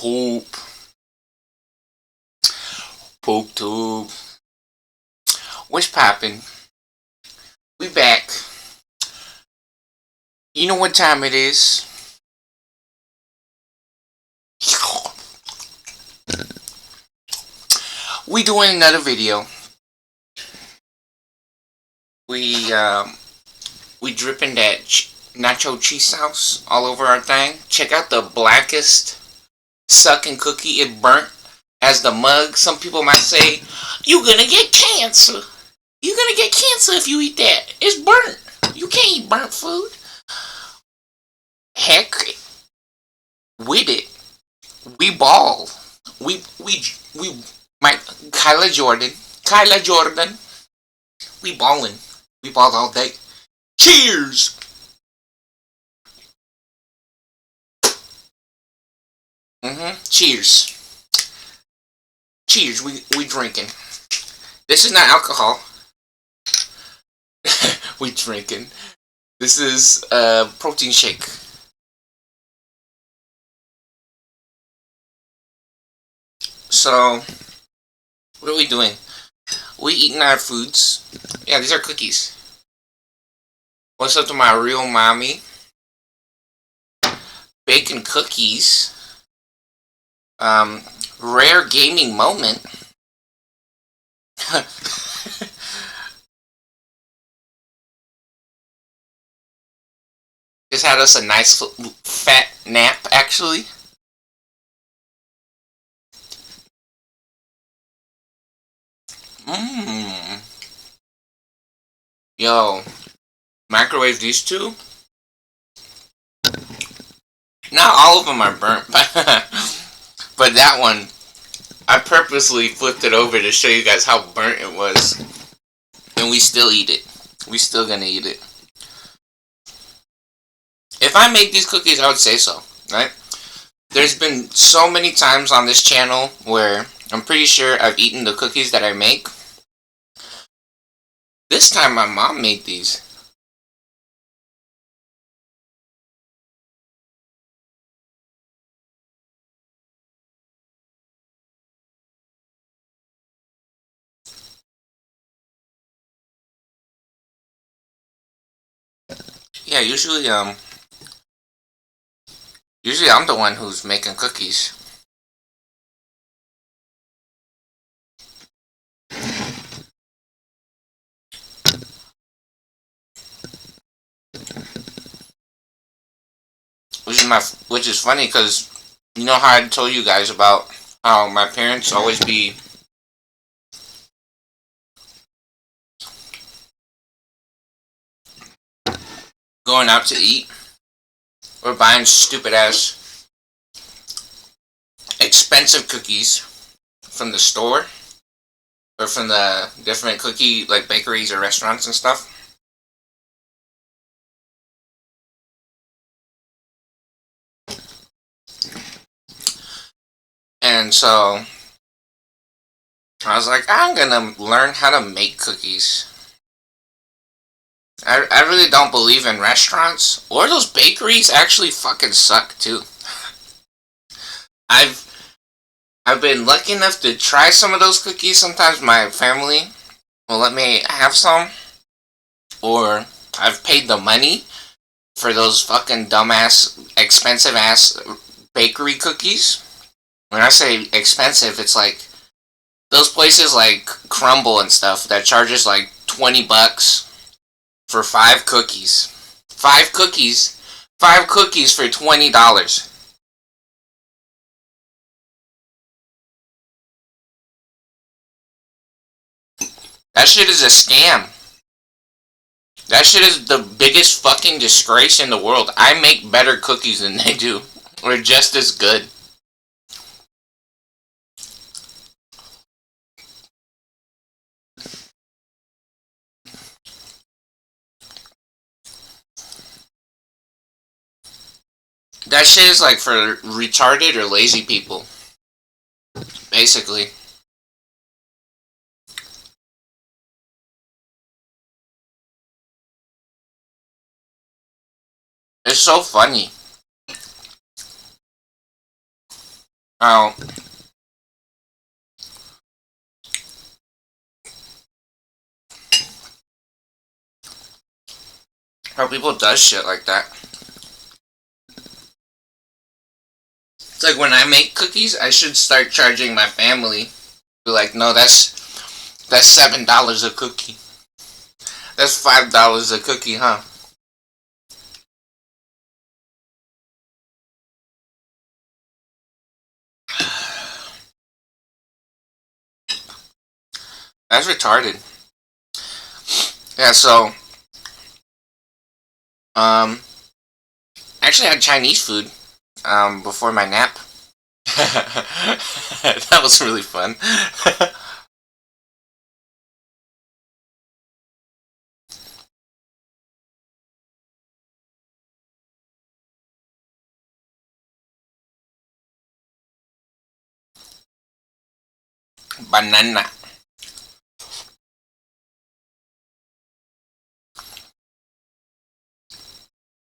Poop. Poop tube. What's poppin'? We back. You know what time it is? We doing another video. We dripping that nacho cheese sauce all over our thing. Check out the blackest sucking cookie. It burnt as the mug. Some people might say, "You're gonna get cancer. You're gonna get cancer if you eat that. It's burnt. You can't eat burnt food." Heck, with it, we ball. We my Kyla Jordan. We ballin'. We balled all day. Cheers. Cheers. Cheers. We drinking. This is not alcohol. We drinking. This is a protein shake. So, what are we doing? We eating our foods. Yeah, these are cookies. What's up to my real mommy? Bacon cookies. Rare gaming moment. Just had us a nice fat nap, actually. Yo, microwave these two. Not all of them are burnt, but that one, I purposely flipped it over to show you guys how burnt it was. And we still eat it. We still gonna eat it. If I made these cookies, I would say so, right? There's been so many times on this channel where I'm pretty sure I've eaten the cookies that I make. This time my mom made these. Yeah, usually I'm the one who's making cookies. Which is funny because you know how I told you guys about how my parents always be going out to eat or buying stupid ass expensive cookies from the store or from the different cookie like bakeries or restaurants and stuff. And so I was like, I'm gonna learn how to make cookies. I really don't believe in restaurants or those bakeries actually fucking suck too. I've been lucky enough to try some of those cookies. Sometimes my family will let me have some, or I've paid the money for those fucking dumbass, expensive ass bakery cookies. When I say expensive, it's like those places like Crumble and stuff that charges like $20 for 5 cookies. 5 cookies. 5 cookies for $20. That shit is a scam. That shit is the biggest fucking disgrace in the world. I make better cookies than they do. Or just as good. That shit is like for retarded or lazy people. Basically. It's so funny. How how people does shit like that. It's like when I make cookies, I should start charging my family. Be like, no, that's $7 a cookie. That's $5 a cookie, huh? That's retarded. Yeah, so um actually I had Chinese food before my nap. That was really fun. Banana.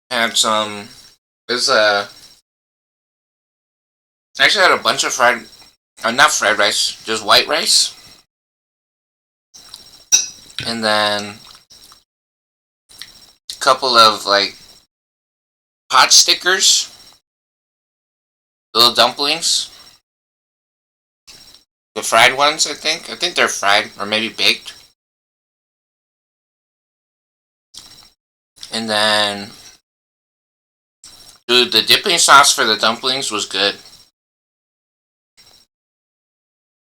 Had some. There's a. Actually, had a bunch of fried. Not fried rice, just white rice, and then a couple of like pot stickers, little dumplings, the fried ones. I think. I think they're fried or maybe baked, and then. Dude, the dipping sauce for the dumplings was good.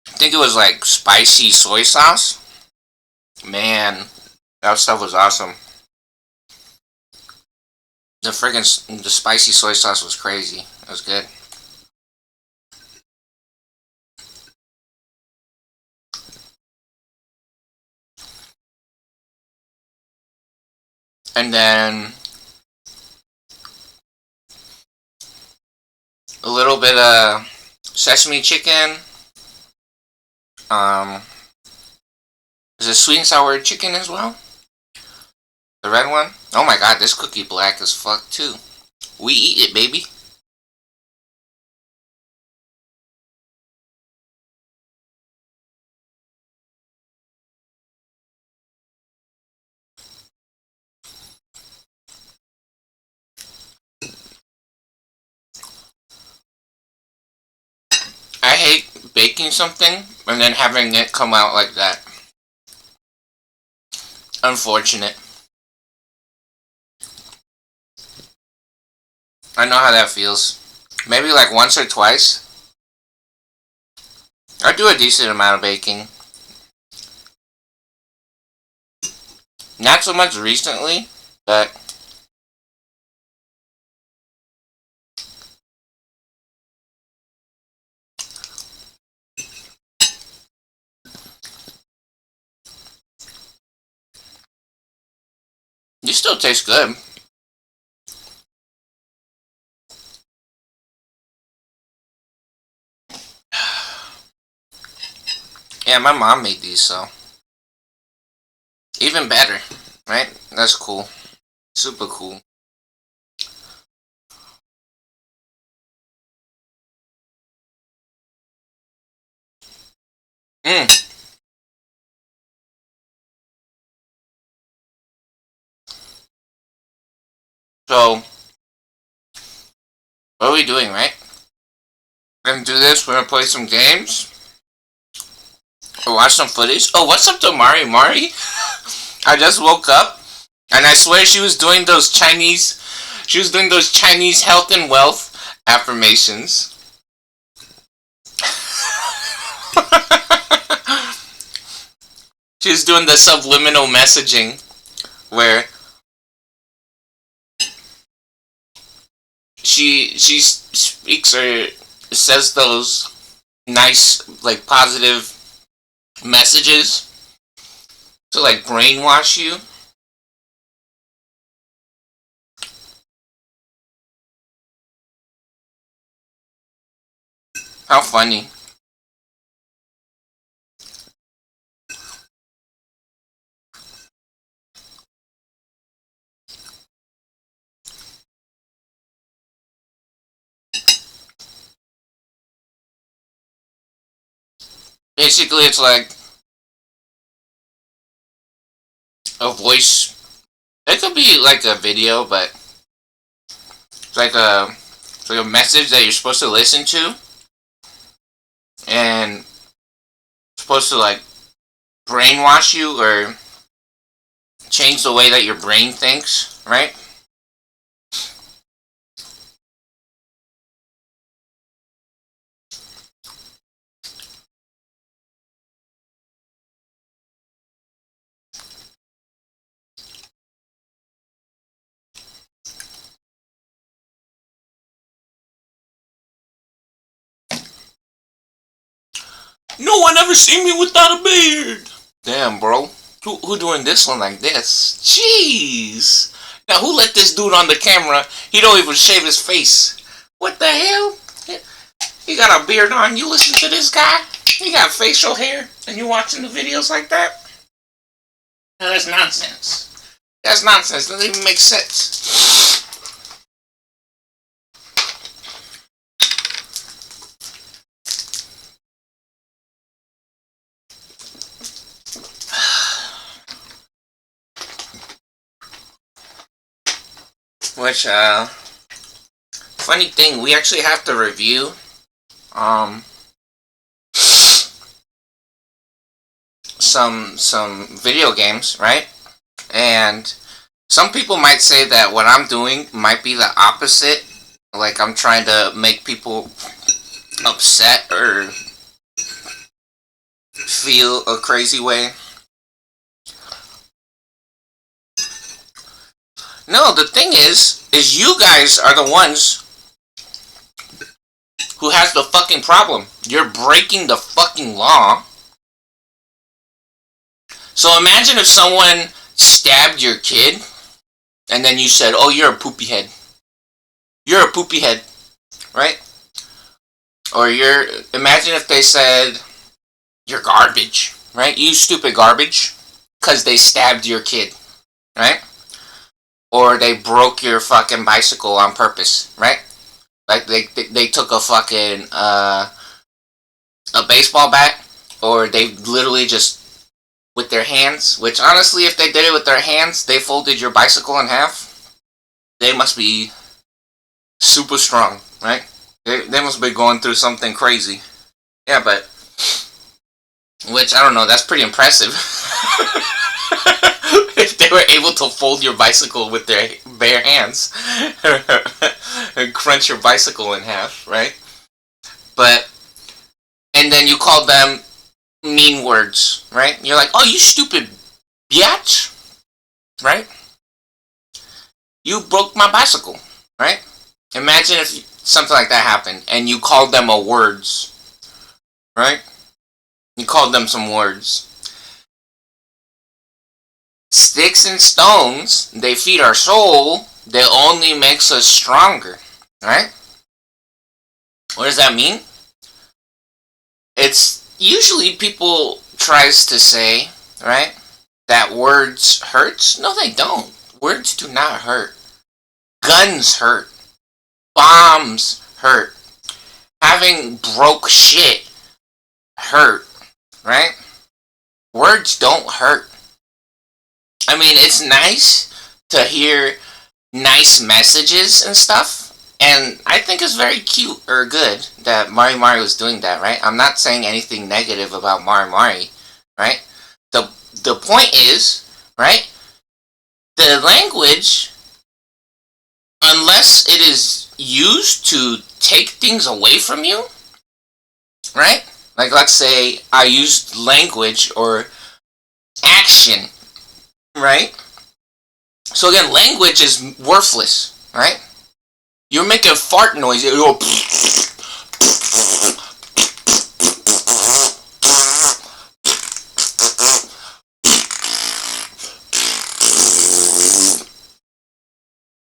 I think it was like spicy soy sauce. Man, that stuff was awesome. The spicy soy sauce was crazy. It was good. And then a little bit of sesame chicken. Um, is it sweet and sour chicken as well? The red one? Oh my god, this cookie black as fuck too. We eat it, baby. I hate baking something and then having it come out like that. Unfortunate. I know how that feels. Maybe like once or twice. I do a decent amount of baking. Not so much recently, but you still taste good. Yeah, my mom made these, so even better, right? That's cool. Super cool. Mm. So, what are we doing, right? We're gonna do this. We're gonna play some games. Or watch some footage. Oh, what's up to Mari? Mari? I just woke up, and I swear she was doing those Chinese. She was doing those Chinese health and wealth affirmations. She was doing the subliminal messaging where she speaks or says those nice like positive messages to like brainwash you. How funny. Basically, it's like a voice. It could be like a video, but it's like a message that you're supposed to listen to, and supposed to like brainwash you or change the way that your brain thinks, right? No one ever seen me without a beard. Damn, bro. Who doing this one like this? Jeez. Now, who let this dude on the camera? He don't even shave his face. What the hell? He got a beard on. You listen to this guy? He got facial hair, and you watching the videos like that? No, that's nonsense. That's nonsense. Doesn't even make sense. Which, funny thing, we actually have to review, some video games, right? And some people might say that what I'm doing might be the opposite. Like, I'm trying to make people upset or feel a crazy way. No, the thing is you guys are the ones who has the fucking problem. You're breaking the fucking law. So imagine if someone stabbed your kid, and then you said, oh, you're a poopy head. You're a poopy head, right? Or imagine if they said, you're garbage, right? You stupid garbage, because they stabbed your kid, right? Or they broke your fucking bicycle on purpose, right? Like they took a fucking a baseball bat, or they literally just with their hands. Which honestly, if they did it with their hands, they folded your bicycle in half. They must be super strong, right? They must be going through something crazy. Yeah, but which I don't know. That's pretty impressive. If they were able to fold your bicycle with their bare hands and crunch your bicycle in half, right? But, and then you call them mean words, right? You're like, oh, you stupid biatch, right? You broke my bicycle, right? Imagine if something like that happened and you called them a words, right? You called them some words. Sticks and stones, they feed our soul, they only makes us stronger, right? What does that mean? It's usually people tries to say, right, that words hurts. No, they don't. Words do not hurt. Guns hurt. Bombs hurt. Having broke shit hurt, right? Words don't hurt. I mean, it's nice to hear nice messages and stuff, and I think it's very cute or good that Mari was doing that, right? I'm not saying anything negative about Mari, right? The point is, right, the language, unless it is used to take things away from you, right? Like, let's say I used language or action, right? So again, language is worthless, right? You're making fart noise.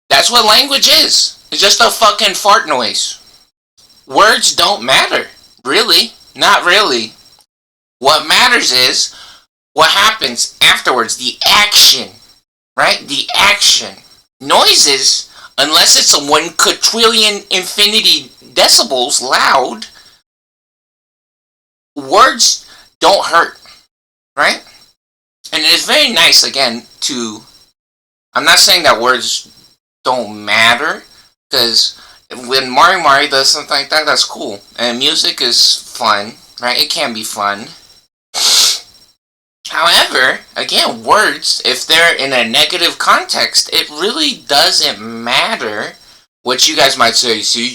That's what language is. It's just a fucking fart noise. Words don't matter. Really. Not really. What matters is what happens afterwards. The action. Right? The action. Noises, unless it's a 1 quadrillion infinity decibels loud, words don't hurt, right? And it is very nice, again, to... I'm not saying that words don't matter, because when Mari does something like that, that's cool. And music is fun, right? It can be fun. However, again, words, if they're in a negative context, it really doesn't matter what you guys might say. See,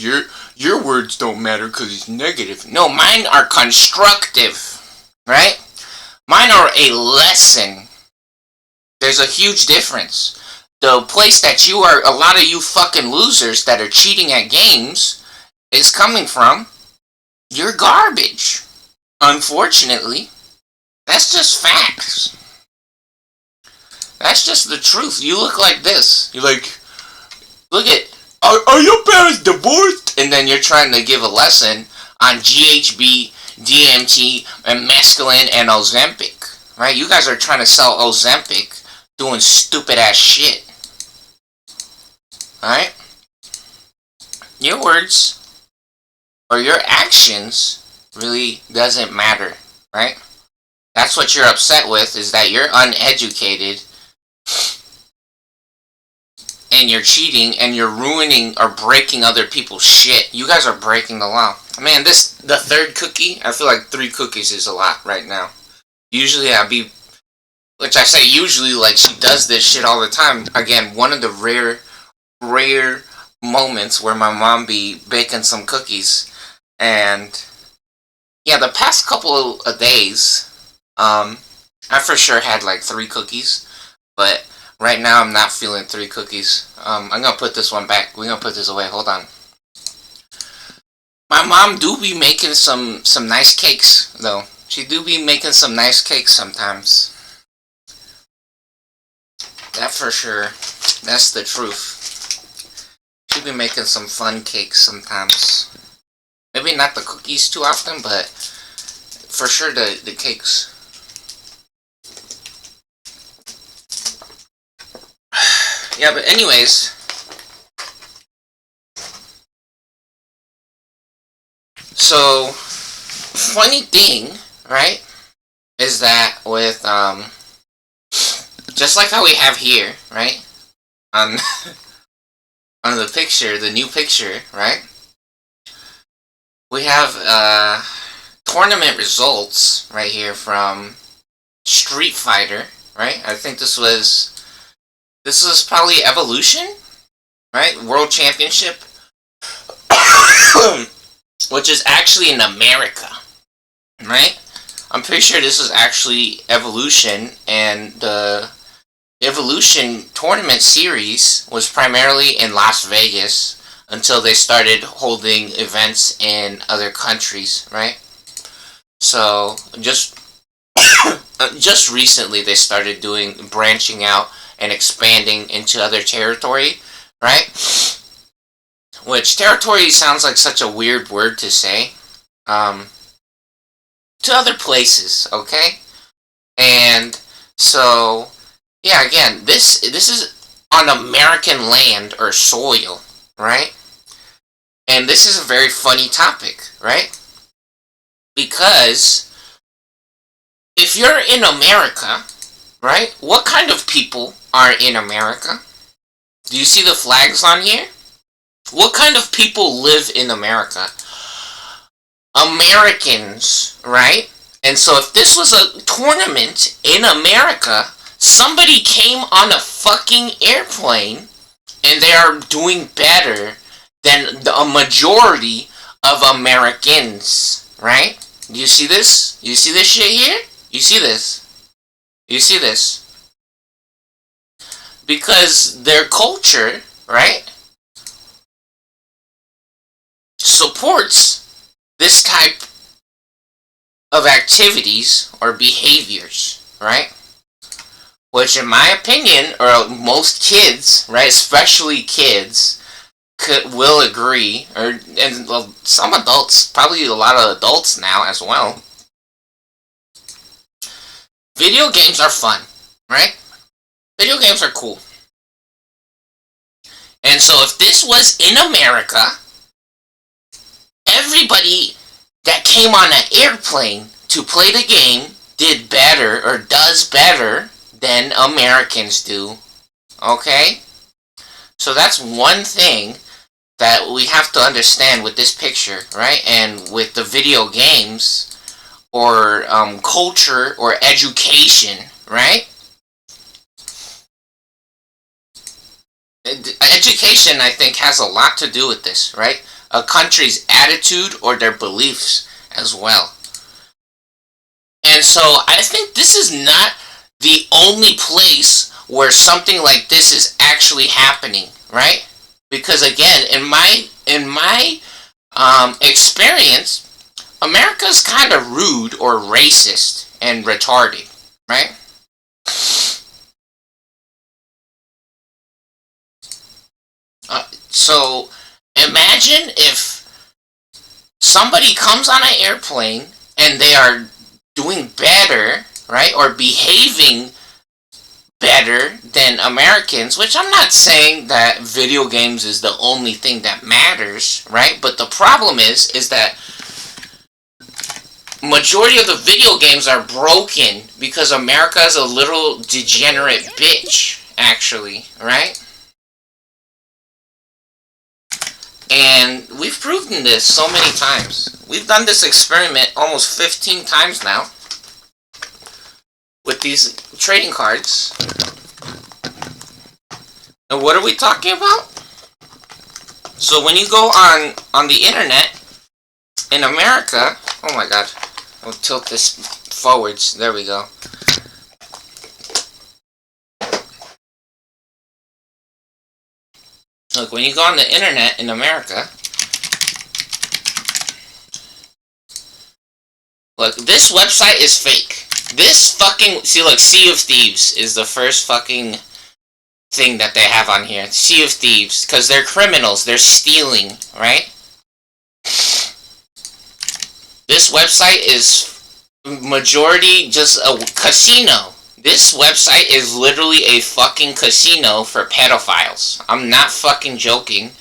your words don't matter because it's negative. No, mine are constructive, right? Mine are a lesson. There's a huge difference. The place that you are, a lot of you fucking losers that are cheating at games, is coming from, you're garbage. Unfortunately. That's just facts. That's just the truth. You look like this. You're like, look at, are your parents divorced? And then you're trying to give a lesson on GHB, DMT, and mescaline, and Ozempic. Right? You guys are trying to sell Ozempic doing stupid ass shit. Alright? Your words or your actions really doesn't matter. Right? That's what you're upset with, is that you're uneducated and you're cheating and you're ruining or breaking other people's shit. You guys are breaking the law. Man, the third cookie, I feel like 3 cookies is a lot right now. Usually which I say usually, like she does this shit all the time. Again, one of the rare moments where my mom be baking some cookies. And yeah, the past couple of days, I for sure had like 3 cookies, but right now I'm not feeling 3 cookies. I'm gonna put this one back. We're gonna put this away. Hold on. My mom do be making some nice cakes, though. She do be making some nice cakes sometimes. That for sure. That's the truth. She be making some fun cakes sometimes. Maybe not the cookies too often, but for sure the cakes. Yeah, but anyways, so funny thing, right, is that with just like how we have here, right, on on the picture, the new picture, right, we have tournament results right here from Street Fighter, right? I think this was probably Evolution, right? World Championship, which is actually in America, right? I'm pretty sure this is actually Evolution, and the Evolution tournament series was primarily in Las Vegas until they started holding events in other countries, right? So just recently they started branching out and expanding into other territory, right? Which territory sounds like such a weird word to say. To other places, okay? And so, yeah, again, this is on American land or soil, right? And this is a very funny topic, right? Because if you're in America, right, what kind of people are in America? Do you see the flags on here? What kind of people live in America? Americans, right? And so if this was a tournament in America, somebody came on a fucking airplane and they are doing better than a majority of Americans, right? Do you see this? You see this shit here? You see this? You see this? Because their culture, right, supports this type of activities or behaviors, right? Which, in my opinion, or most kids, right, especially kids, will agree, and well, some adults, probably a lot of adults now as well. Video games are fun, right? Video games are cool. And so if this was in America, everybody that came on an airplane to play the game did better or does better than Americans do. Okay? So that's one thing that we have to understand with this picture, right? And with the video games or culture or education, right? Education, I think, has a lot to do with this, right? A country's attitude or their beliefs as well. And so I think this is not the only place where something like this is actually happening, right? Because again, in my experience, America's kind of rude or racist and retarded, right? So imagine if somebody comes on an airplane and they are doing better, right, or behaving better than Americans, which I'm not saying that video games is the only thing that matters, right? But the problem is that majority of the video games are broken because America is a little degenerate bitch, actually, right? And we've proven this so many times. We've done this experiment almost 15 times now with these trading cards. And what are we talking about? So when you go on the internet in America, oh my god, I'll tilt this forwards. There we go. Look, when you go on the internet in America, look, this website is fake. This fucking, see, look, Sea of Thieves is the first fucking thing that they have on here. Sea of Thieves, because they're criminals, they're stealing, right? This website is majority just a casino. This website is literally a fucking casino for pedophiles. I'm not fucking joking.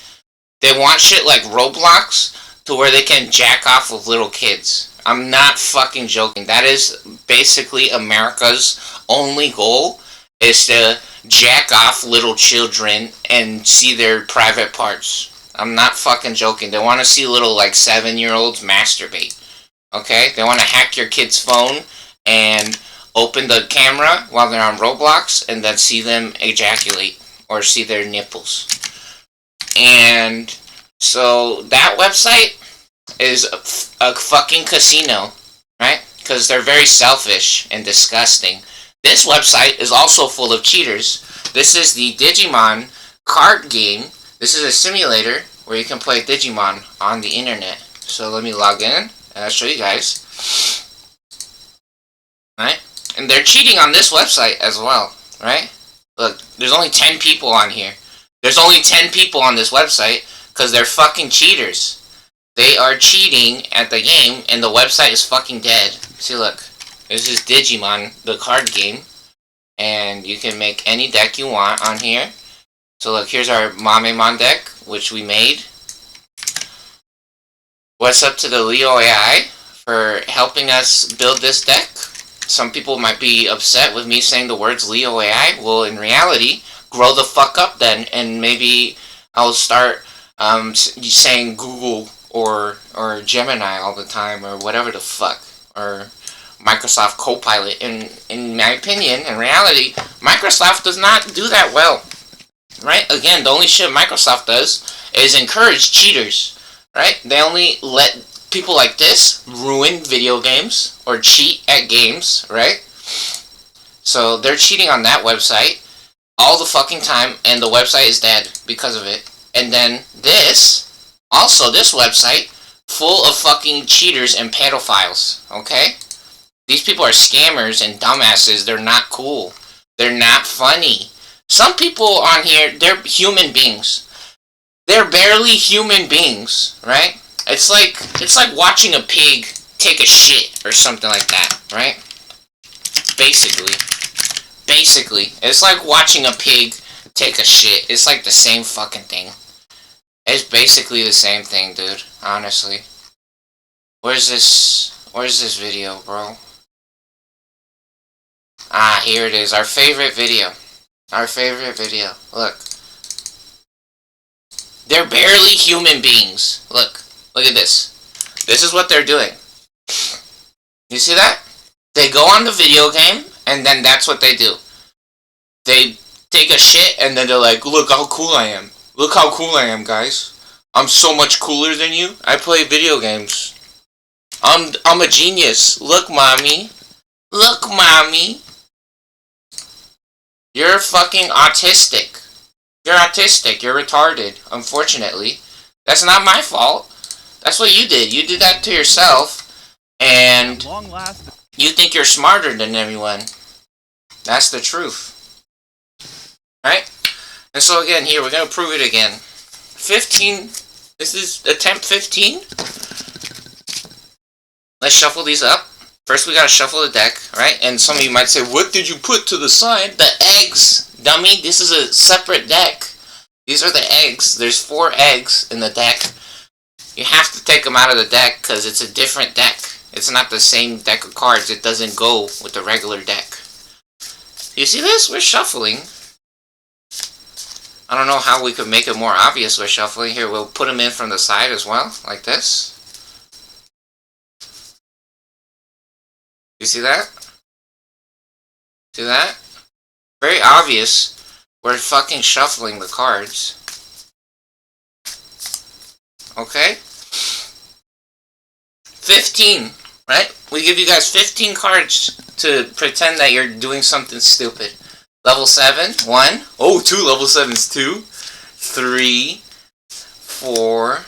They want shit like Roblox to where they can jack off with little kids. I'm not fucking joking. That is basically America's only goal, is to jack off little children and see their private parts. I'm not fucking joking. They want to see little like 7-year-olds masturbate. Okay? They want to hack your kid's phone and open the camera while they're on Roblox and then see them ejaculate or see their nipples. And so that website is a fucking casino, right? Because they're very selfish and disgusting. This website is also full of cheaters. This is the Digimon card game. This is a simulator where you can play Digimon on the internet. So let me log in and I'll show you guys. Right? And they're cheating on this website as well, right? Look, there's only 10 people on here. There's only 10 people on this website because they're fucking cheaters. They are cheating at the game and the website is fucking dead. See, look. This is Digimon, the card game. And you can make any deck you want on here. So look, here's our Mamemon deck, which we made. What's up to the Leo AI for helping us build this deck? Some people might be upset with me saying the words Leo AI. Well, in reality, grow the fuck up then, and maybe I'll start saying Google or Gemini all the time, or whatever the fuck, or Microsoft Copilot. In my opinion, in reality, Microsoft does not do that well, right? Again, the only shit Microsoft does is encourage cheaters, right? They only let people like this ruin video games or cheat at games, right? So they're cheating on that website all the fucking time, and the website is dead because of it. And then this website full of fucking cheaters and pedophiles, okay? These people are scammers and dumbasses. They're not cool. They're not funny. Some people on here, they're human beings. They're barely human beings, right? It's like watching a pig take a shit or something like that, right? Basically, it's like watching a pig take a shit. It's like the same fucking thing. It's basically the same thing, dude. Honestly. Where's this Where's this video, bro? Ah, here it is. Our favorite video. Our favorite video. Look. They're barely human beings. Look. Look at this. This is what they're doing. You see that? They go on the video game, and then that's what they do. They take a shit, and then they're like, look how cool I am. Look how cool I am, guys. I'm so much cooler than you. I play video games. I'm a genius. Look, mommy. Look, mommy. You're fucking autistic. You're autistic. You're retarded, unfortunately. That's not my fault. That's what you did. You did that to yourself. And you think you're smarter than everyone. That's the truth. Right? And so again, here, we're going to prove it again. 15. This is attempt 15. Let's shuffle these up. First, we got to shuffle the deck, right? And some of you might say, what did you put to the side? The eggs, dummy. This is a separate deck. These are the eggs. There's 4 eggs in the deck. You have to take them out of the deck because it's a different deck. It's not the same deck of cards. It doesn't go with the regular deck. You see this? We're shuffling. I don't know how we could make it more obvious we're shuffling. Here, we'll put them in from the side as well, like this. You see that? See that? Very obvious. We're fucking shuffling the cards. Okay? 15, right? We give you guys 15 cards to pretend that you're doing something stupid. Level 7, 1. Oh, 2 level 7s, 2. 3, 4,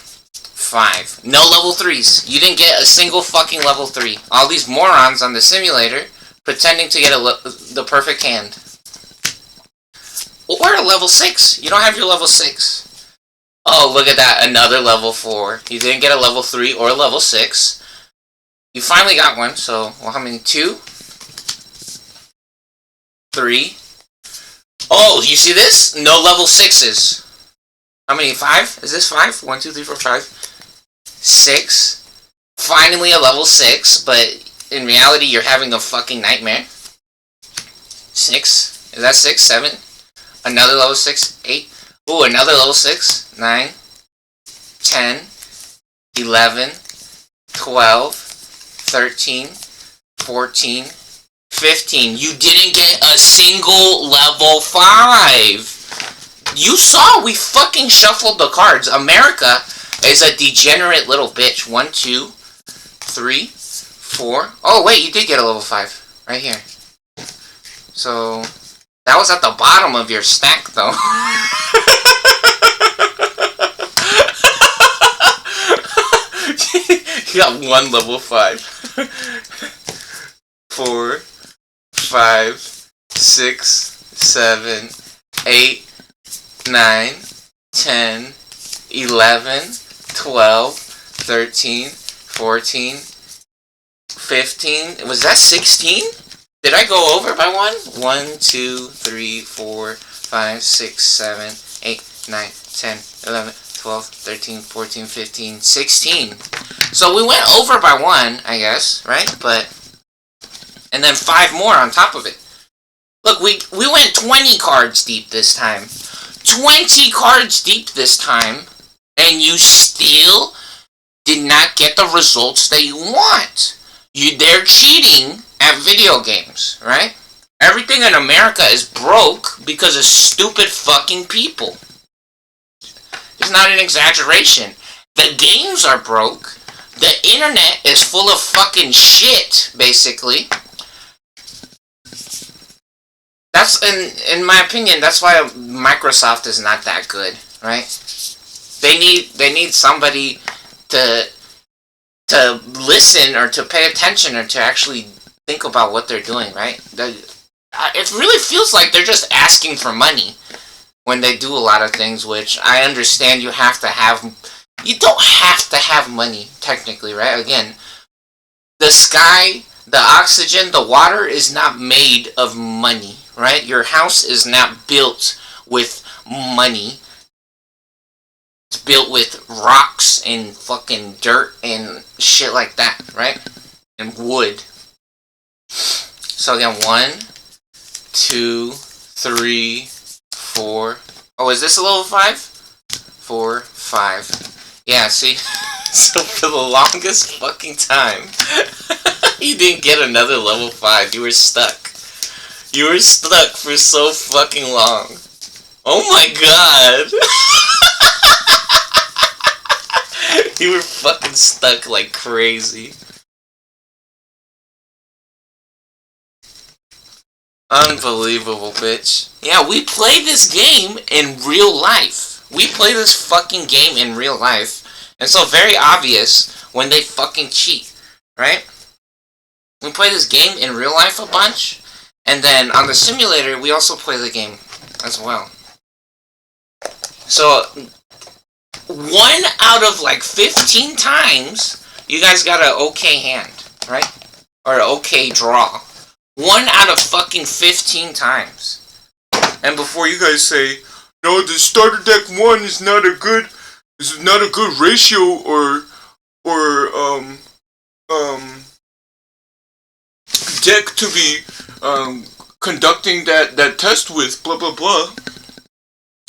5. No level 3s. You didn't get a single fucking level 3. All these morons on the simulator pretending to get the perfect hand. Or a level 6. You don't have your level 6. Oh, look at that. Another level 4. You didn't get a level 3 or a level 6. You finally got one, so, well, how many? 2? 3. Oh, you see this? No level 6s. How many? 5? Is this 5? 1, 2, 3, 4, 5. 6. Finally a level 6, but in reality, you're having a fucking nightmare. 6. Is that 6? 7? Another level 6? 8? Ooh, another level 6? 9. 10. 11. 12. 13. 14. 15. You didn't get a single level 5. You saw we fucking shuffled the cards. America is a degenerate little bitch. 1, 2, 3, 4. Oh, wait, you did get a level 5. Right here. So, that was at the bottom of your stack, though. You got 1 level 5. 4, 5, 6, 7, 8, 9, 10, 11, 12, 13, 14, 15. Was that 16? Did I go over by 1? 1, 2, 3, 4, 5, 6, 7, 8, 9, 10, 11, 12, 13, 14, 15, 16. So we went over by 1, I guess, right? But, and then 5 more on top of it. Look, we went 20 cards deep this time. 20 cards deep this time. And you still did not get the results that you want. They're cheating at video games, right? Everything in America is broke because of stupid fucking people. It's not an exaggeration. The games are broke. The internet is full of fucking shit, basically. That's, in my opinion, that's why Microsoft is not that good, right? They need somebody to listen or to pay attention or to actually think about what they're doing, right? It really feels like they're just asking for money when they do a lot of things, which I understand you have to have. You don't have to have money, technically, right? Again, the sky, the oxygen, the water is not made of money, right? Your house is not built with money. It's built with rocks and fucking dirt and shit like that, right? and wood. So again, 1, 2, 3, 4. Oh, is this a level 5? 4, 5. Yeah, see? So for the longest fucking time, you didn't get another level 5. You were stuck. You were stuck for so fucking long. Oh my god! You were fucking stuck like crazy. Unbelievable, bitch. Yeah, we play this game in real life. We play this fucking game in real life. And so very obvious when they fucking cheat, right? We play this game in real life a bunch. And then on the simulator, we also play the game as well. So, 1 out of like 15 times, you guys got an okay hand, right? Or an okay draw. 1 out of fucking 15 times. And before you guys say, no, the starter deck 1 is not a good ratio or deck to be conducting that test with, blah blah blah.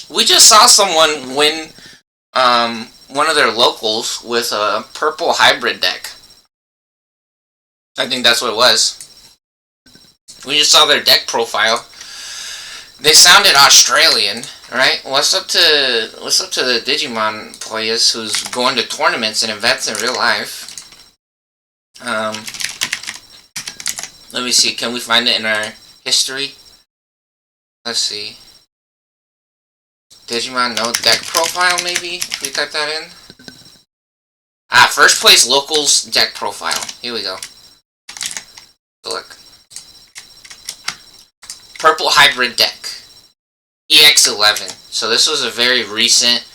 We just saw someone win one of their locals with a purple hybrid deck. I think that's what it was. We just saw their deck profile. They sounded Australian, right? What's up to the Digimon players who's going to tournaments and events in real life? Let me see. Can we find it in our history? Let's see. Digimon no deck profile, maybe? If we type that in. First place locals deck profile. Here we go. Look. Purple hybrid deck. EX11. So this was a very recent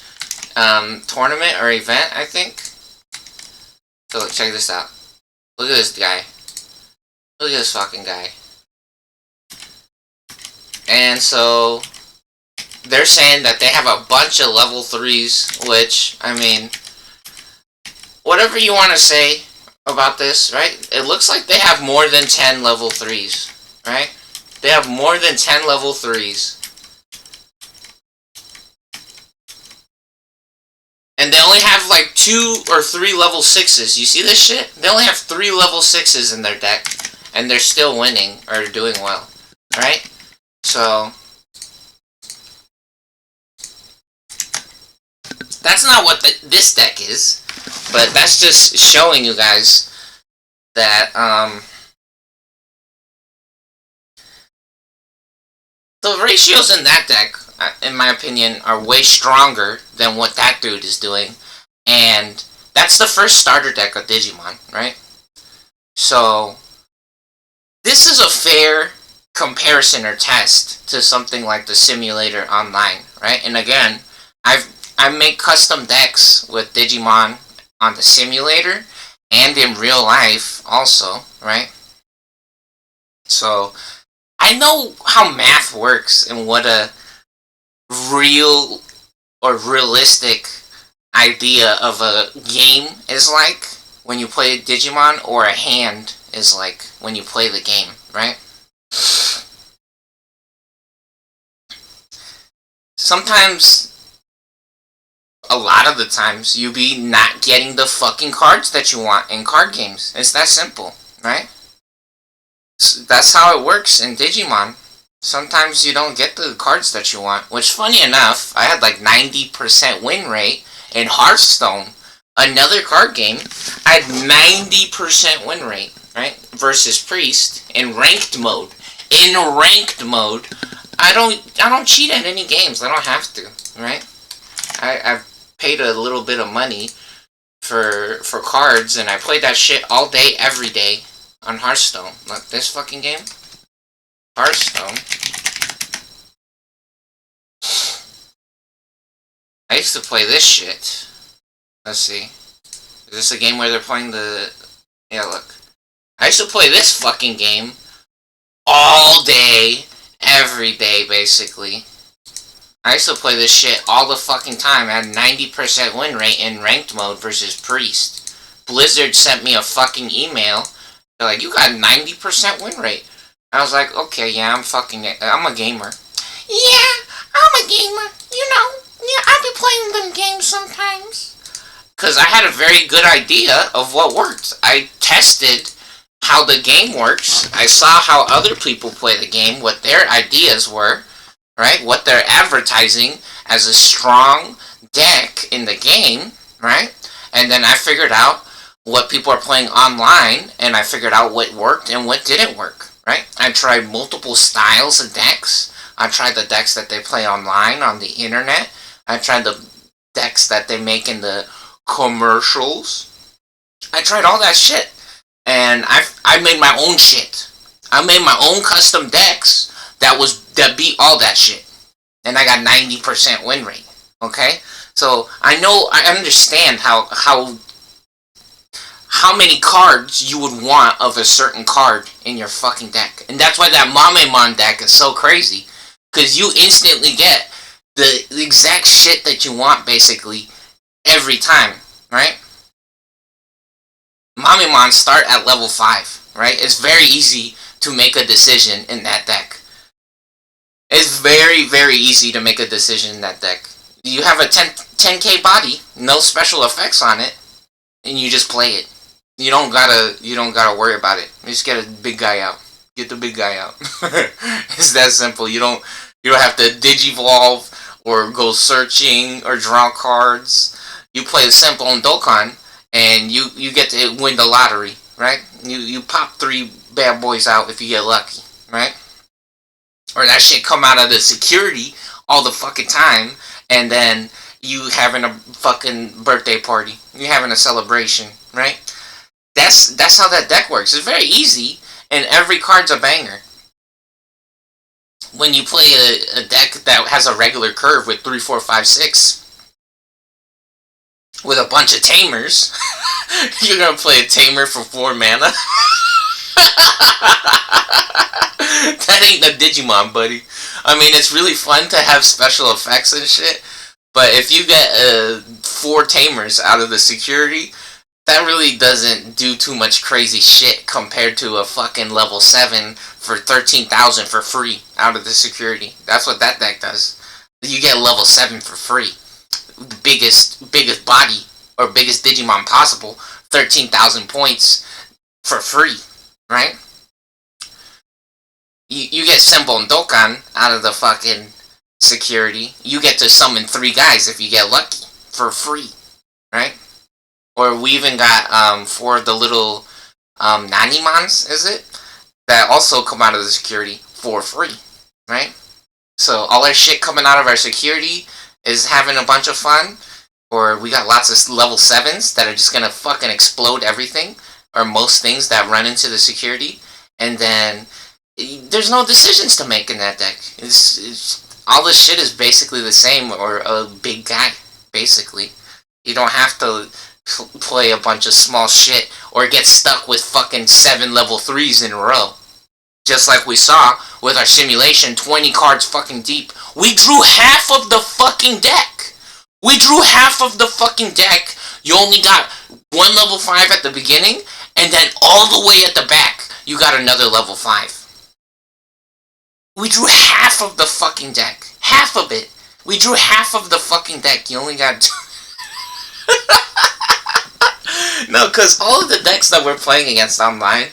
tournament or event, I think. So look, check this out. Look at this guy. Look at this fucking guy. And so they're saying that they have a bunch of level 3s, which, I mean, whatever you want to say about this, right? It looks like they have more than 10 level 3s, right? They have more than 10 level 3s. And they only have like 2 or 3 level 6s. You see this shit? They only have 3 level 6s in their deck. And they're still winning, or doing well. Right? So that's not what this deck is. But that's just showing you guys that, the ratios in that deck, in my opinion, are way stronger than what that dude is doing. And that's the first starter deck of Digimon, right? So this is a fair comparison or test to something like the simulator online, right? And again, I make custom decks with Digimon on the simulator and in real life also, right? So I know how math works and what a real or realistic idea of a game is like when you play Digimon, or a hand is like when you play the game, right? Sometimes, a lot of the times, you be not getting the fucking cards that you want in card games. It's that simple, right? That's how it works in Digimon. Sometimes you don't get the cards that you want, which, funny enough, I had like 90% win rate in Hearthstone, another card game. I had 90% win rate, right, versus Priest in ranked mode. In ranked mode, I don't cheat at any games. I don't have to, right? I've paid a little bit of money for cards, and I played that shit all day, every day on Hearthstone. Look, this fucking game, Hearthstone. I used to play this shit. Let's see. Is this a game where they're playing the... Yeah, look. I used to play this fucking game all day, every day, basically. I used to play this shit all the fucking time. I had 90% win rate in ranked mode versus Priest. Blizzard sent me a fucking email They're like, you got 90% win rate. I was like, okay, yeah, I'm a gamer. Yeah, I'm a gamer. Yeah, I be playing them games sometimes. Because I had a very good idea of what worked. I tested how the game works. I saw how other people play the game, what their ideas were, right? What they're advertising as a strong deck in the game, right? And then I figured out what people are playing online, and I figured out what worked and what didn't work, right? I tried multiple styles of decks. I tried the decks that they play online on the internet. I tried the decks that they make in the commercials. I tried all that shit, and I made my own shit. I made my own custom decks that beat all that shit, and I got 90% win rate. Okay, so I understand how many cards you would want of a certain card in your fucking deck, and that's why that Mamemon deck is so crazy, because you instantly get the exact shit that you want basically every time, right? Mamemon start at level 5, right? It's very easy to make a decision in that deck. It's very, very easy to make a decision in that deck. You have a 10k body, no special effects on it, and you just play it. You don't gotta worry about it. You just get a big guy out. Get the big guy out. It's that simple. You don't have to digivolve or go searching or draw cards. You play a simple on Dokkan, and you get to win the lottery, right? You pop 3 bad boys out if you get lucky, right? Or that shit come out of the security all the fucking time, and then you having a fucking birthday party. You having a celebration, right? That's how that deck works. It's very easy, and every card's a banger. When you play a deck that has a regular curve with 3, 4, 5, 6, with a bunch of tamers, you're gonna play a tamer for 4 mana? That ain't a Digimon, buddy. I mean, it's really fun to have special effects and shit, but if you get 4 tamers out of the security, that really doesn't do too much crazy shit compared to a fucking level 7 for 13,000 for free out of the security. That's what that deck does. You get level 7 for free. Biggest body or biggest Digimon possible, 13,000 points for free, right? You get Senbon and Dokkan out of the fucking security. You get to summon 3 guys if you get lucky for free, right? Or we even got 4 of the little Nanimons, is it? That also come out of the security for free, right? So all our shit coming out of our security is having a bunch of fun. Or we got lots of level 7s that are just gonna fucking explode everything, or most things that run into the security, and then there's no decisions to make in that deck. It's all this shit is basically the same, or a big guy, basically. You don't have to play a bunch of small shit or get stuck with fucking 7 level 3s in a row. Just like we saw with our simulation, 20 cards fucking deep. We drew half of the fucking deck. We drew half of the fucking deck. You only got 1 level 5 at the beginning, and then all the way at the back, you got another level 5. We drew half of the fucking deck. Half of it. We drew half of the fucking deck. You only got... No, because all of the decks that we're playing against online,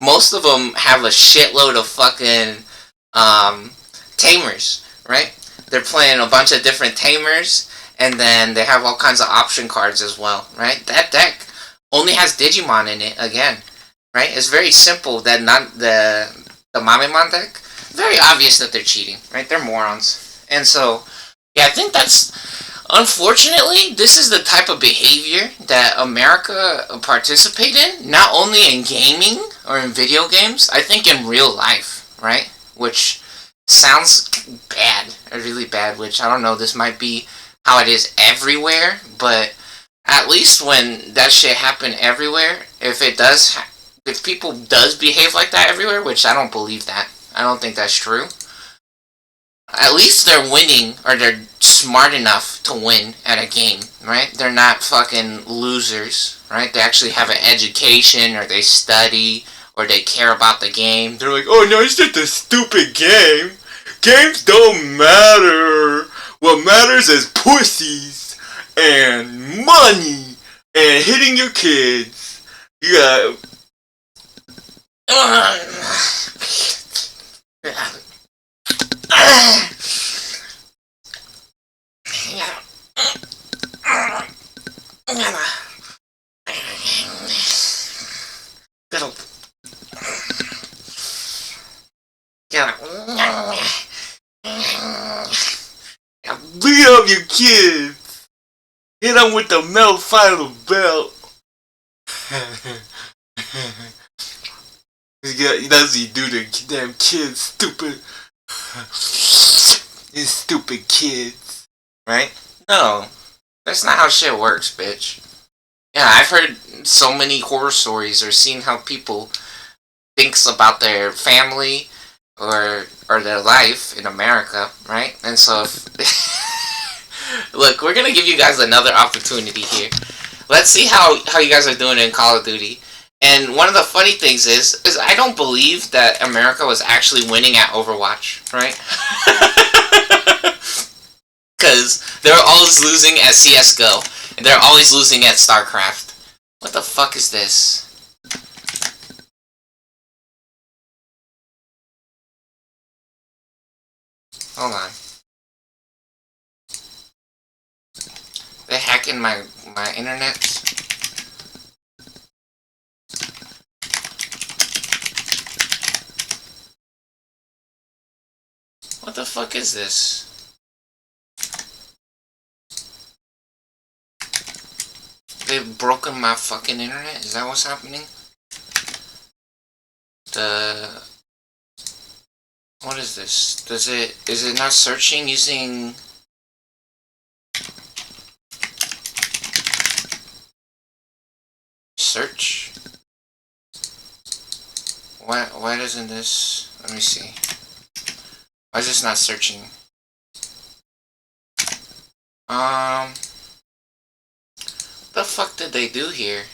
most of them have a shitload of fucking tamers, right? They're playing a bunch of different tamers, and then they have all kinds of option cards as well, right? That deck only has Digimon in it, again, right? It's very simple, that not the Mamemon deck. Very obvious that they're cheating, right? They're morons. And so, yeah, I think that's... Unfortunately, this is the type of behavior that America participate in, not only in gaming or in video games, I think in real life, right? Which sounds bad, really bad, which I don't know, this might be how it is everywhere, but at least when that shit happen everywhere, if people does behave like that everywhere, which I don't believe that, I don't think that's true, at least they're winning, or they're smart enough to win at a game, right? They're not fucking losers, right? They actually have an education, or they study, or they care about the game. They're like, oh no, it's just a stupid game. Games don't matter. What matters is pussies and money and hitting your kids. You got. Beat up your kids. Hit them with the metal final belt. That's what you do to damn kids, stupid. These stupid kids. Right? No. That's not how shit works, bitch. Yeah, I've heard so many horror stories or seen how people thinks about their family or their life in America, right? And so look, we're gonna give you guys another opportunity here. Let's see how you guys are doing in Call of Duty. And one of the funny things is I don't believe that America was actually winning at Overwatch, right? Because they're always losing at CSGO. And they're always losing at StarCraft. What the fuck is this? Hold on. They're hacking my internet. What the fuck is this? They've broken my fucking internet? Is that what's happening? What is this? Is it not searching using... Search? Why doesn't this... Let me see. Why is this not searching? What the fuck did they do here?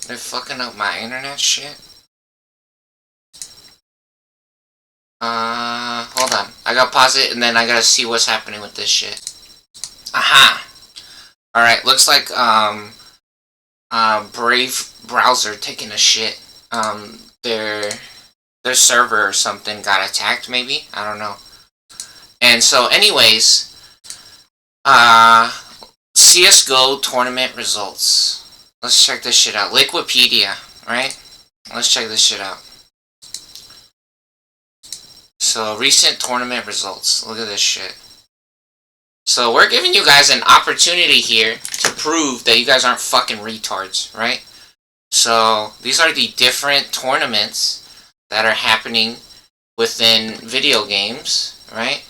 They're fucking up my internet shit? Hold on. I gotta pause it and then I gotta see what's happening with this shit. Aha! Alright, looks like, Brave browser taking a shit. Their server or something got attacked, maybe? I don't know. And so, anyways, CSGO tournament results. Let's check this shit out. Liquipedia, right? Let's check this shit out. So, recent tournament results. Look at this shit. So, we're giving you guys an opportunity here to prove that you guys aren't fucking retards, right? So, these are the different tournaments that are happening within video games, right?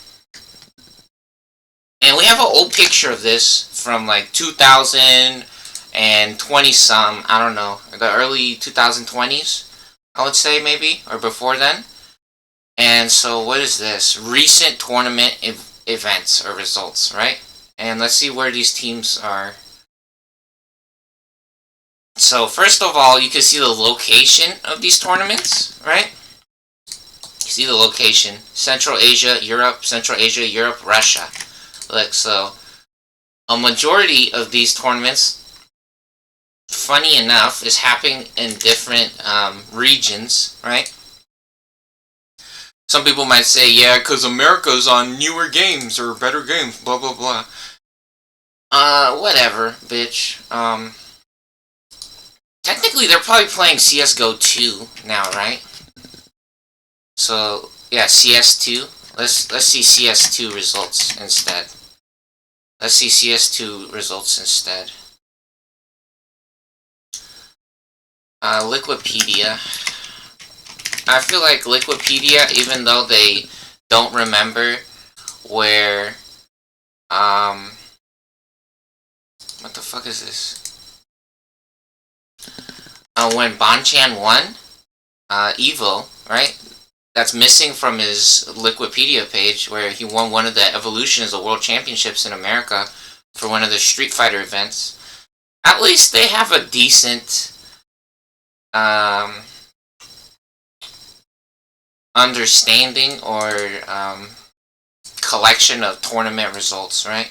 And we have an old picture of this from like 2020 some, I don't know, the early 2020s, I would say maybe, or before then. And so what is this? Recent tournament events or results, right? And let's see where these teams are. So first of all, you can see the location of these tournaments, right? You see the location. Central Asia, Europe, Russia. Look, so a majority of these tournaments, funny enough, is happening in different regions, right? Some people might say, yeah, because America's on newer games or better games, blah, blah, blah. Whatever, bitch. Technically, they're probably playing CSGO 2 now, right? So, yeah, CS2. Let's see CS2 results instead. Let's see CS2 results instead. Liquipedia. I feel like Liquipedia, even though they don't remember where, what the fuck is this? When Bonchan won, Evo, right? That's missing from his Liquipedia page, where he won one of the Evolutions of World Championships in America for one of the Street Fighter events. At least they have a decent understanding or collection of tournament results, right?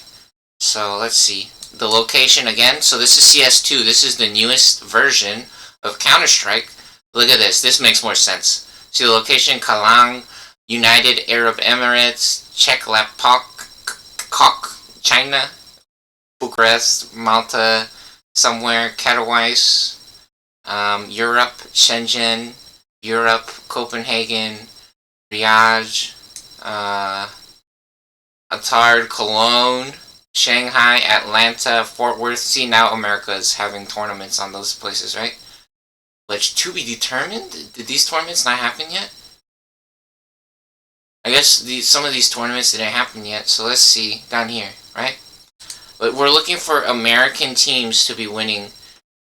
So let's see. The location again. So this is CS2. This is the newest version of Counter-Strike. Look at this. This makes more sense. See the location: Kalang, United Arab Emirates, Czech Lapok, China, Bucharest, Malta, somewhere, Katowice, Europe, Shenzhen, Europe, Copenhagen, Riyadh, Attard, Cologne, Shanghai, Atlanta, Fort Worth. See, now America is having tournaments on those places, right? But to be determined? Did these tournaments not happen yet? I guess some of these tournaments didn't happen yet, so let's see down here, right? But we're looking for American teams to be winning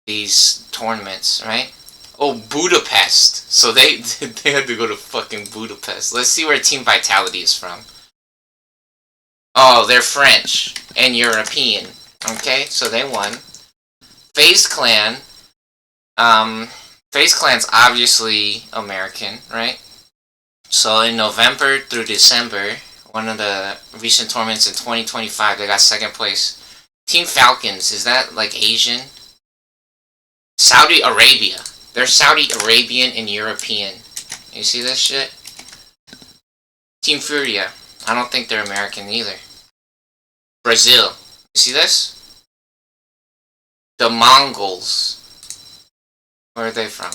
these tournaments, right? Oh, Budapest. So they had to go to fucking Budapest. Let's see where Team Vitality is from. Oh, they're French and European. Okay, so they won. FaZe Clan. FaZe Clan's obviously American, right? So in November through December, one of the recent tournaments in 2025, they got second place. Team Falcons, is that like Asian? Saudi Arabia. They're Saudi Arabian and European. You see this shit? Team Furia. I don't think they're American either. Brazil. You see this? The Mongols. Where are they from?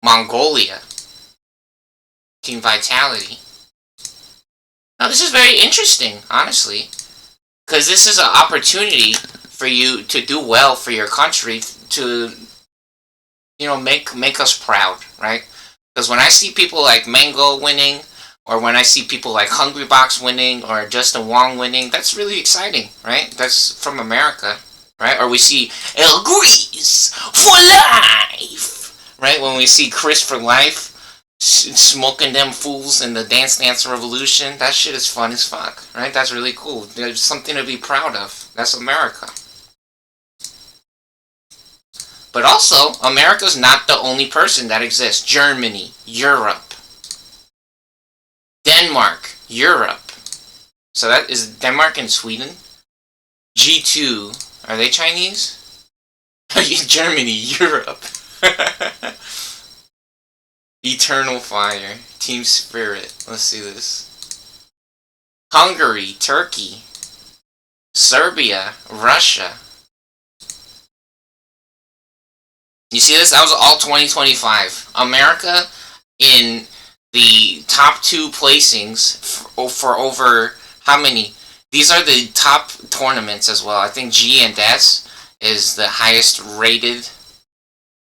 Mongolia. Team Vitality. Now this is very interesting, honestly. Because this is an opportunity for you to do well for your country, to, you know, make us proud, right? Because when I see people like Mango winning, or when I see people like Hungrybox winning, or Justin Wong winning, that's really exciting, right? That's from America, right? Or we see El Grease for life, right? When we see Chris for life smoking them fools in the Dance Dance Revolution, that shit is fun as fuck, right? That's really cool. There's something to be proud of. That's America. But also, America's not the only person that exists. Germany, Europe, Denmark, Europe. So that is Denmark and Sweden. G2, are they Chinese? Germany, Europe. Eternal Fire, Team Spirit. Let's see this. Hungary, Turkey, Serbia, Russia. You see this? That was all 2025. America in the top 2 placings for over how many? These are the top tournaments as well. I think G and S is the highest rated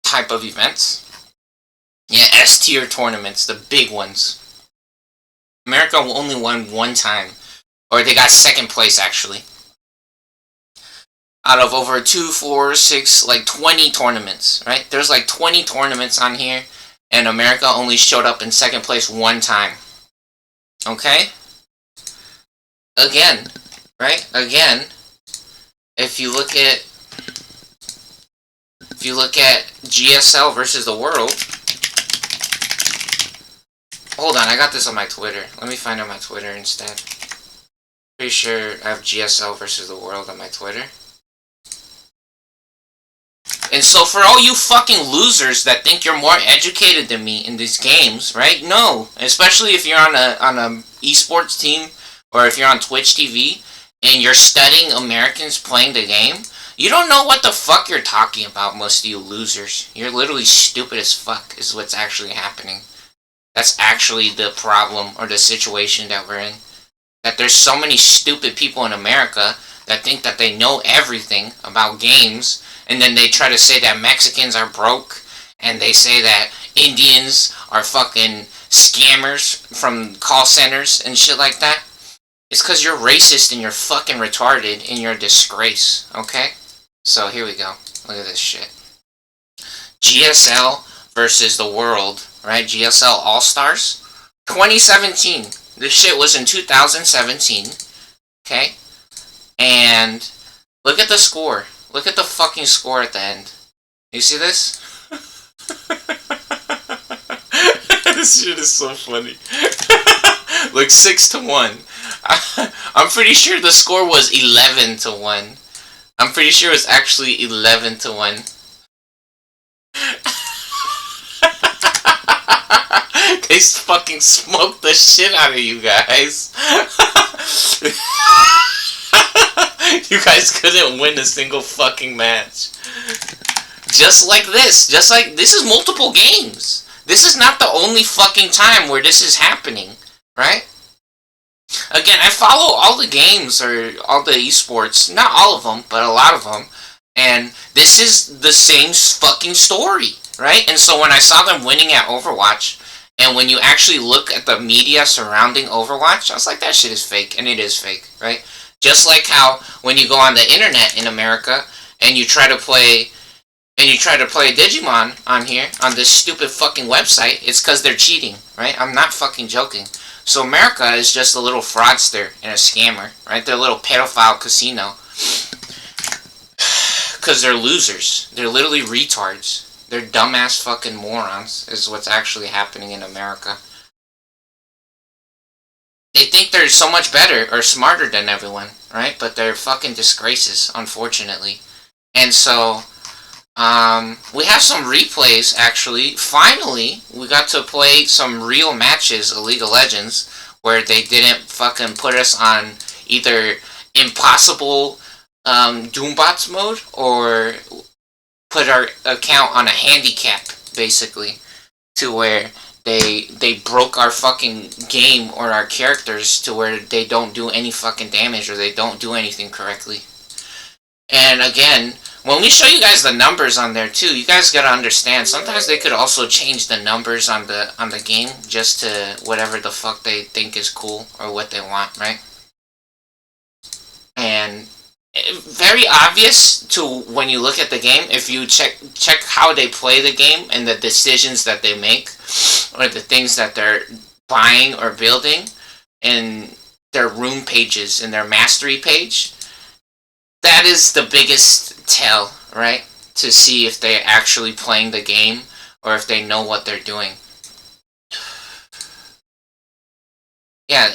type of events. Yeah, S-tier tournaments, the big ones. America only won one time. Or they got second place, actually. Out of over 2, 4, 6, like 20 tournaments, right? There's like 20 tournaments on here, and America only showed up in second place one time. Okay? Again, right? Again, if you look at GSL versus the world. Hold on, I got this on my Twitter. Let me find out my Twitter instead. Pretty sure I have GSL versus the world on my Twitter. And so for all you fucking losers that think you're more educated than me in these games, right? No. Especially if you're on a esports team, or if you're on Twitch TV, and you're studying Americans playing the game, you don't know what the fuck you're talking about, most of you losers. You're literally stupid as fuck, is what's actually happening. That's actually the problem, or the situation that we're in. That there's so many stupid people in America that think that they know everything about games, and then they try to say that Mexicans are broke, and they say that Indians are fucking scammers from call centers and shit like that. It's because you're racist and you're fucking retarded and you're a disgrace, okay? So here we go. Look at this shit. GSL versus the world, right? GSL All-Stars. 2017. This shit was in 2017. Okay? And look at the score. Look at the fucking score at the end. You see this? This shit is so funny. Like 6-1. I'm pretty sure the score was 11-1. I'm pretty sure it was actually 11-1. They fucking smoked the shit out of you guys. You guys couldn't win a single fucking match. Just like this. Just like, this is multiple games. This is not the only fucking time where this is happening. Right? Again, I follow all the games, or all the esports. Not all of them, but a lot of them. And this is the same fucking story. Right? And so when I saw them winning at Overwatch, and when you actually look at the media surrounding Overwatch, I was like, that shit is fake. And it is fake. Right? Just like how when you go on the internet in America, and you try to play Digimon on here, on this stupid fucking website, it's because they're cheating, right? I'm not fucking joking. So America is just a little fraudster and a scammer, right? They're a little pedophile casino. Because they're losers. They're literally retards. They're dumbass fucking morons, is what's actually happening in America. They think they're so much better or smarter than everyone, right? But they're fucking disgraces, unfortunately. And so, we have some replays, actually. Finally, we got to play some real matches of League of Legends, where they didn't fucking put us on either impossible Doombots mode, or put our account on a handicap, basically, to where they broke our fucking game or our characters to where they don't do any fucking damage, or they don't do anything correctly. And again, when we show you guys the numbers on there too, you guys gotta understand, sometimes they could also change the numbers on the game just to whatever the fuck they think is cool or what they want, right? And very obvious to when you look at the game, if you check how they play the game and the decisions that they make, or the things that they're buying or building in their room pages, in their mastery page. That is the biggest tell, right? To see if they're actually playing the game or if they know what they're doing. Yeah,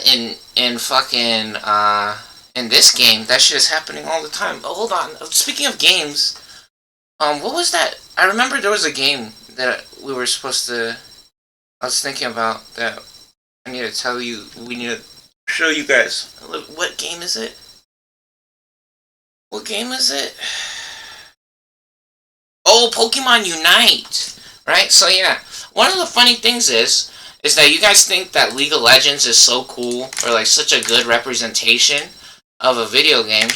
in fucking in this game, that shit is happening all the time. Oh, hold on. Speaking of games, what was that? I remember there was a game that we were supposed to. I was thinking about that. I need to tell you. We need to show you guys. What game is it? What game is it? Oh, Pokemon Unite! Right? So yeah, one of the funny things is that you guys think that League of Legends is so cool, or like such a good representation of a video game.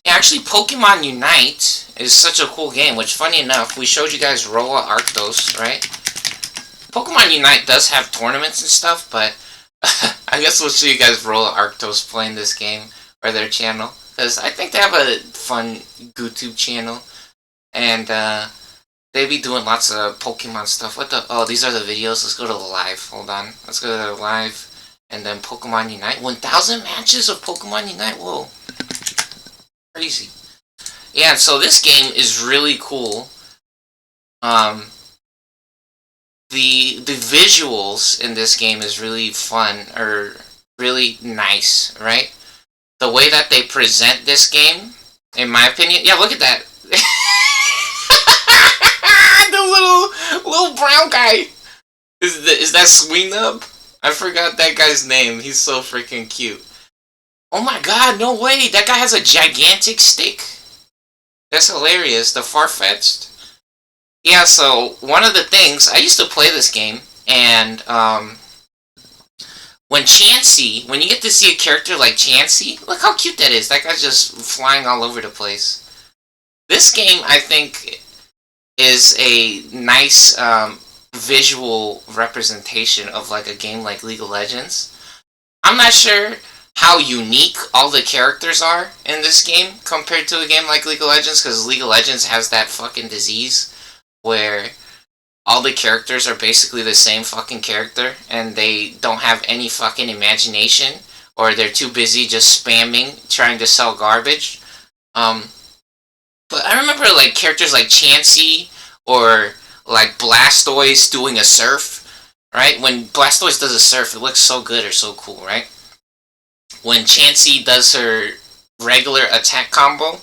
Yeah, actually, Pokemon Unite is such a cool game, which, funny enough, we showed you guys Roa Arctos, right? Pokemon Unite does have tournaments and stuff, but I guess we'll show you guys Roa Arctos playing this game, or their channel, because I think they have a fun YouTube channel, and they be doing lots of Pokemon stuff. What the? Oh, these are the videos. Let's go to the live. Hold on. Let's go to the live. And then Pokemon Unite. 1,000 matches of Pokemon Unite? Whoa. Crazy. Yeah, so this game is really cool. The visuals in this game is really fun, or really nice, right? The way that they present this game, in my opinion... Yeah, look at that. The little brown guy. Is that Sweenub? I forgot that guy's name. He's so freaking cute. Oh my god, no way! That guy has a gigantic stick. That's hilarious. The Farfetch'd. Yeah, so one of the things... I used to play this game, and when you get to see a character like Chansey, look how cute that is. That guy's just flying all over the place. This game, I think, is a nice visual representation of like a game like League of Legends. I'm not sure how unique all the characters are in this game compared to a game like League of Legends, because League of Legends has that fucking disease where all the characters are basically the same fucking character, and they don't have any fucking imagination, or they're too busy just spamming, trying to sell garbage. But I remember like characters like Chansey, or like Blastoise doing a surf, right? When Blastoise does a surf, it looks so good or so cool, right? When Chansey does her regular attack combo,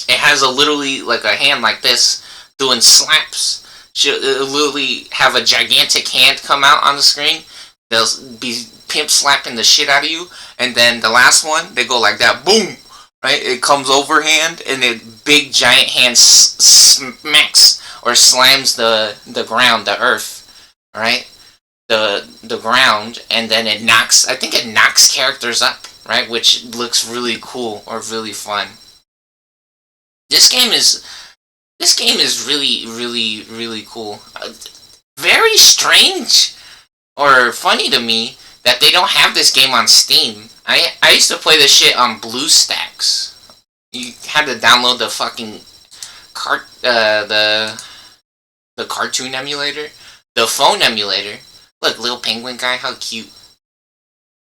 it has a literally like a hand like this doing slaps. She'll literally have a gigantic hand come out on the screen. They'll be pimp slapping the shit out of you, and then the last one they go like that, boom, right? It comes overhand, and the big giant hand smacks or slams the ground, the earth, right? The ground, and then it knocks. I think it knocks characters up, right? Which looks really cool or really fun. This game is really cool. Very strange or funny to me that they don't have this game on Steam. I used to play this shit on BlueStacks. You had to download the fucking the cartoon emulator, the phone emulator. Look, little penguin guy, how cute.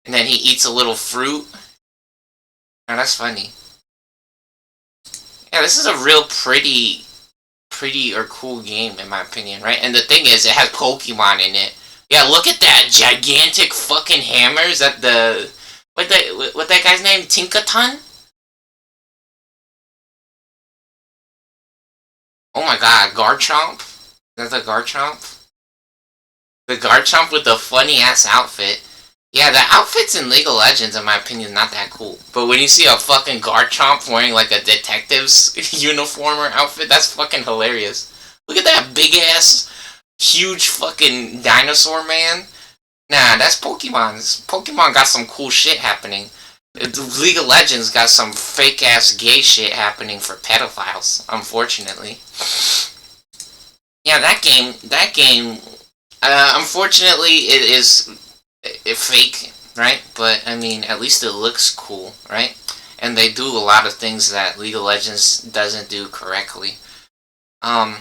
And then he eats a little fruit. Oh, that's funny. Yeah, this is a real pretty or cool game in my opinion, right? And the thing is, it has Pokemon in it. Yeah, look at that gigantic fucking hammer. Is that the what that guy's name? Tinkaton? Oh my god, Garchomp? That's a Garchomp? The Garchomp with the funny ass outfit. Yeah, the outfits in League of Legends, in my opinion, is not that cool. But when you see a fucking Garchomp wearing like a detective's uniform or outfit, that's fucking hilarious. Look at that big ass, huge fucking dinosaur man. Nah, that's Pokemon. Pokemon got some cool shit happening. League of Legends got some fake ass gay shit happening for pedophiles, unfortunately. Yeah, that game, unfortunately, it is fake, right? But I mean, at least it looks cool, right? And they do a lot of things that League of Legends doesn't do correctly. But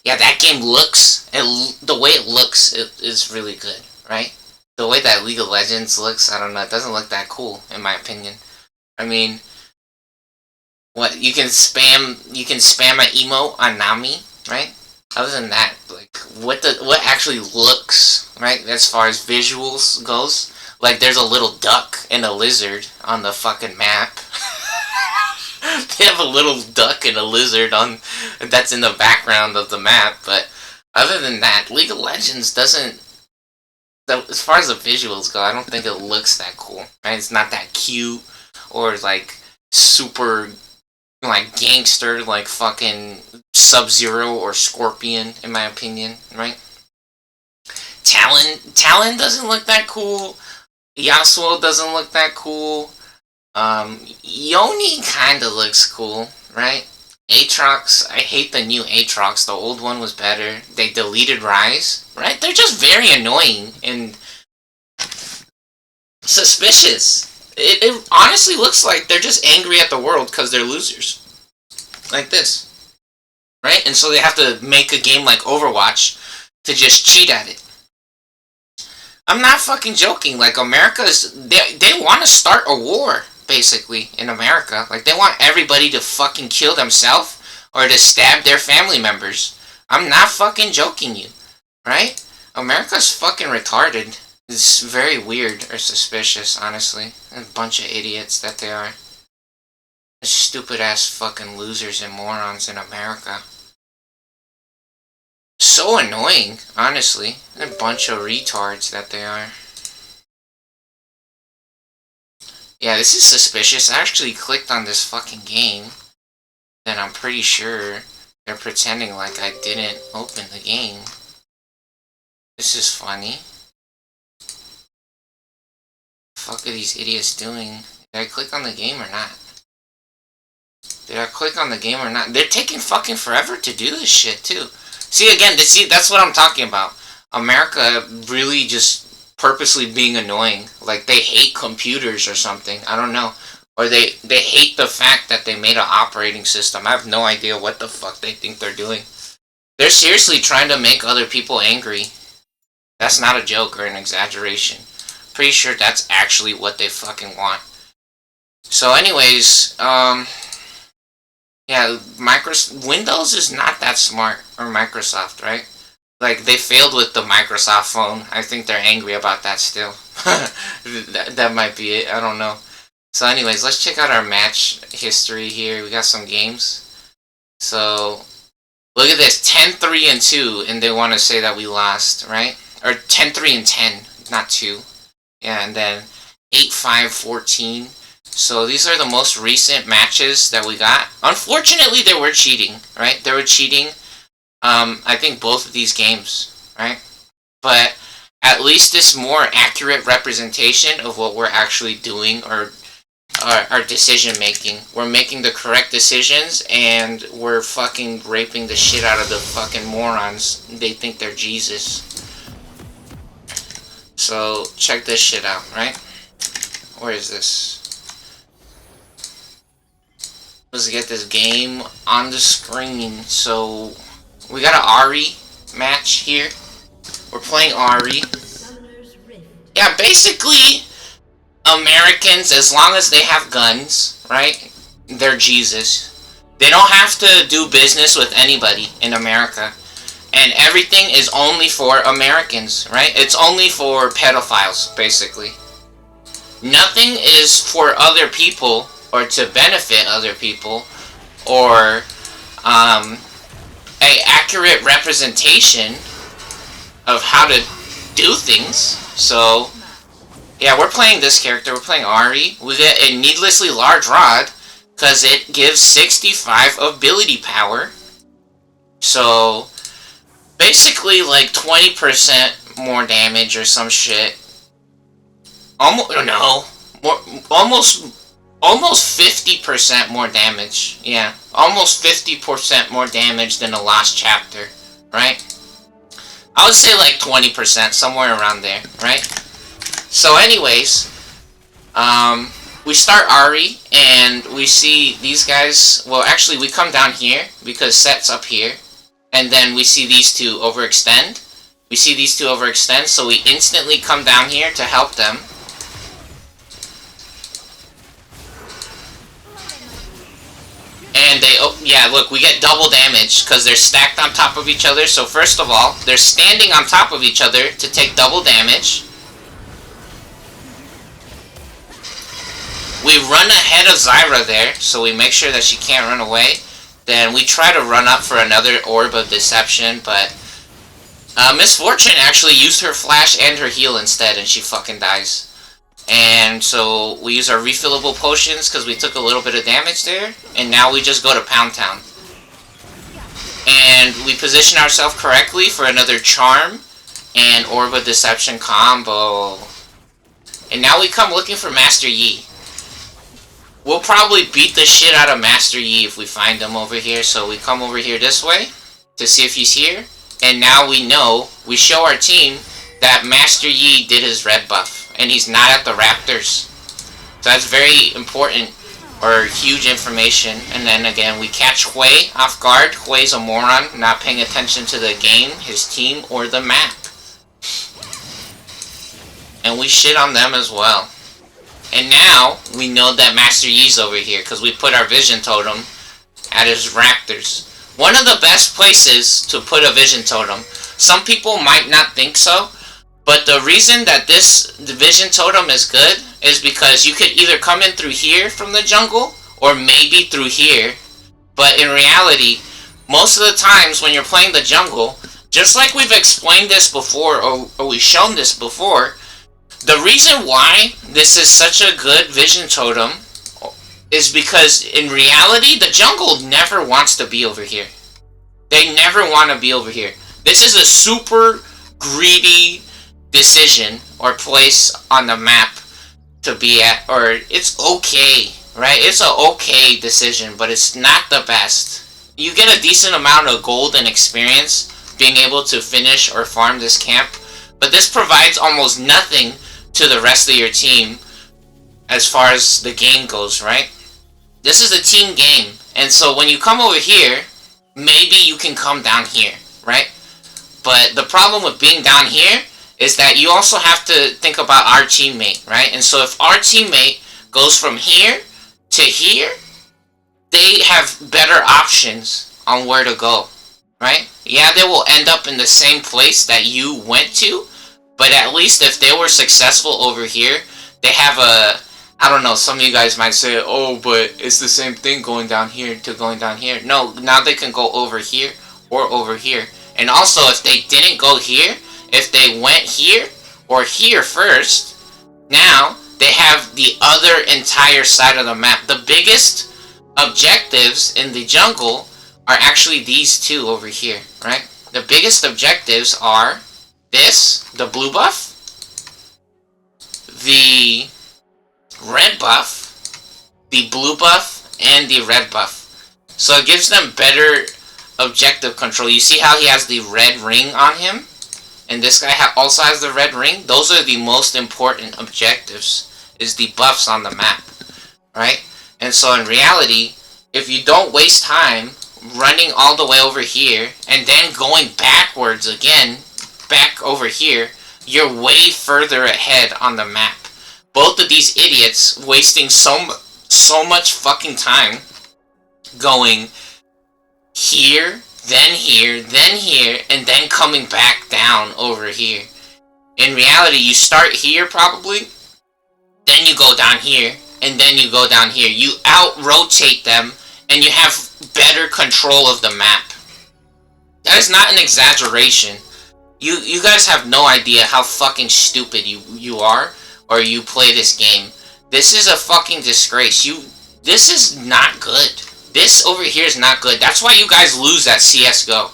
yeah, that game looks, the way it looks, it is really good, right? The way that League of Legends looks, I don't know, it doesn't look that cool, in my opinion. I mean, what, you can spam an emote on Nami, right? Other than that, like, what actually looks, right, as far as visuals goes, like, there's a little duck and a lizard on the fucking map. They have a little duck and a lizard that's in the background of the map, but other than that, League of Legends doesn't, as far as the visuals go, I don't think it looks that cool, right? It's not that cute, or, like, super, like, gangster, like, fucking Sub-Zero or Scorpion, in my opinion, right? Talon doesn't look that cool. Yasuo doesn't look that cool. Yoni kinda looks cool, right? Aatrox, I hate the new Aatrox. The old one was better. They deleted Rise, right? They're just very annoying and suspicious. It honestly looks like they're just angry at the world because they're losers. Like this. Right? And so they have to make a game like Overwatch to just cheat at it. I'm not fucking joking. Like, they want to start a war, basically, in America. Like, they want everybody to fucking kill themselves or to stab their family members. I'm not fucking joking you. Right? America's fucking retarded. It's very weird or suspicious, honestly. A bunch of idiots that they are. Stupid ass fucking losers and morons in America. So annoying, honestly. A bunch of retards that they are. Yeah, this is suspicious. I actually clicked on this fucking game. Then I'm pretty sure they're pretending like I didn't open the game. This is funny. What the fuck are these idiots doing? Did I click on the game or not? Did I click on the game or not? They're taking fucking forever to do this shit, too. See, again, that's what I'm talking about. America really just purposely being annoying. Like, they hate computers or something. I don't know. Or they hate the fact that they made an operating system. I have no idea what the fuck they think they're doing. They're seriously trying to make other people angry. That's not a joke or an exaggeration. Pretty sure that's actually what they fucking want. So anyways, Yeah, Windows is not that smart, or Microsoft, right? Like, they failed with the Microsoft phone. I think they're angry about that still. that might be it. I don't know. So anyways, let's check out our match history here. We got some games. So, look at this. 10-3-2, and they want to say that we lost, right? Or 10-3-10, not 2. Yeah, and then 8-5-14. So these are the most recent matches that we got. Unfortunately, they were cheating, right? They were cheating, I think both of these games, right? But at least this more accurate representation of what we're actually doing, or our decision making. We're making the correct decisions, and we're fucking raping the shit out of the fucking morons. They think they're Jesus. So check this shit out, right? Where is this? Let's get this game on the screen. So we got an Ari match here. We're playing Ari. Yeah, basically, Americans, as long as they have guns, right? They're Jesus. They don't have to do business with anybody in America. And everything is only for Americans, right? It's only for pedophiles, basically. Nothing is for other people, or to benefit other people, or a accurate representation of how to do things. So, yeah, we're playing this character. We're playing Ari. We get a needlessly large rod, because it gives 65 ability power. So, basically, like 20% more damage or some shit. Almost, no, more, almost 50% more damage. Yeah, almost 50% more damage than the last chapter, right? I would say like 20%, somewhere around there, right? So anyways, we start Ari, and we see these guys. Well, actually, we come down here, because Set's up here. And then we see these two overextend. We see these two overextend, so we instantly come down here to help them. And they, oh, yeah, look, we get double damage, because they're stacked on top of each other. So first of all, they're standing on top of each other to take double damage. We run ahead of Zyra there, so we make sure that she can't run away. Then we try to run up for another Orb of Deception, but Miss Fortune actually used her flash and her heal instead, and she fucking dies. And so we use our refillable potions, because we took a little bit of damage there, and now we just go to Pound Town. And we position ourselves correctly for another Charm and Orb of Deception combo. And now we come looking for Master Yi. We'll probably beat the shit out of Master Yi if we find him over here, so we come over here this way to see if he's here. And now we know, we show our team that Master Yi did his red buff, and he's not at the Raptors. So that's very important, or huge information. And then again, we catch Hui off guard. Hui's a moron, not paying attention to the game, his team, or the map. And we shit on them as well. And now, we know that Master Yi's over here, because we put our Vision Totem at his Raptors. One of the best places to put a Vision Totem. Some people might not think so, but the reason that this Vision Totem is good is because you could either come in through here from the jungle, or maybe through here. But in reality, most of the times when you're playing the jungle, just like we've explained this before, or we've shown this before, the reason why this is such a good Vision Totem is because in reality, the jungle never wants to be over here. They never want to be over here. This is a super greedy decision or place on the map to be at, or it's okay, right? It's an okay decision, but it's not the best. You get a decent amount of gold and experience being able to finish or farm this camp, but this provides almost nothing to the rest of your team as far as the game goes, right? This is a team game, and so when you come over here, maybe you can come down here, right? But the problem with being down here is that you also have to think about our teammate, right? And so if our teammate goes from here to here, they have better options on where to go, right? Yeah, they will end up in the same place that you went to, but at least if they were successful over here, they have a... I don't know, some of you guys might say, oh, but it's the same thing going down here to going down here. No, now they can go over here or over here. And also, if they didn't go here, if they went here or here first, now they have the other entire side of the map. The biggest objectives in the jungle are actually these two over here, right? The biggest objectives are this, the blue buff, the red buff, the blue buff, and the red buff. So it gives them better objective control. You see how he has the red ring on him? And this guy also has the red ring? Those are the most important objectives, is the buffs on the map, right? And so in reality, if you don't waste time running all the way over here, and then going backwards again, back over here, you're way further ahead on the map. Both of these idiots wasting so much fucking time going here, then here, then here, and then coming back down over here. In reality, you start here probably, then you go down here, and then you go down here. You out-rotate them, and you have better control of the map. That is not an exaggeration. You guys have no idea how fucking stupid you are, or you play this game. This is a fucking disgrace. This is not good. This over here is not good. That's why you guys lose at CSGO.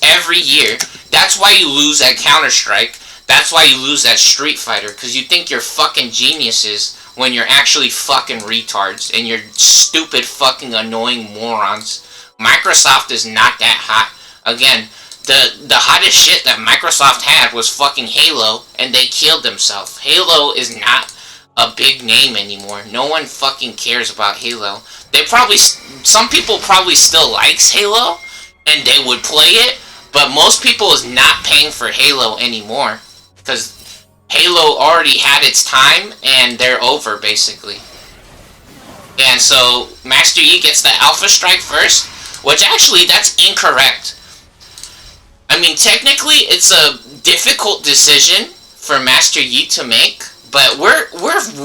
Every year. That's why you lose at Counter-Strike. That's why you lose at Street Fighter. Because you think you're fucking geniuses when you're actually fucking retards. And you're stupid fucking annoying morons. Microsoft is not that hot. Again, the hottest shit that Microsoft had was fucking Halo, and they killed themselves. Halo is not a big name anymore. No one fucking cares about Halo. Some people probably still likes Halo, and they would play it, but most people is not paying for Halo anymore, because Halo already had its time, and they're over, basically. And so, Master Yi gets the Alpha Strike first, which actually, that's incorrect. I mean, technically, it's a difficult decision for Master Yi to make, but we're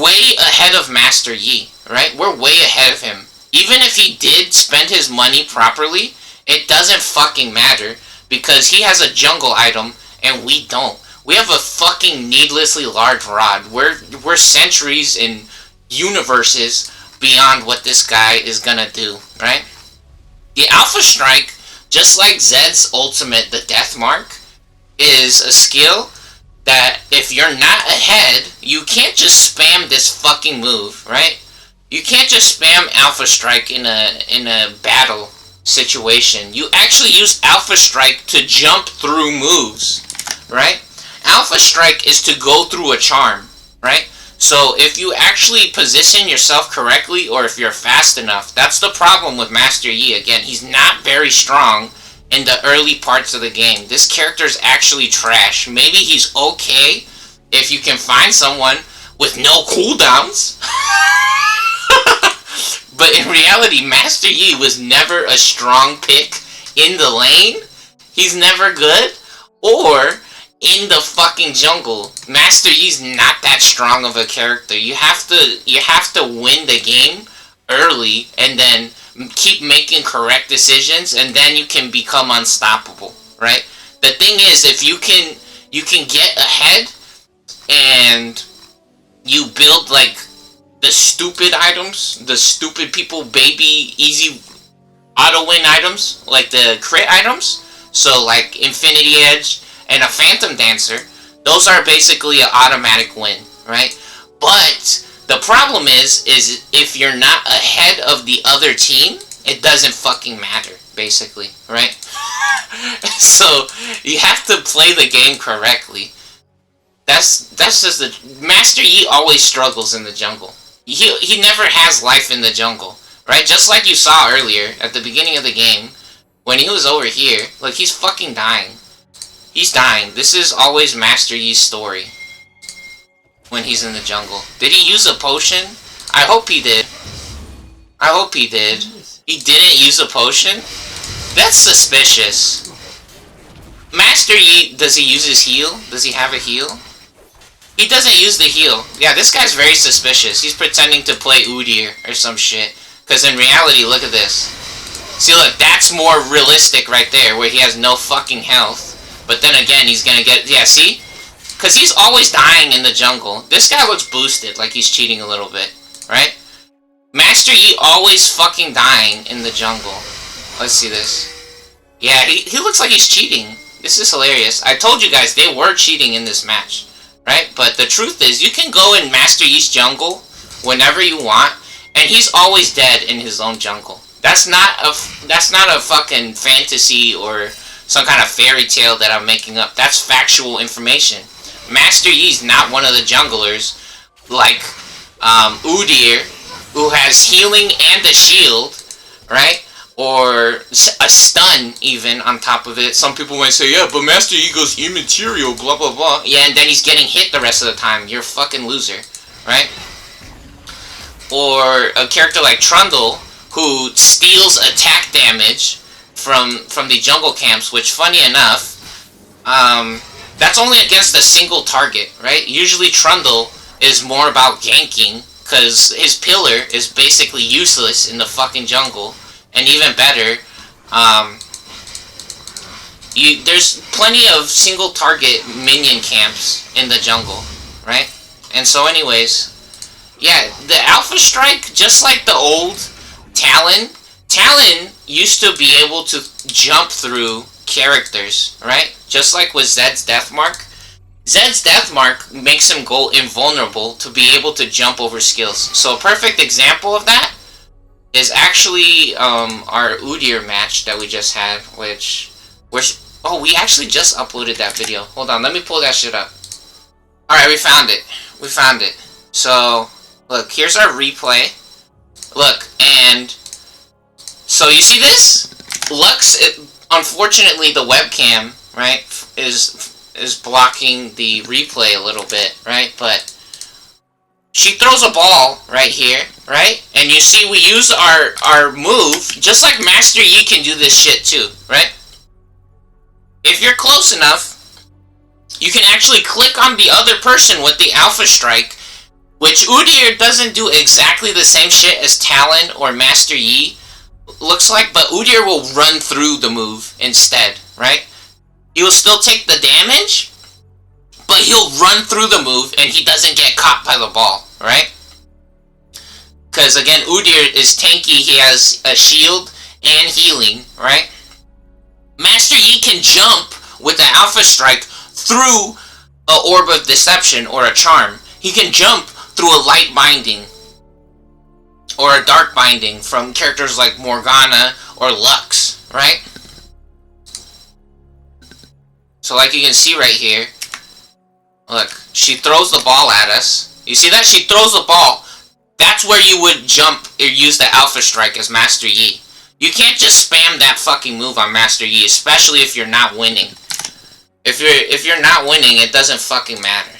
way ahead of Master Yi, right? We're way ahead of him. Even if he did spend his money properly, it doesn't fucking matter, because he has a jungle item, and we don't. We have a fucking needlessly large rod. We're centuries in universes beyond what this guy is gonna do, right? The Alpha Strike, just like Zed's ultimate, the Death Mark, is a skill that if you're not ahead, you can't just spam this fucking move, right? You can't just spam Alpha Strike in a battle situation. You actually use Alpha Strike to jump through moves, right? Alpha Strike is to go through a charm, right? So if you actually position yourself correctly, or if you're fast enough, that's the problem with Master Yi. Again, he's not very strong in the early parts of the game. This character is actually trash. Maybe he's okay if you can find someone with no cooldowns. But in reality, Master Yi was never a strong pick in the lane. He's never good. Or in the fucking jungle. Master Yi's not that strong of a character. You have to win the game early and then keep making correct decisions, and then you can become unstoppable, right? The thing is, if you can get ahead and you build like the stupid items, the stupid people baby easy auto win items, like the crit items, so like Infinity Edge and a Phantom Dancer, those are basically an automatic win, right? But the problem is if you're not ahead of the other team, it doesn't fucking matter, basically, right? So you have to play the game correctly. That's just the Master Yi always struggles in the jungle. He never has life in the jungle, right? Just like you saw earlier at the beginning of the game, when he was over here, like he's fucking dying. He's dying. This is always Master Yi's story when he's in the jungle. Did he use a potion? I hope he did. I hope he did. He didn't use a potion? That's suspicious. Master Yi, does he use his heal? Does he have a heal? He doesn't use the heal. Yeah, this guy's very suspicious. He's pretending to play Udyr or some shit. Because in reality, look at this. See, look, that's more realistic right there, where he has no fucking health. But then again, he's gonna get... Yeah, see? Because he's always dying in the jungle. This guy looks boosted, like he's cheating a little bit. Right? Master Yi always fucking dying in the jungle. Let's see this. Yeah, he looks like he's cheating. This is hilarious. I told you guys, they were cheating in this match. Right? But the truth is, you can go in Master Yi's jungle whenever you want, and he's always dead in his own jungle. That's not a fucking fantasy or some kind of fairy tale that I'm making up. That's factual information. Master Yi's not one of the junglers like Udyr, who has healing and a shield, right? Or a stun, even, on top of it. Some people might say, yeah, but Master Yi goes immaterial, blah, blah, blah. Yeah, and then he's getting hit the rest of the time. You're a fucking loser, right? Or a character like Trundle, who steals attack damage from the jungle camps, which, funny enough, that's only against a single target, right? Usually Trundle is more about ganking, because his pillar is basically useless in the fucking jungle. And even better, there's plenty of single target minion camps in the jungle, right? And so anyways, yeah, the Alpha Strike, just like the old Talon used to be able to jump through characters, right? Just like with Zed's Deathmark. Zed's Deathmark makes him go invulnerable to be able to jump over skills. So a perfect example of that is actually our Udyr match that we just had, which we actually just uploaded that video. Hold on, let me pull that shit up. Alright, we found it. So, look, here's our replay. Look, and so you see this? Lux, unfortunately the webcam, right, is blocking the replay a little bit, right? But she throws a ball right here, right? And you see we use our move, just like Master Yi can do this shit too, right? If you're close enough, you can actually click on the other person with the Alpha Strike, which Udyr doesn't do exactly the same shit as Talon or Master Yi looks like, but Udyr will run through the move instead, right? He will still take the damage, but he'll run through the move and he doesn't get caught by the ball, right? Because again, Udyr is tanky, he has a shield and healing, right? Master Yi can jump with the Alpha Strike through a Orb of Deception or a Charm. He can jump through a Light Binding or a Dark Binding from characters like Morgana or Lux, right? So like you can see right here, look, she throws the ball at us. You see that? She throws the ball. That's where you would jump or use the Alpha Strike as Master Yi. You can't just spam that fucking move on Master Yi, especially if you're not winning. If you're not winning, it doesn't fucking matter.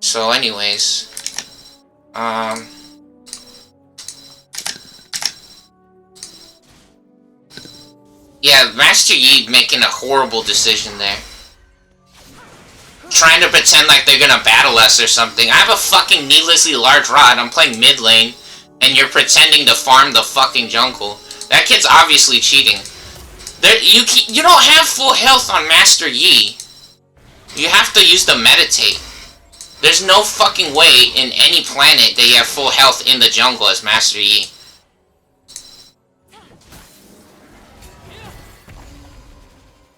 So anyways, yeah, Master Yi making a horrible decision there. Trying to pretend like they're gonna battle us or something. I have a fucking needlessly large rod, I'm playing mid lane, and you're pretending to farm the fucking jungle. That kid's obviously cheating. You don't have full health on Master Yi. You have to use the meditate. There's no fucking way in any planet that you have full health in the jungle as Master Yi.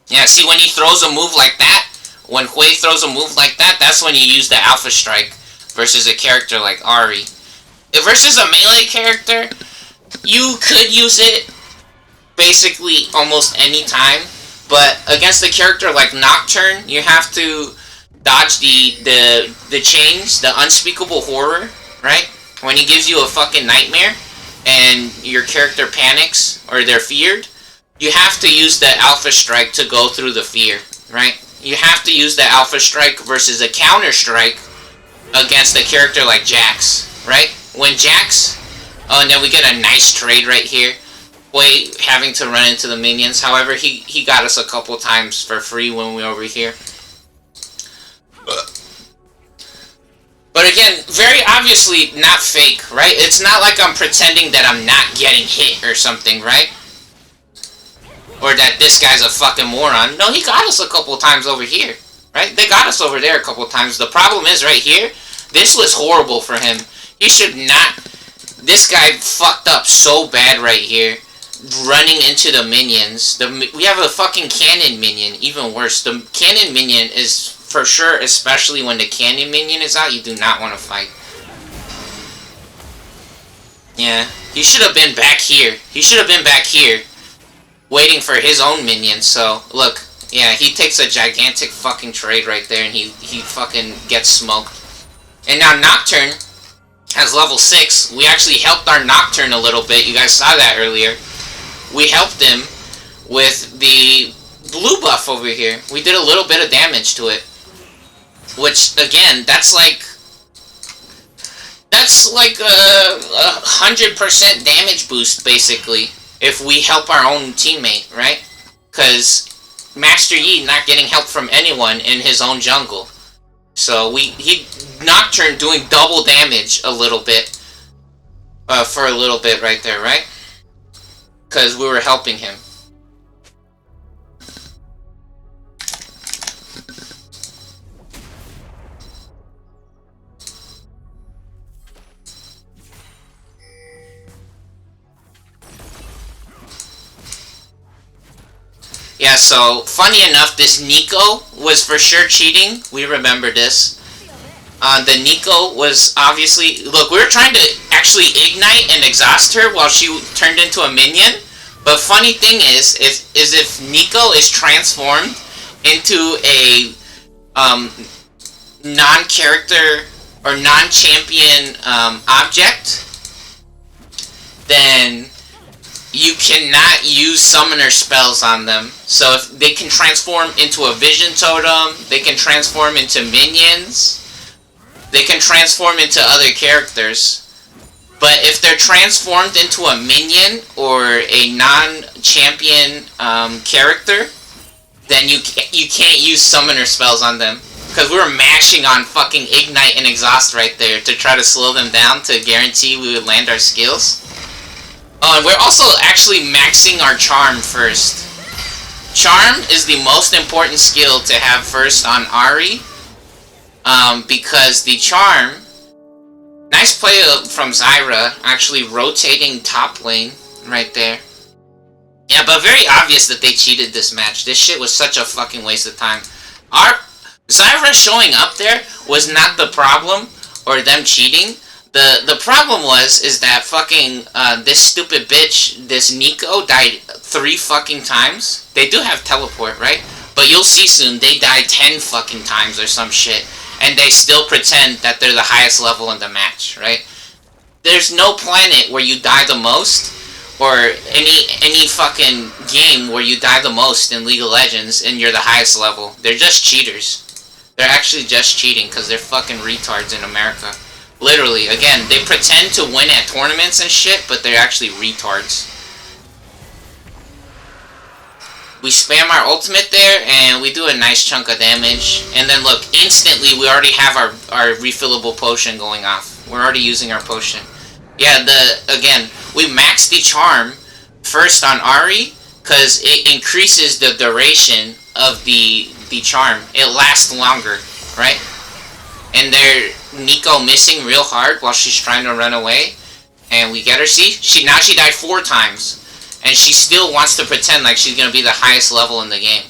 Yeah, see, when he throws a move like that, when Hui throws a move like that, that's when you use the Alpha Strike versus a character like Ahri. Versus a melee character, you could use it basically almost any time, but against a character like Nocturne, you have to dodge the chains, the unspeakable horror, right? When he gives you a fucking nightmare and your character panics or they're feared, you have to use the Alpha Strike to go through the fear, right? You have to use the Alpha Strike versus a counter strike against a character like Jax, right? When Jax Oh, and then we get a nice trade right here. Wait, having to run into the minions. However, he got us a couple times for free when we were over here. But again, very obviously not fake, right? It's not like I'm pretending that I'm not getting hit or something, right? Or that this guy's a fucking moron. No, he got us a couple times over here, right? They got us over there a couple times. The problem is right here, this was horrible for him. He should not... This guy fucked up so bad right here. Running into the minions. We have a fucking cannon minion, even worse. The cannon minion is for sure, especially when the cannon minion is out, you do not want to fight. Yeah, he should have been back here. He should have been back here, waiting for his own minion. So, look, yeah, he takes a gigantic fucking trade right there, and he fucking gets smoked. And now Nocturne has level 6. We actually helped our Nocturne a little bit. You guys saw that earlier. We helped him with the blue buff over here. We did a little bit of damage to it. Which, again, that's like a 100% damage boost, basically, if we help our own teammate, right? Because Master Yi not getting help from anyone in his own jungle. So he Nocturne doing double damage a little bit, for a little bit right there, right? Because we were helping him. Yeah, so, funny enough, this Nico was for sure cheating. We remember this. The Nico was obviously... Look, we were trying to actually ignite and exhaust her while she turned into a minion. But funny thing is if Nico is transformed into a non-character or non-champion object, then you cannot use summoner spells on them. So if they can transform into a vision totem, they can transform into minions, they can transform into other characters. But if they're transformed into a minion or a non-champion character, then you can't use summoner spells on them. Because we were mashing on fucking ignite and exhaust right there to try to slow them down to guarantee we would land our skills. Oh, and we're also actually maxing our charm first. Charm is the most important skill to have first on Ahri. Because the charm... Nice play from Zyra, actually rotating top lane right there. Yeah, but very obvious that they cheated this match. This shit was such a fucking waste of time. Our Zyra showing up there was not the problem, or them cheating. The problem is that fucking, this stupid bitch, this Nico, died 3 fucking times. They do have teleport, right? But you'll see soon, they died 10 fucking times or some shit. And they still pretend that they're the highest level in the match, right? There's no planet where you die the most, or any fucking game where you die the most in League of Legends and you're the highest level. They're just cheaters. They're actually just cheating because they're fucking retards in America. Literally, again, they pretend to win at tournaments and shit, but they're actually retards. We spam our ultimate there, and we do a nice chunk of damage. And then look, instantly we already have our refillable potion going off. We're already using our potion. Yeah, again, we maxed the charm first on Ahri, because it increases the duration of the charm. It lasts longer, right? And they're Nico missing real hard while she's trying to run away. And we get her, see? Now she died 4 times. And she still wants to pretend like she's going to be the highest level in the game.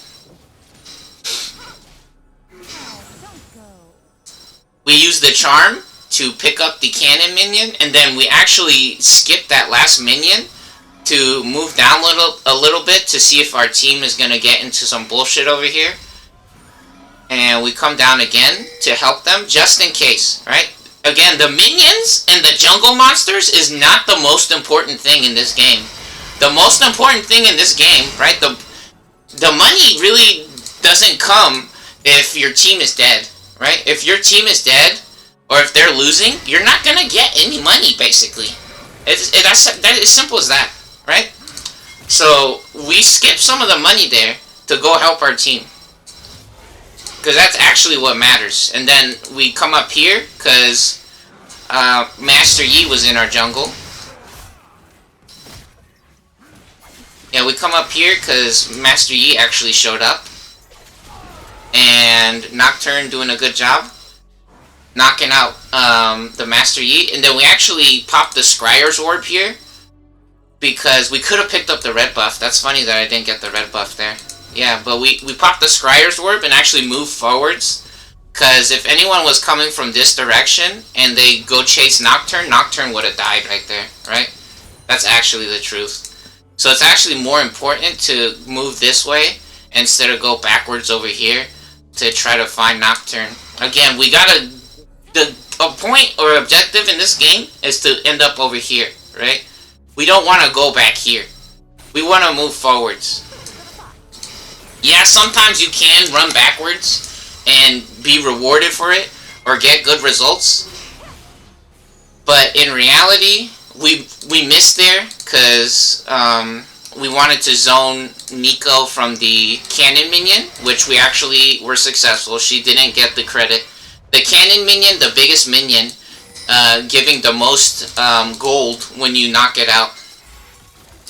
We use the charm to pick up the cannon minion, and then we actually skip that last minion to move down a little bit to see if our team is going to get into some bullshit over here. And we come down again to help them, just in case, right? Again, the minions and the jungle monsters is not the most important thing in this game. The most important thing in this game, right, the money really doesn't come if your team is dead, right? If your team is dead, or if they're losing, you're not gonna get any money, basically. That's as simple as that, right? So we skip some of the money there to go help our team, because that's actually what matters. And then we come up here because Master Yi was in our jungle. Yeah, we come up here because Master Yi actually showed up. And Nocturne doing a good job knocking out the Master Yi. And then we actually popped the Scryer's Orb here, because we could have picked up the red buff. That's funny that I didn't get the red buff there. Yeah, but we popped the Scryer's Orb and actually moved forwards. Because if anyone was coming from this direction and they go chase Nocturne, Nocturne would have died right there, right? That's actually the truth. So it's actually more important to move this way instead of go backwards over here to try to find Nocturne. Again, we gotta... a point or objective in this game is to end up over here, right? We don't want to go back here. We want to move forwards. Yeah, sometimes you can run backwards and be rewarded for it or get good results. But in reality, we missed there because we wanted to zone Nico from the cannon minion, which we actually were successful. She didn't get the credit. The cannon minion, the biggest minion, giving the most gold when you knock it out.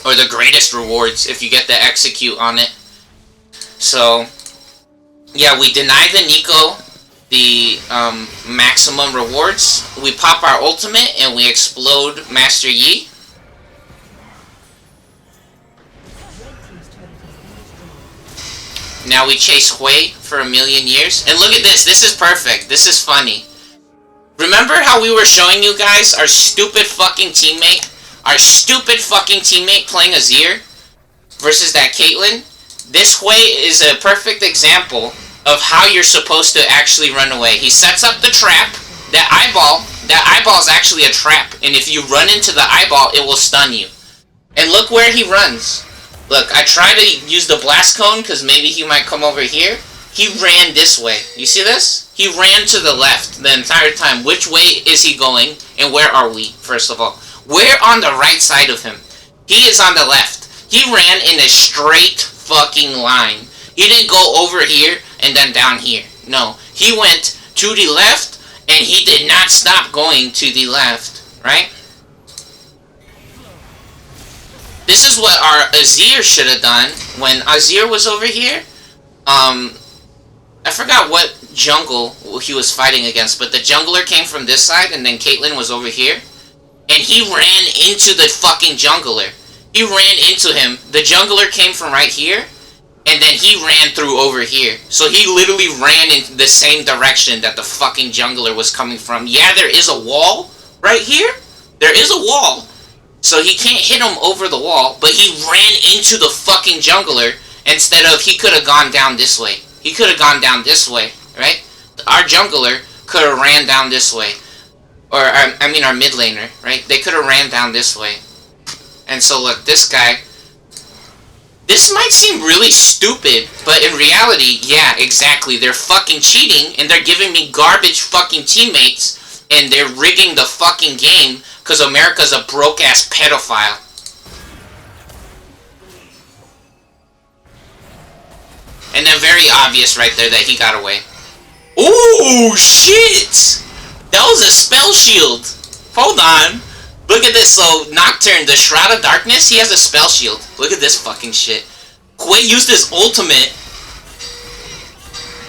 Or the greatest rewards if you get to execute on it. So, yeah, we deny the Nico the maximum rewards. We pop our ultimate and we explode Master Yi. Now we chase Hui for 1,000,000 years. And look at this. This is perfect. This is funny. Remember how we were showing you guys our stupid fucking teammate? Our stupid fucking teammate playing Azir versus that Caitlyn? This Hui is a perfect example of how you're supposed to actually run away. He sets up the trap. That eyeball is actually a trap. And if you run into the eyeball, it will stun you. And look where he runs. Look, I try to use the blast cone because maybe he might come over here. He ran this way. You see this? He ran to the left the entire time. Which way is he going? And where are we, first of all? We're on the right side of him. He is on the left. He ran in a straight fucking line. He didn't go over here and then down here. No. He went to the left and he did not stop going to the left. Right? This is what our Azir should have done when Azir was over here. I forgot what jungle he was fighting against, but the jungler came from this side and then Caitlyn was over here. And he ran into the fucking jungler. He ran into him. The jungler came from right here. And then he ran through over here. So he literally ran in the same direction that the fucking jungler was coming from. Yeah, there is a wall right here. There is a wall. So he can't hit him over the wall. But he ran into the fucking jungler. Instead of, he could have gone down this way. He could have gone down this way, right? Our jungler could have ran down this way. Or, I mean our mid laner, right? They could have ran down this way. And so look, this guy... This might seem really stupid, but in reality, yeah, exactly. They're fucking cheating, and they're giving me garbage fucking teammates, and they're rigging the fucking game, because America's a broke-ass pedophile. And then very obvious right there that he got away. Ooh, shit! That was a spell shield. Hold on. Look at this. So, Nocturne, the Shroud of Darkness, he has a spell shield. Look at this fucking shit. Hui used his ultimate.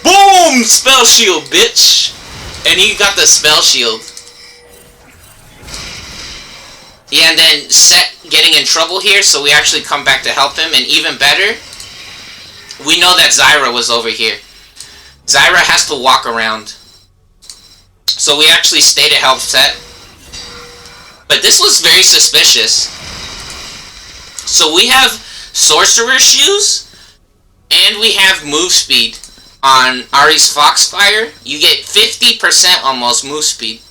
Boom! Spell shield, bitch! And he got the spell shield. Yeah, and then Set getting in trouble here, so we actually come back to help him. And even better, we know that Zyra was over here. Zyra has to walk around. So we actually stay to help Set. But this was very suspicious. So we have Sorcerer Shoes, and we have Move Speed. On Ari's Foxfire, you get 50% almost move speed.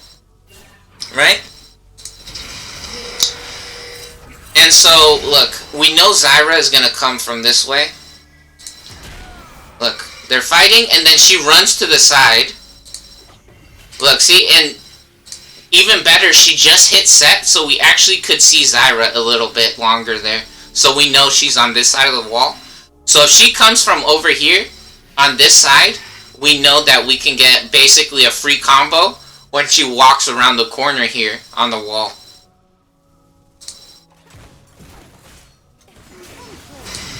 Right? And so, look, we know Zyra is gonna come from this way. Look, they're fighting, and then she runs to the side. Look, see, and even better, she just hit set, so we actually could see Zyra a little bit longer there. So we know she's on this side of the wall. So if she comes from over here, on this side, we know that we can get basically a free combo when she walks around the corner here on the wall.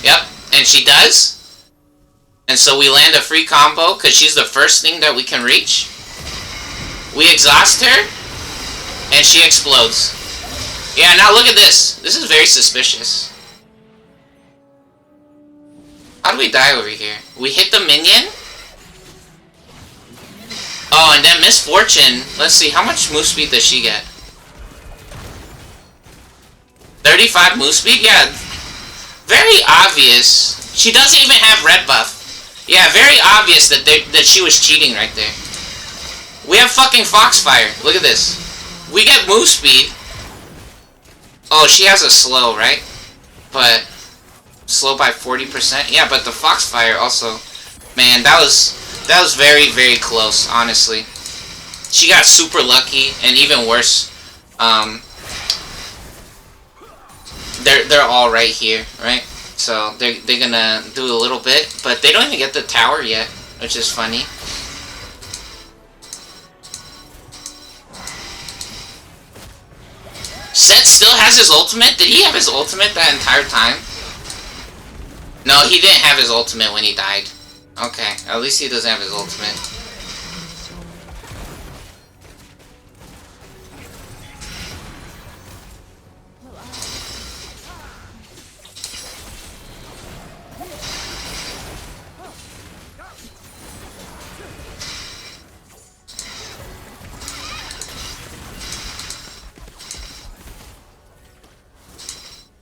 Yep, and she does. And so we land a free combo because she's the first thing that we can reach. We exhaust her, and she explodes. Yeah, now look at this. This is very suspicious. How do we die over here? We hit the minion? Oh, and then Miss Fortune. Let's see, how much move speed does she get? 35 move speed? Yeah. Very obvious. She doesn't even have red buff. Yeah, very obvious that she was cheating right there. We have fucking Foxfire. Look at this. We get move speed. Oh, she has a slow, right? But slow by 40%. Yeah, but the Foxfire also. Man, that was very, very close, honestly. She got super lucky, and even worse, they're all right here, right? So they're gonna do a little bit, but they don't even get the tower yet, which is funny. Set still has his ultimate? Did he have his ultimate that entire time? No, he didn't have his ultimate when he died. Okay, at least he doesn't have his ultimate.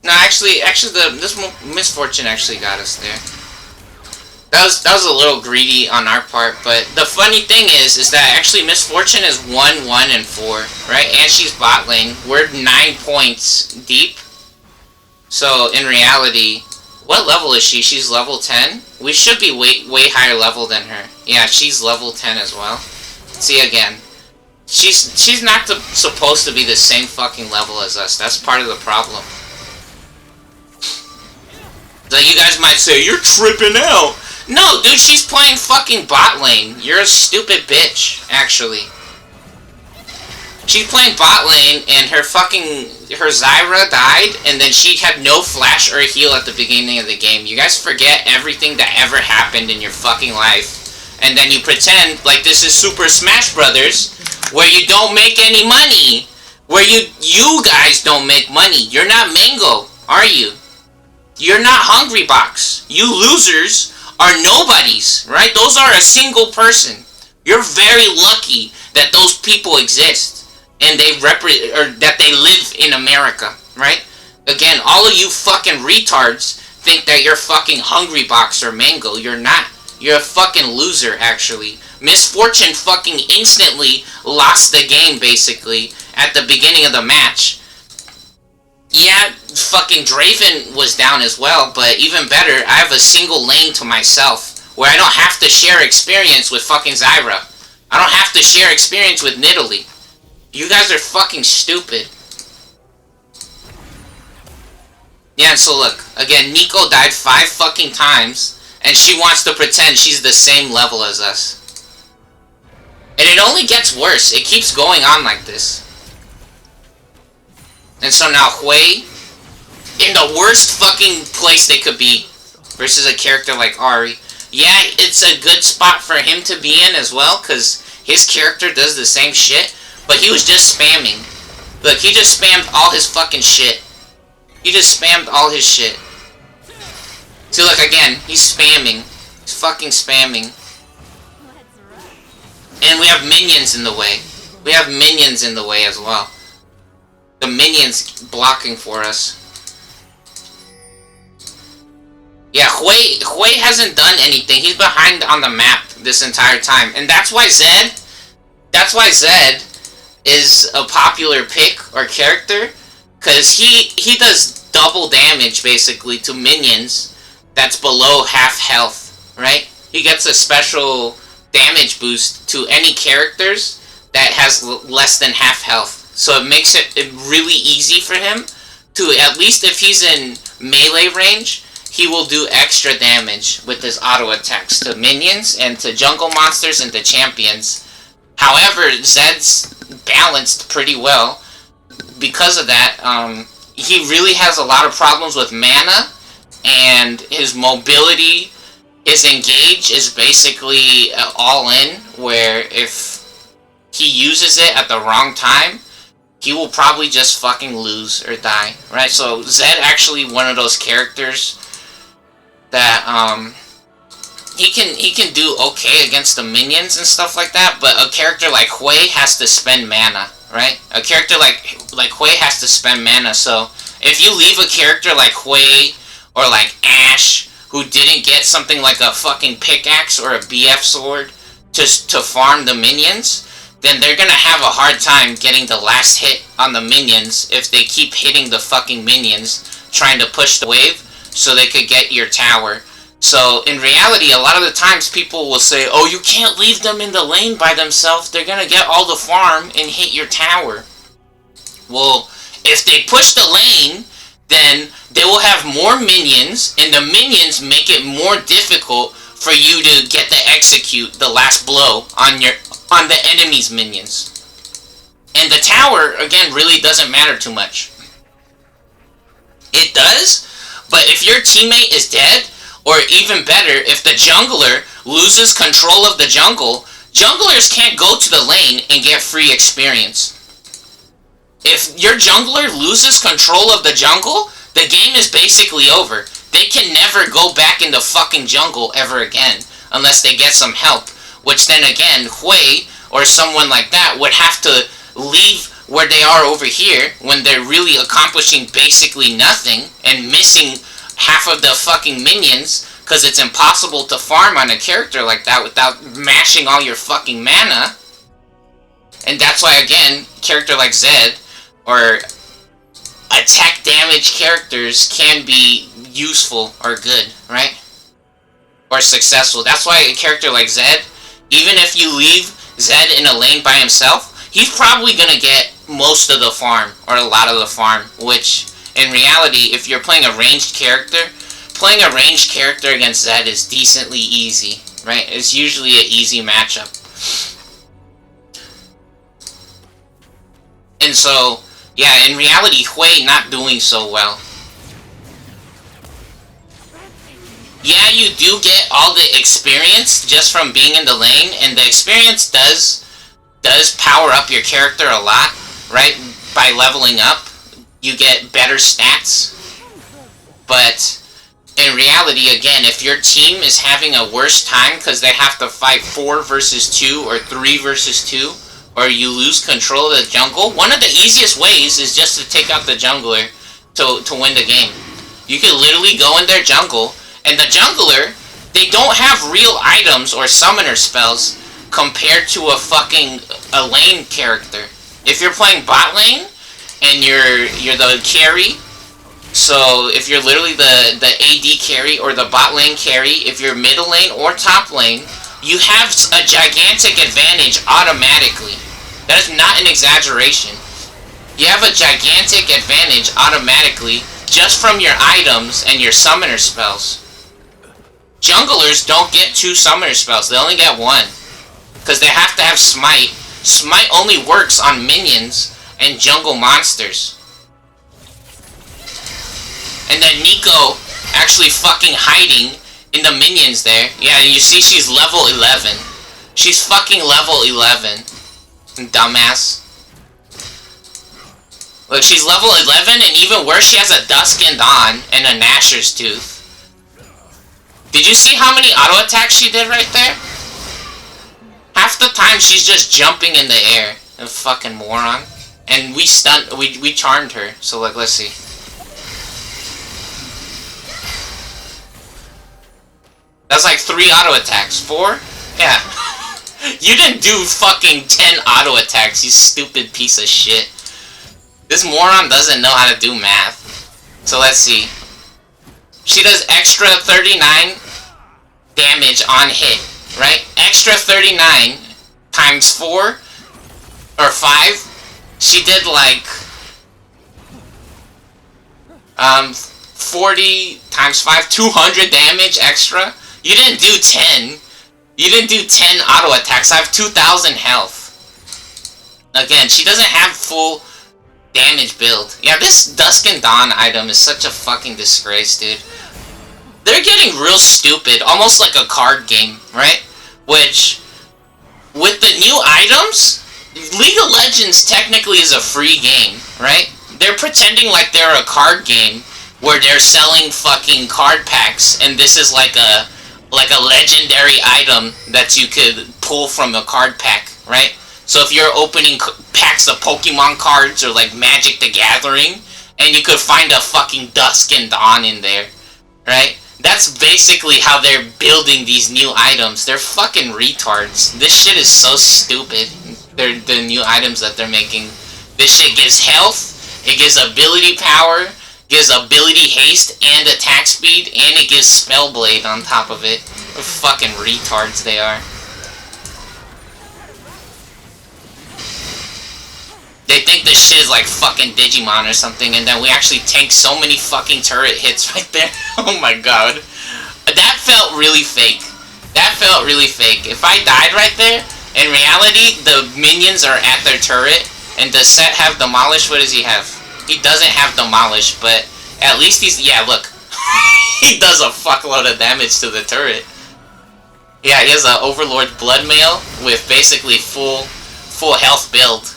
No, actually, this Miss Fortune actually got us there. That was a little greedy on our part, but the funny thing is that actually Miss Fortune is 1, 1, and 4, right? And she's bot lane. We're 9 points deep. So in reality, what level is she? She's level 10. We should be way higher level than her. Yeah, she's level 10 as well. See again. She's not supposed to be the same fucking level as us. That's part of the problem. So you guys might say, you're tripping out. No, dude, she's playing fucking bot lane. You're a stupid bitch, actually. She's playing bot lane, and her Zyra died, and then she had no flash or heal at the beginning of the game. You guys forget everything that ever happened in your fucking life, and then you pretend like this is Super Smash Brothers, where you don't make any money. Where you guys don't make money. You're not Mango, are you? You're not Hungry Box. You losers are nobodies, right? Those are a single person. You're very lucky that those people exist and that they live in America, right? Again, all of you fucking retards think that you're fucking Hungry Box or Mango. You're not. You're a fucking loser, actually. Miss Fortune fucking instantly lost the game, basically, at the beginning of the match. Yeah, fucking Draven was down as well, but even better, I have a single lane to myself, where I don't have to share experience with fucking Zyra. I don't have to share experience with Nidalee. You guys are fucking stupid. Yeah, and so look, again, Nico died 5 fucking times, and she wants to pretend she's the same level as us. And it only gets worse. It keeps going on like this. And so now Hui, in the worst fucking place they could be, versus a character like Ahri. Yeah, it's a good spot for him to be in as well, because his character does the same shit, but he was just spamming. Look, he just spammed all his fucking shit. He just spammed all his shit. See, look, again, he's spamming. He's fucking spamming. And we have minions in the way. We have minions in the way as well. The minions blocking for us. Yeah, Hui hasn't done anything. He's behind on the map this entire time. And that's why Zed is a popular pick or character. Because he does double damage, basically, to minions that's below half health, right? He gets a special damage boost to any characters that has less than half health. So it makes it really easy for him to, at least if he's in melee range, he will do extra damage with his auto attacks to minions and to jungle monsters and to champions. However, Zed's balanced pretty well. Because of that, he really has a lot of problems with mana, and his mobility, his engage is basically all in, where if he uses it at the wrong time, he will probably just fucking lose or die, right? So Zed actually one of those characters that he can do okay against the minions and stuff like that, but a character like Hui has to spend mana, right? A character like Hui has to spend mana, so if you leave a character like Hui or like Ashe, who didn't get something like a fucking pickaxe or a BF sword to farm the minions, then they're gonna have a hard time getting the last hit on the minions if they keep hitting the fucking minions trying to push the wave so they could get your tower. So in reality, a lot of the times people will say, oh, you can't leave them in the lane by themselves, they're gonna get all the farm and hit your tower. Well, if they push the lane, then they will have more minions, and the minions make it more difficult for you to get to execute the last blow on the enemy's minions. And the tower, again, really doesn't matter too much. It does, but if your teammate is dead, or even better, if the jungler loses control of the jungle, junglers can't go to the lane and get free experience. If your jungler loses control of the jungle, the game is basically over. They can never go back in the fucking jungle ever again, unless they get some help. Which then again, Hui or someone like that would have to leave where they are over here when they're really accomplishing basically nothing and missing half of the fucking minions, because it's impossible to farm on a character like that without mashing all your fucking mana. And that's why, again, character like Zed or attack damage characters can be useful or good, right? Or successful. That's why a character like Zed, even if you leave Zed in a lane by himself, he's probably gonna get most of the farm, or a lot of the farm, which in reality, if you're playing a ranged character against Zed is decently easy, right? It's usually an easy matchup. And so, yeah, in reality, Hui not doing so well. Yeah, you do get all the experience just from being in the lane, and the experience does power up your character a lot, right? By leveling up, you get better stats. But in reality, again, if your team is having a worse time because they have to fight 4 versus 2 or 3 versus 2, or you lose control of the jungle, one of the easiest ways is just to take out the jungler to win the game. You can literally go in their jungle, and the jungler, they don't have real items or summoner spells compared to a lane character. If you're playing bot lane and you're the carry, so if you're literally the AD carry or the bot lane carry, if you're middle lane or top lane, you have a gigantic advantage automatically. That is not an exaggeration. You have a gigantic advantage automatically just from your items and your summoner spells. Junglers don't get 2 summoner spells, they only get 1. Because they have to have Smite. Smite only works on minions and jungle monsters. And then Nico actually fucking hiding in the minions there. Yeah, you see she's level 11. She's fucking level 11. Dumbass. Look, she's level 11, and even worse, she has a Dusk and Dawn and a Gnasher's Tooth. Did you see how many auto attacks she did right there? Half the time she's just jumping in the air. A fucking moron. And we charmed her. So like, let's see. That's like 3 auto attacks. 4? Yeah. You didn't do fucking 10 auto attacks, you stupid piece of shit. This moron doesn't know how to do math. So let's see. She does extra 39 damage on hit, right? Extra 39 times 4 or 5, she did like 40 times 5, 200 damage extra. You didn't do 10. You didn't do 10 auto attacks. I have 2,000 health. Again, she doesn't have full damage build. Yeah, this Dusk and Dawn item is such a fucking disgrace, dude. They're getting real stupid, almost like a card game, right? Which, with the new items, League of Legends technically is a free game, right? They're pretending like they're a card game where they're selling fucking card packs, and this is like a legendary item that you could pull from a card pack, right? So if you're opening packs of Pokemon cards or like Magic the Gathering, and you could find a fucking Dusk and Dawn in there, right? That's basically how they're building these new items. They're fucking retards. This shit is so stupid. The new items that they're making. This shit gives health, it gives ability power, gives ability haste and attack speed, and it gives Spellblade on top of it. What fucking retards they are. They think this shit is like fucking Digimon or something, and then we actually tank so many fucking turret hits right there. Oh my god. That felt really fake. That felt really fake. If I died right there, in reality, the minions are at their turret, and does Set have Demolish? What does he have? He doesn't have Demolish, but at least he's... Yeah, look. He does a fuckload of damage to the turret. Yeah, he has an Overlord Bloodmail with basically full health build.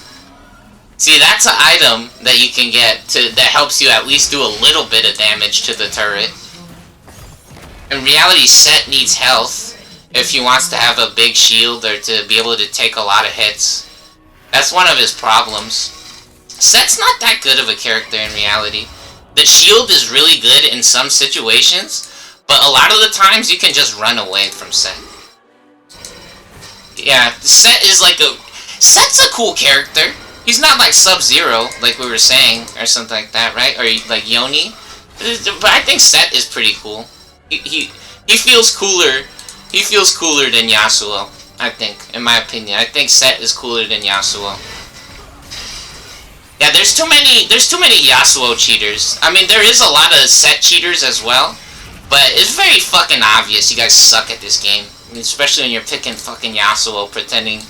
See, that's an item that you can get that helps you at least do a little bit of damage to the turret. In reality, Set needs health if he wants to have a big shield or to be able to take a lot of hits. That's one of his problems. Set's not that good of a character in reality. The shield is really good in some situations, but a lot of the times you can just run away from Set. Yeah, Set's a cool character. He's not like Sub-Zero, like we were saying, or something like that, right? Or like Yoni. But I think Set is pretty cool. He feels cooler. He feels cooler than Yasuo, I think, in my opinion. I think Set is cooler than Yasuo. Yeah, there's too many Yasuo cheaters. I mean, there is a lot of Set cheaters as well, but it's very fucking obvious you guys suck at this game. I mean, especially when you're picking fucking Yasuo, pretending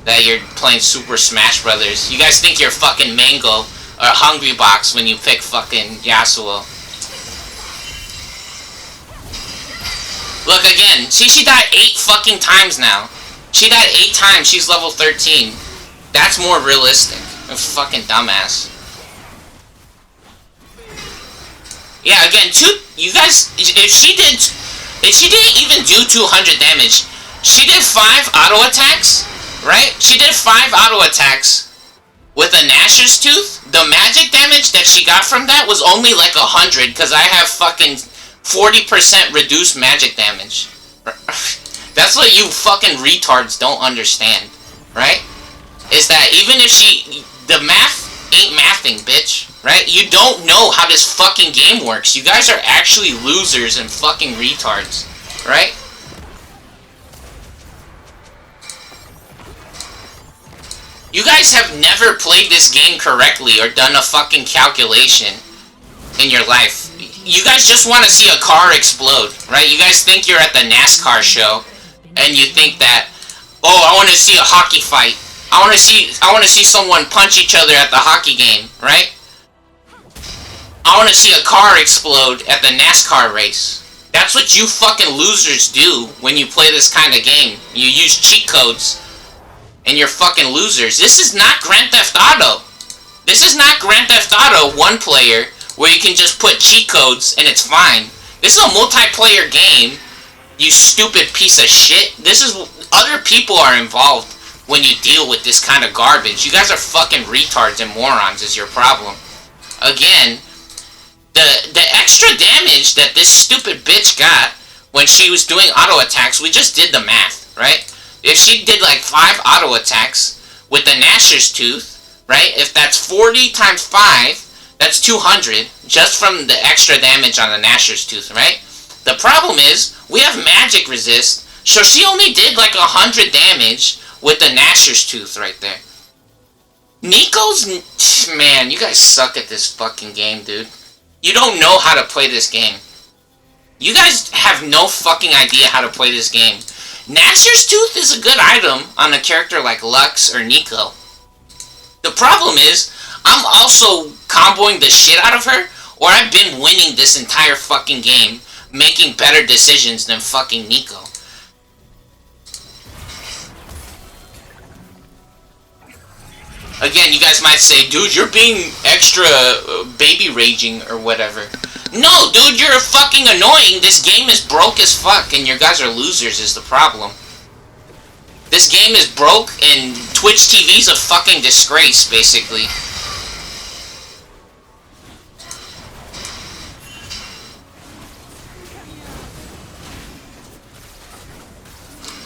that you're playing Super Smash Brothers. You guys think you're fucking Mango or Hungry Box when you pick fucking Yasuo. Look again. See, she died 8 fucking times now. She died 8 times. She's level 13. That's more realistic. A fucking dumbass. Yeah, again, you guys, if she didn't even do 200 damage, she did 5 auto attacks. Right? She did 5 auto attacks with a Gnasher's Tooth. The magic damage that she got from that was only like 100, because I have fucking 40% reduced magic damage. That's what you fucking retards don't understand, right? Is that even if the math ain't mathing, bitch, right? You don't know how this fucking game works. You guys are actually losers and fucking retards, right? You guys have never played this game correctly or done a fucking calculation in your life. You guys just want to see a car explode, right? You guys think you're at the NASCAR show, and you think that, oh, I want to see a hockey fight. I want to see someone punch each other at the hockey game, right? I want to see a car explode at the NASCAR race. That's what you fucking losers do when you play this kind of game. You use cheat codes. And you're fucking losers. This is not Grand Theft Auto. This is not Grand Theft Auto 1 player where you can just put cheat codes and it's fine. This is a multiplayer game, you stupid piece of shit. This is... Other people are involved when you deal with this kind of garbage. You guys are fucking retards and morons is your problem. Again, the extra damage that this stupid bitch got when she was doing auto attacks, we just did the math, right? If she did like 5 auto attacks with the Gnasher's Tooth, right? If that's 40 times 5, that's 200 just from the extra damage on the Gnasher's Tooth, right? The problem is, we have magic resist, so she only did like 100 damage with the Gnasher's Tooth right there. Nico's... Man, you guys suck at this fucking game, dude. You don't know how to play this game. You guys have no fucking idea how to play this game. Gnasher's Tooth is a good item on a character like Lux or Nico. The problem is, I'm also comboing the shit out of her, or I've been winning this entire fucking game, making better decisions than fucking Nico. Again, you guys might say, dude, you're being extra baby raging or whatever. No, dude, you're fucking annoying. This game is broke as fuck, and your guys are losers is the problem. This game is broke, and Twitch TV's a fucking disgrace, basically.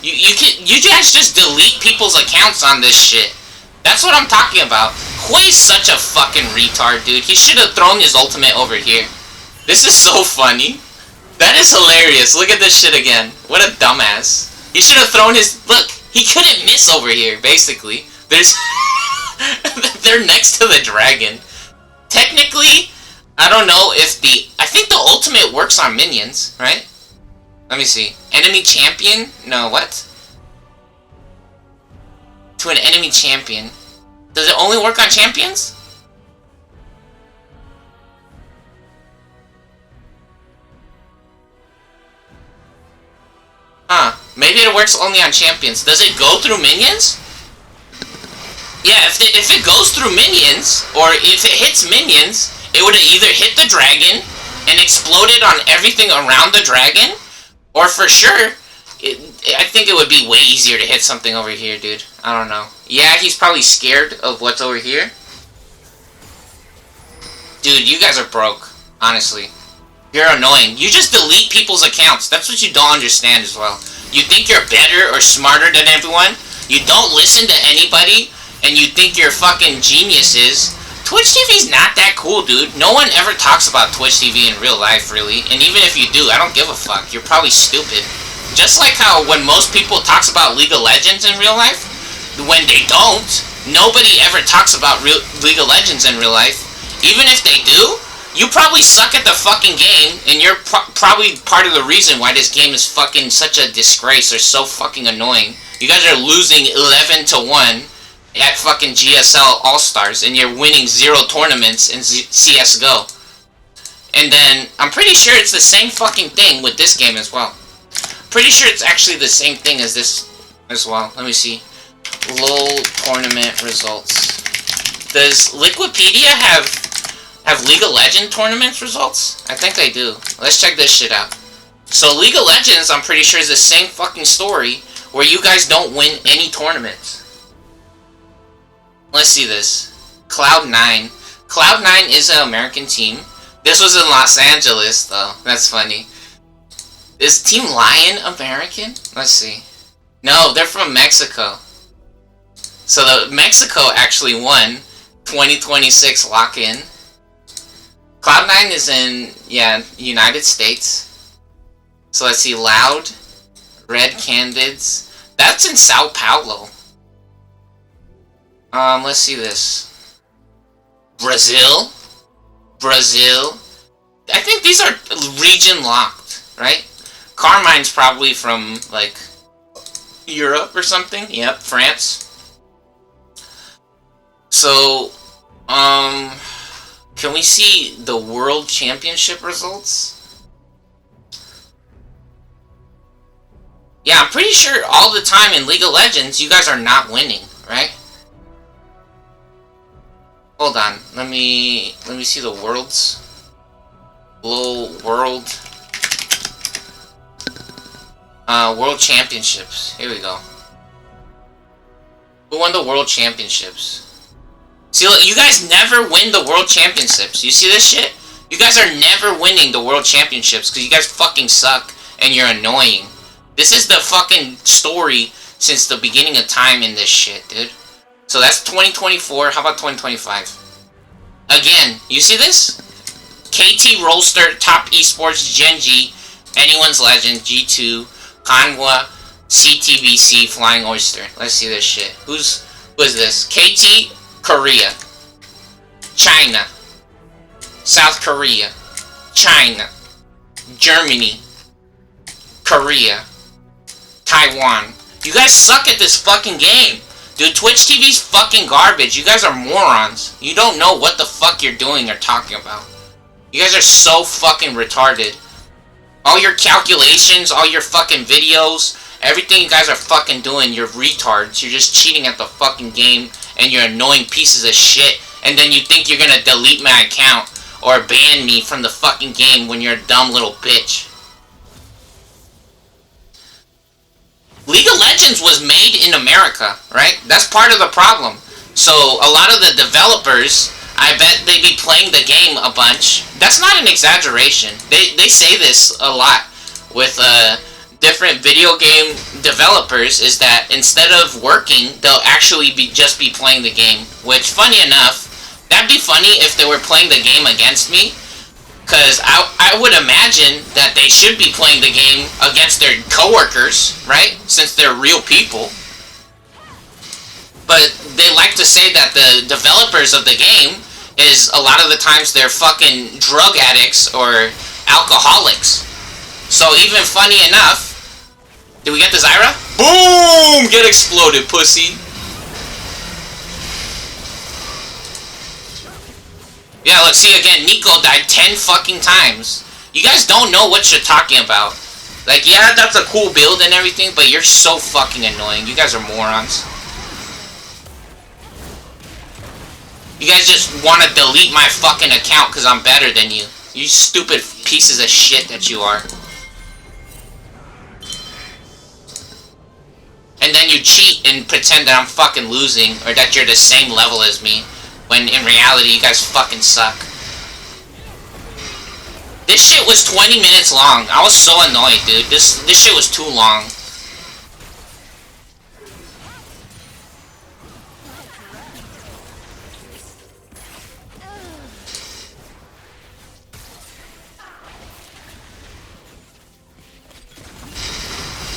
You guys just delete people's accounts on this shit. That's what I'm talking about. Hui's such a fucking retard, dude. He should have thrown his ultimate over here. This is so funny. That is hilarious. Look at this shit again. What a dumbass. He should have thrown his... Look, he couldn't miss over here, basically. There's... They're next to the dragon. Technically, I don't know if the... I think the ultimate works on minions, right? Let me see. Enemy champion? No, what? To an enemy champion. Does it only work on champions? Huh. Maybe it works only on champions. Does it go through minions? Yeah, if it goes through minions, or if it hits minions, it would have either hit the dragon and exploded on everything around the dragon, or for sure, I think it would be way easier to hit something over here, dude. I don't know. Yeah, he's probably scared of what's over here. Dude, you guys are broke. Honestly. You're annoying. You just delete people's accounts. That's what you don't understand as well. You think you're better or smarter than everyone. You don't listen to anybody. And you think you're fucking geniuses. Twitch TV's not that cool, dude. No one ever talks about Twitch TV in real life, really. And even if you do, I don't give a fuck. You're probably stupid. Just like how when most people talks about League of Legends in real life, when they don't, nobody ever talks about League of Legends in real life. Even if they do, you probably suck at the fucking game, and you're probably part of the reason why this game is fucking such a disgrace or so fucking annoying. You guys are losing 11-1 at fucking GSL All-Stars, and you're winning 0 tournaments in CSGO. And then, I'm pretty sure it's the same fucking thing with this game as well. Pretty sure it's actually the same thing as this as well. Let me see. LOL tournament results. Does Liquipedia have League of Legends tournament results? I think they do. Let's check this shit out. So League of Legends, I'm pretty sure, is the same fucking story where you guys don't win any tournaments. Let's see this. Cloud9. Cloud9 is an American team. This was in Los Angeles, though. That's funny. Is Team Lion American? Let's see. No, they're from Mexico. So Mexico actually won 2026 lock-in. Cloud9 is in, yeah, United States. So let's see. Loud. Red Candids. That's in Sao Paulo. Let's see this. Brazil. Brazil. I think these are region locked, right? Carmine's probably from, like, Europe or something. Yep, France. So, can we see the World Championship results? Yeah, I'm pretty sure all the time in League of Legends, you guys are not winning, right? Hold on, let me see the worlds. World Championships. Here we go. Who won the World Championships? See, look, you guys never win the World Championships. You see this shit? You guys are never winning the World Championships because you guys fucking suck and you're annoying. This is the fucking story since the beginning of time in this shit, dude. So that's 2024. How about 2025? Again, you see this? KT Rollster, Top Esports, Genji, Anyone's Legend, G2, Hanwha, CTBC, Flying Oyster. Let's see this shit. Who is this? KT Korea, China, South Korea, China, Germany, Korea, Taiwan. You guys suck at this fucking game. Dude, Twitch TV's fucking garbage. You guys are morons. You don't know what the fuck you're doing or talking about. You guys are so fucking retarded. All your calculations, all your fucking videos, everything you guys are fucking doing, you're retards. You're just cheating at the fucking game, and you're annoying pieces of shit. And then you think you're gonna delete my account or ban me from the fucking game when you're a dumb little bitch. League of Legends was made in America, right? That's part of the problem. So a lot of the developers, I bet they be playing the game a bunch. That's not an exaggeration. They say this a lot with different video game developers, is that instead of working, they'll actually just be playing the game. Which, funny enough, that'd be funny if they were playing the game against me. Because I would imagine that they should be playing the game against their coworkers, right? Since they're real people. But they like to say that the developers of the game is a lot of the times they're fucking drug addicts or alcoholics. So even funny enough, did we get the Zyra? Boom! Get exploded, pussy. Yeah, let's see again. Nico died 10 fucking times. You guys don't know what you're talking about. Like, yeah, that's a cool build and everything, but you're so fucking annoying. You guys are morons. You guys just want to delete my fucking account because I'm better than you. You stupid pieces of shit that you are. And then you cheat and pretend that I'm fucking losing, or that you're the same level as me. When in reality, you guys fucking suck. This shit was 20 minutes long. I was so annoyed, dude. This shit was too long.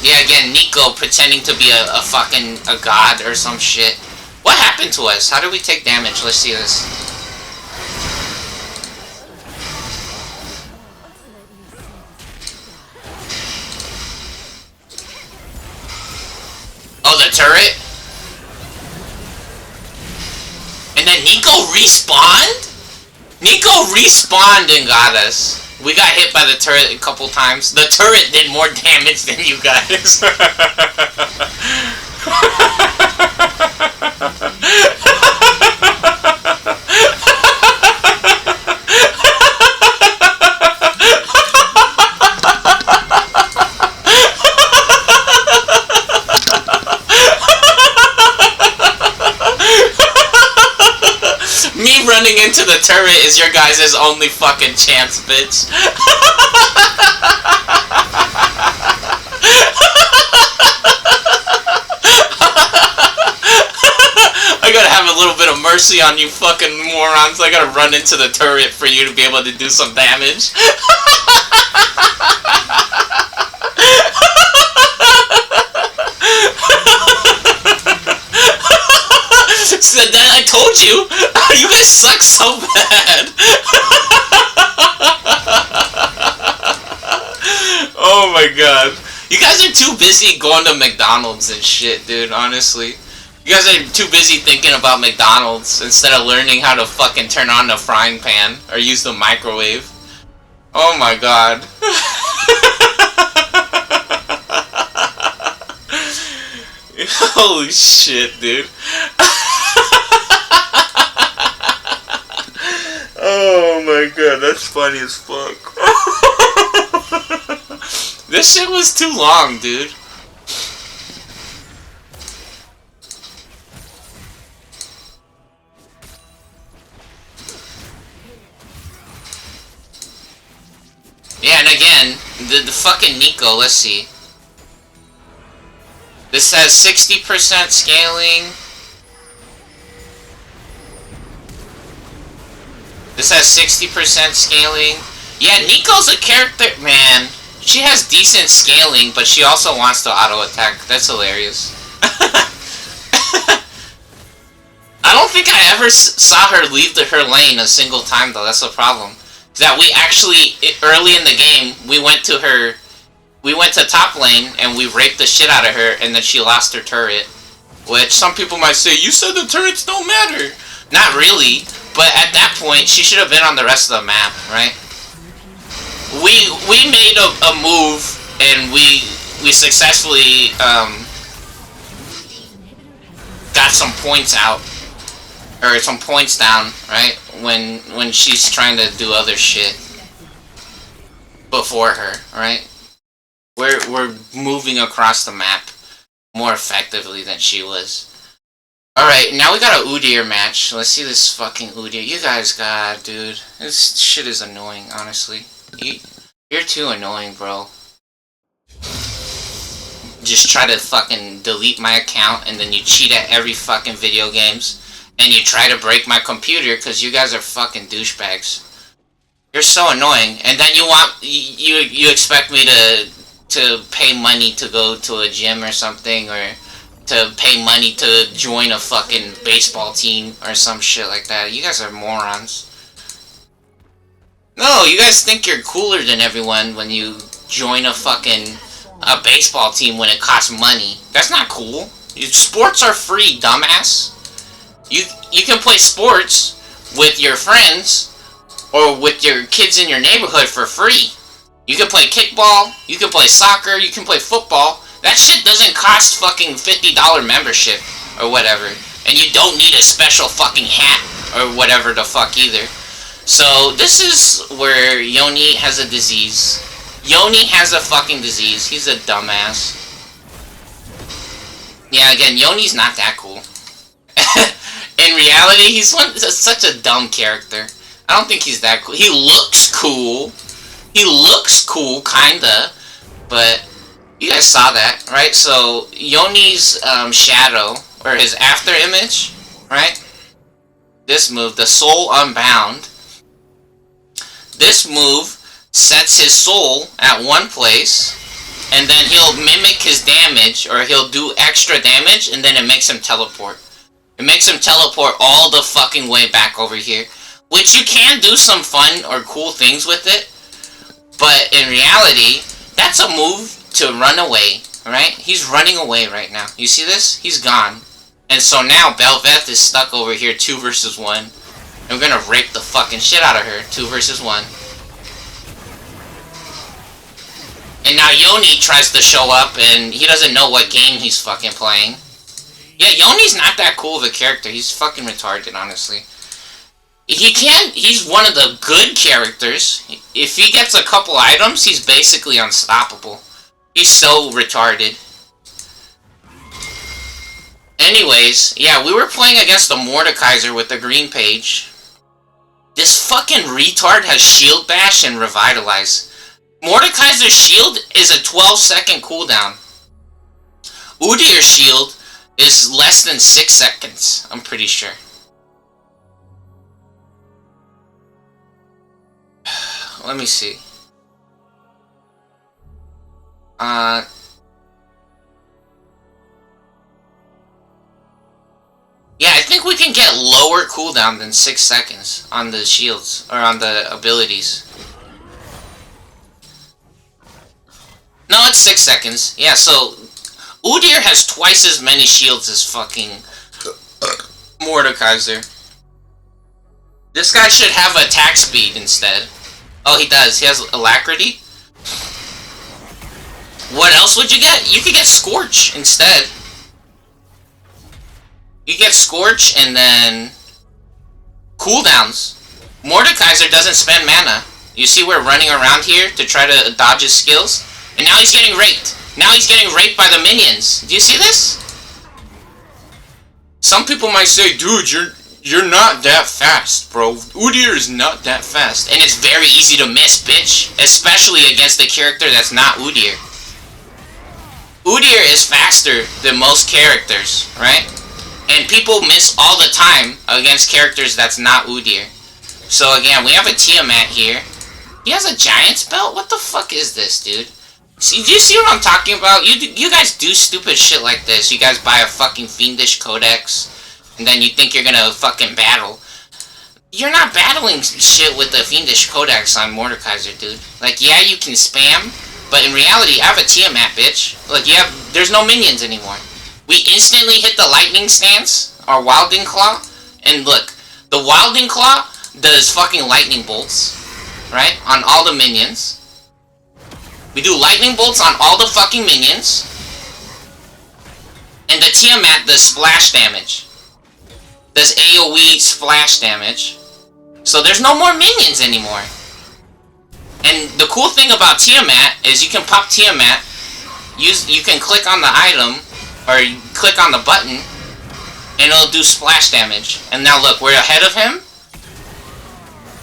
Yeah, again, Nico pretending to be a fucking god or some shit. What happened to us? How did we take damage? Let's see this. Oh, the turret? And then Nico respawned? Nico respawned and got us. We got hit by the turret a couple times. The turret did more damage than you guys. Me running into the turret is your guys' only fucking chance, bitch. I gotta have a little bit of mercy on you fucking morons. I gotta run into the turret for you to be able to do some damage. So then I told you, you guys suck so bad. Oh my god. You guys are too busy going to McDonald's and shit, dude, honestly. You guys are too busy thinking about McDonald's instead of learning how to fucking turn on the frying pan or use the microwave. Oh my god. Holy shit, dude. Oh my god, that's funny as fuck. This shit was too long, dude. Yeah, and again, the fucking Nico, let's see. This has 60% scaling. This has 60% scaling. Yeah, Nico's a character, man. She has decent scaling, but she also wants to auto-attack. That's hilarious. I don't think I ever saw her leave her lane a single time, though. That's the problem. That we actually, early in the game, we went to top lane, and we raped the shit out of her, and then she lost her turret. Which, some people might say, you said the turrets don't matter. Not really, but at that point, she should have been on the rest of the map, right? We made a move, and we successfully, got some points out. Or some points down, right? When she's trying to do other shit before her, right? We're moving across the map more effectively than she was. Alright, now we got a Udyr match. Let's see this fucking Udyr. You guys got, dude. This shit is annoying, honestly. You're too annoying, bro. Just try to fucking delete my account, and then you cheat at every fucking video games. And you try to break my computer because you guys are fucking douchebags. You're so annoying. And then you expect me to pay money to go to a gym or something, or to pay money to join a fucking baseball team or some shit like that. You guys are morons. No, you guys think you're cooler than everyone when you join a baseball team when it costs money. That's not cool. Sports are free, dumbass. You can play sports with your friends or with your kids in your neighborhood for free. You can play kickball, you can play soccer, you can play football. That shit doesn't cost fucking $50 membership or whatever. And you don't need a special fucking hat or whatever the fuck either. So this is where Yoni has a disease. Yoni has a fucking disease. He's a dumbass. Yeah, again, Yoni's not that cool. In reality, he's such a dumb character. I don't think he's that cool. He looks cool. He looks cool, kinda. But you guys saw that, right? So Yoni's shadow, or his after image, right? This move, the Soul Unbound. This move sets his soul at one place, and then he'll mimic his damage, or he'll do extra damage, and then it makes him teleport. It makes him teleport all the fucking way back over here. Which you can do some fun or cool things with it. But in reality, that's a move to run away, right? He's running away right now. You see this? He's gone. And so now Bel'Veth is stuck over here 2 versus 1. And we're gonna rape the fucking shit out of her 2 versus 1. And now Yoni tries to show up and he doesn't know what game he's fucking playing. Yeah, Yoni's not that cool of a character. He's fucking retarded, honestly. He's one of the good characters. If he gets a couple items, he's basically unstoppable. He's so retarded. Anyways, yeah, we were playing against the Mordekaiser with the green page. This fucking retard has Shield Bash and Revitalize. Mordekaiser's shield is a 12-second cooldown. Udyr's shield is less than 6 seconds, I'm pretty sure. Let me see. Yeah, I think we can get lower cooldown than 6 seconds on the shields, or on the abilities. No, it's 6 seconds. Yeah, so Udyr has twice as many shields as fucking Mordekaiser. This guy should have attack speed instead. Oh, he does. He has Alacrity. What else would you get? You could get Scorch instead. You get Scorch and then cooldowns. Mordekaiser doesn't spend mana. You see we're running around here to try to dodge his skills? And now he's getting raped. Now he's getting raped by the minions. Do you see this? Some people might say, dude, you're not that fast, bro. Udyr is not that fast. And it's very easy to miss, bitch. Especially against a character that's not Udyr. Udyr is faster than most characters, right? And people miss all the time against characters that's not Udyr. So again, we have a Tiamat here. He has a Giant's Belt? What the fuck is this, dude? See, do you see what I'm talking about? You guys do stupid shit like this. You guys buy a fucking Fiendish Codex. And then you think you're gonna fucking battle. You're not battling shit with the Fiendish Codex on Mordekaiser, dude. Like, yeah, you can spam, but in reality, I have a Tiamat, bitch. Look, there's no minions anymore. We instantly hit the Lightning Stance, our Wilding Claw, and look, the Wilding Claw does fucking Lightning Bolts, right, on all the minions. We do Lightning Bolts on all the fucking minions, and the Tiamat does splash damage. Does AoE splash damage. So there's no more minions anymore. And the cool thing about Tiamat is you can pop Tiamat, you can click on the item, or you click on the button, and it'll do splash damage. And now look, we're ahead of him,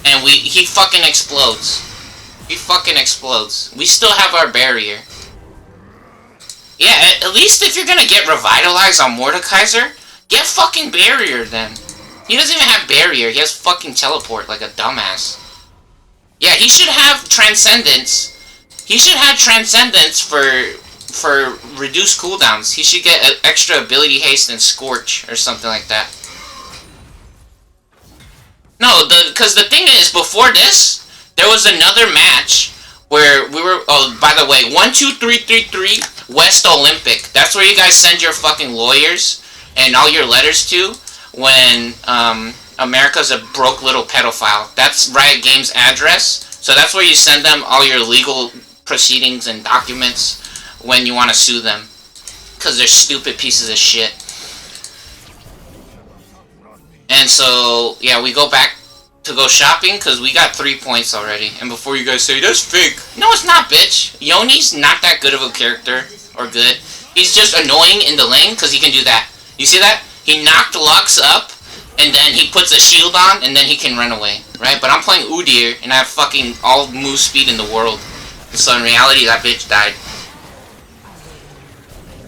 and he fucking explodes. He fucking explodes. We still have our barrier. Yeah, at least if you're gonna get revitalized on Mordekaiser, get fucking barrier then. He doesn't even have barrier, he has fucking teleport like a dumbass. Yeah, he should have transcendence. He should have transcendence for reduced cooldowns. He should get an extra ability haste and scorch or something like that. No, because the thing is, before this, there was another match where we were, oh, by the way, 12333 West Olympic. That's where you guys send your fucking lawyers and all your letters to when America's a broke little pedophile. That's Riot Games' address. So that's where you send them all your legal proceedings and documents when you want to sue them. Because they're stupid pieces of shit. And so, yeah, we go back to go shopping because we got 3 points already. And before you guys say, that's fake. No, it's not, bitch. Yoni's not that good of a character. Or good. He's just annoying in the lane because he can do that. You see that? He knocked Lux up, and then he puts a shield on, and then he can run away, right? But I'm playing Udyr, and I have fucking all move speed in the world. So in reality, that bitch died.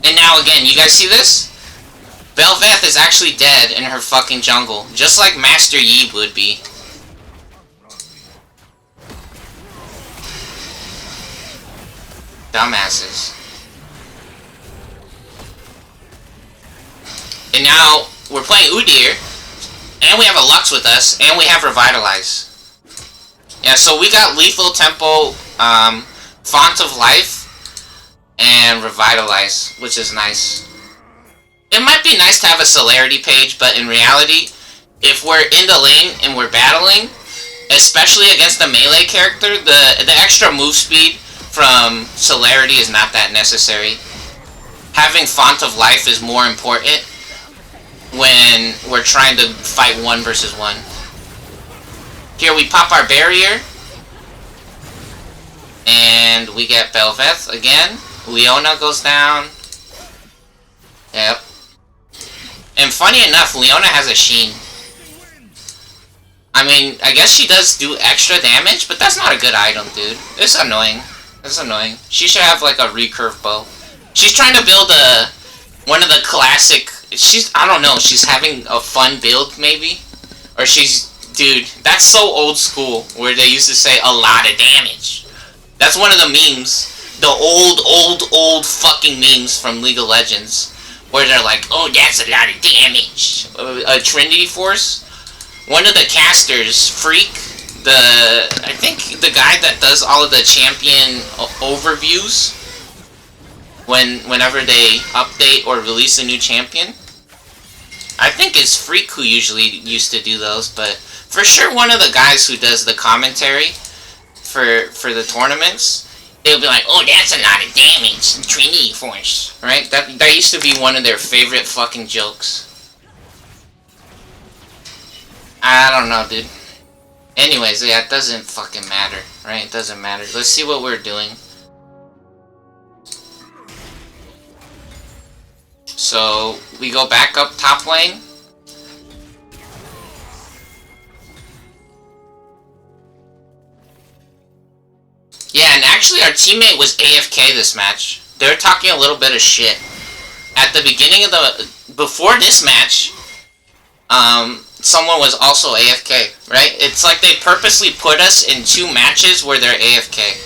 And now again, you guys see this? Bel'Veth is actually dead in her fucking jungle, just like Master Yi would be. Dumbasses. And now, we're playing Udyr, and we have a Lux with us, and we have Revitalize. Yeah, so we got Lethal Tempo, Font of Life, and Revitalize, which is nice. It might be nice to have a Celerity page, but in reality, if we're in the lane and we're battling, especially against the melee character, the extra move speed from Celerity is not that necessary. Having Font of Life is more important when we're trying to fight 1 versus 1. Here we pop our barrier, and we get Bel'Veth again. Leona goes down. Yep. And funny enough, Leona has a Sheen. I mean, I guess she does do extra damage, but that's not a good item, dude. It's annoying. It's annoying. She should have like a recurve bow. She's trying to build one of the classic. I don't know. She's having a fun build, maybe, or dude. That's so old school. Where they used to say a lot of damage. That's one of the memes. The old fucking memes from League of Legends, where they're like, oh, that's a lot of damage. A Trinity Force. One of the casters, Freak, I think the guy that does all of the champion overviews, whenever they update or release a new champion, I think it's Freak who usually used to do those, but for sure one of the guys who does the commentary for the tournaments, they'll be like, oh, that's a lot of damage, Trinity Force, right? That used to be one of their favorite fucking jokes. I don't know, dude. Anyways, yeah, it doesn't fucking matter, right? It doesn't matter. Let's see what we're doing. So, we go back up top lane. Yeah, and actually our teammate was AFK this match. They were talking a little bit of shit. At the beginning of before this match, someone was also AFK, right? It's like they purposely put us in 2 matches where they're AFK.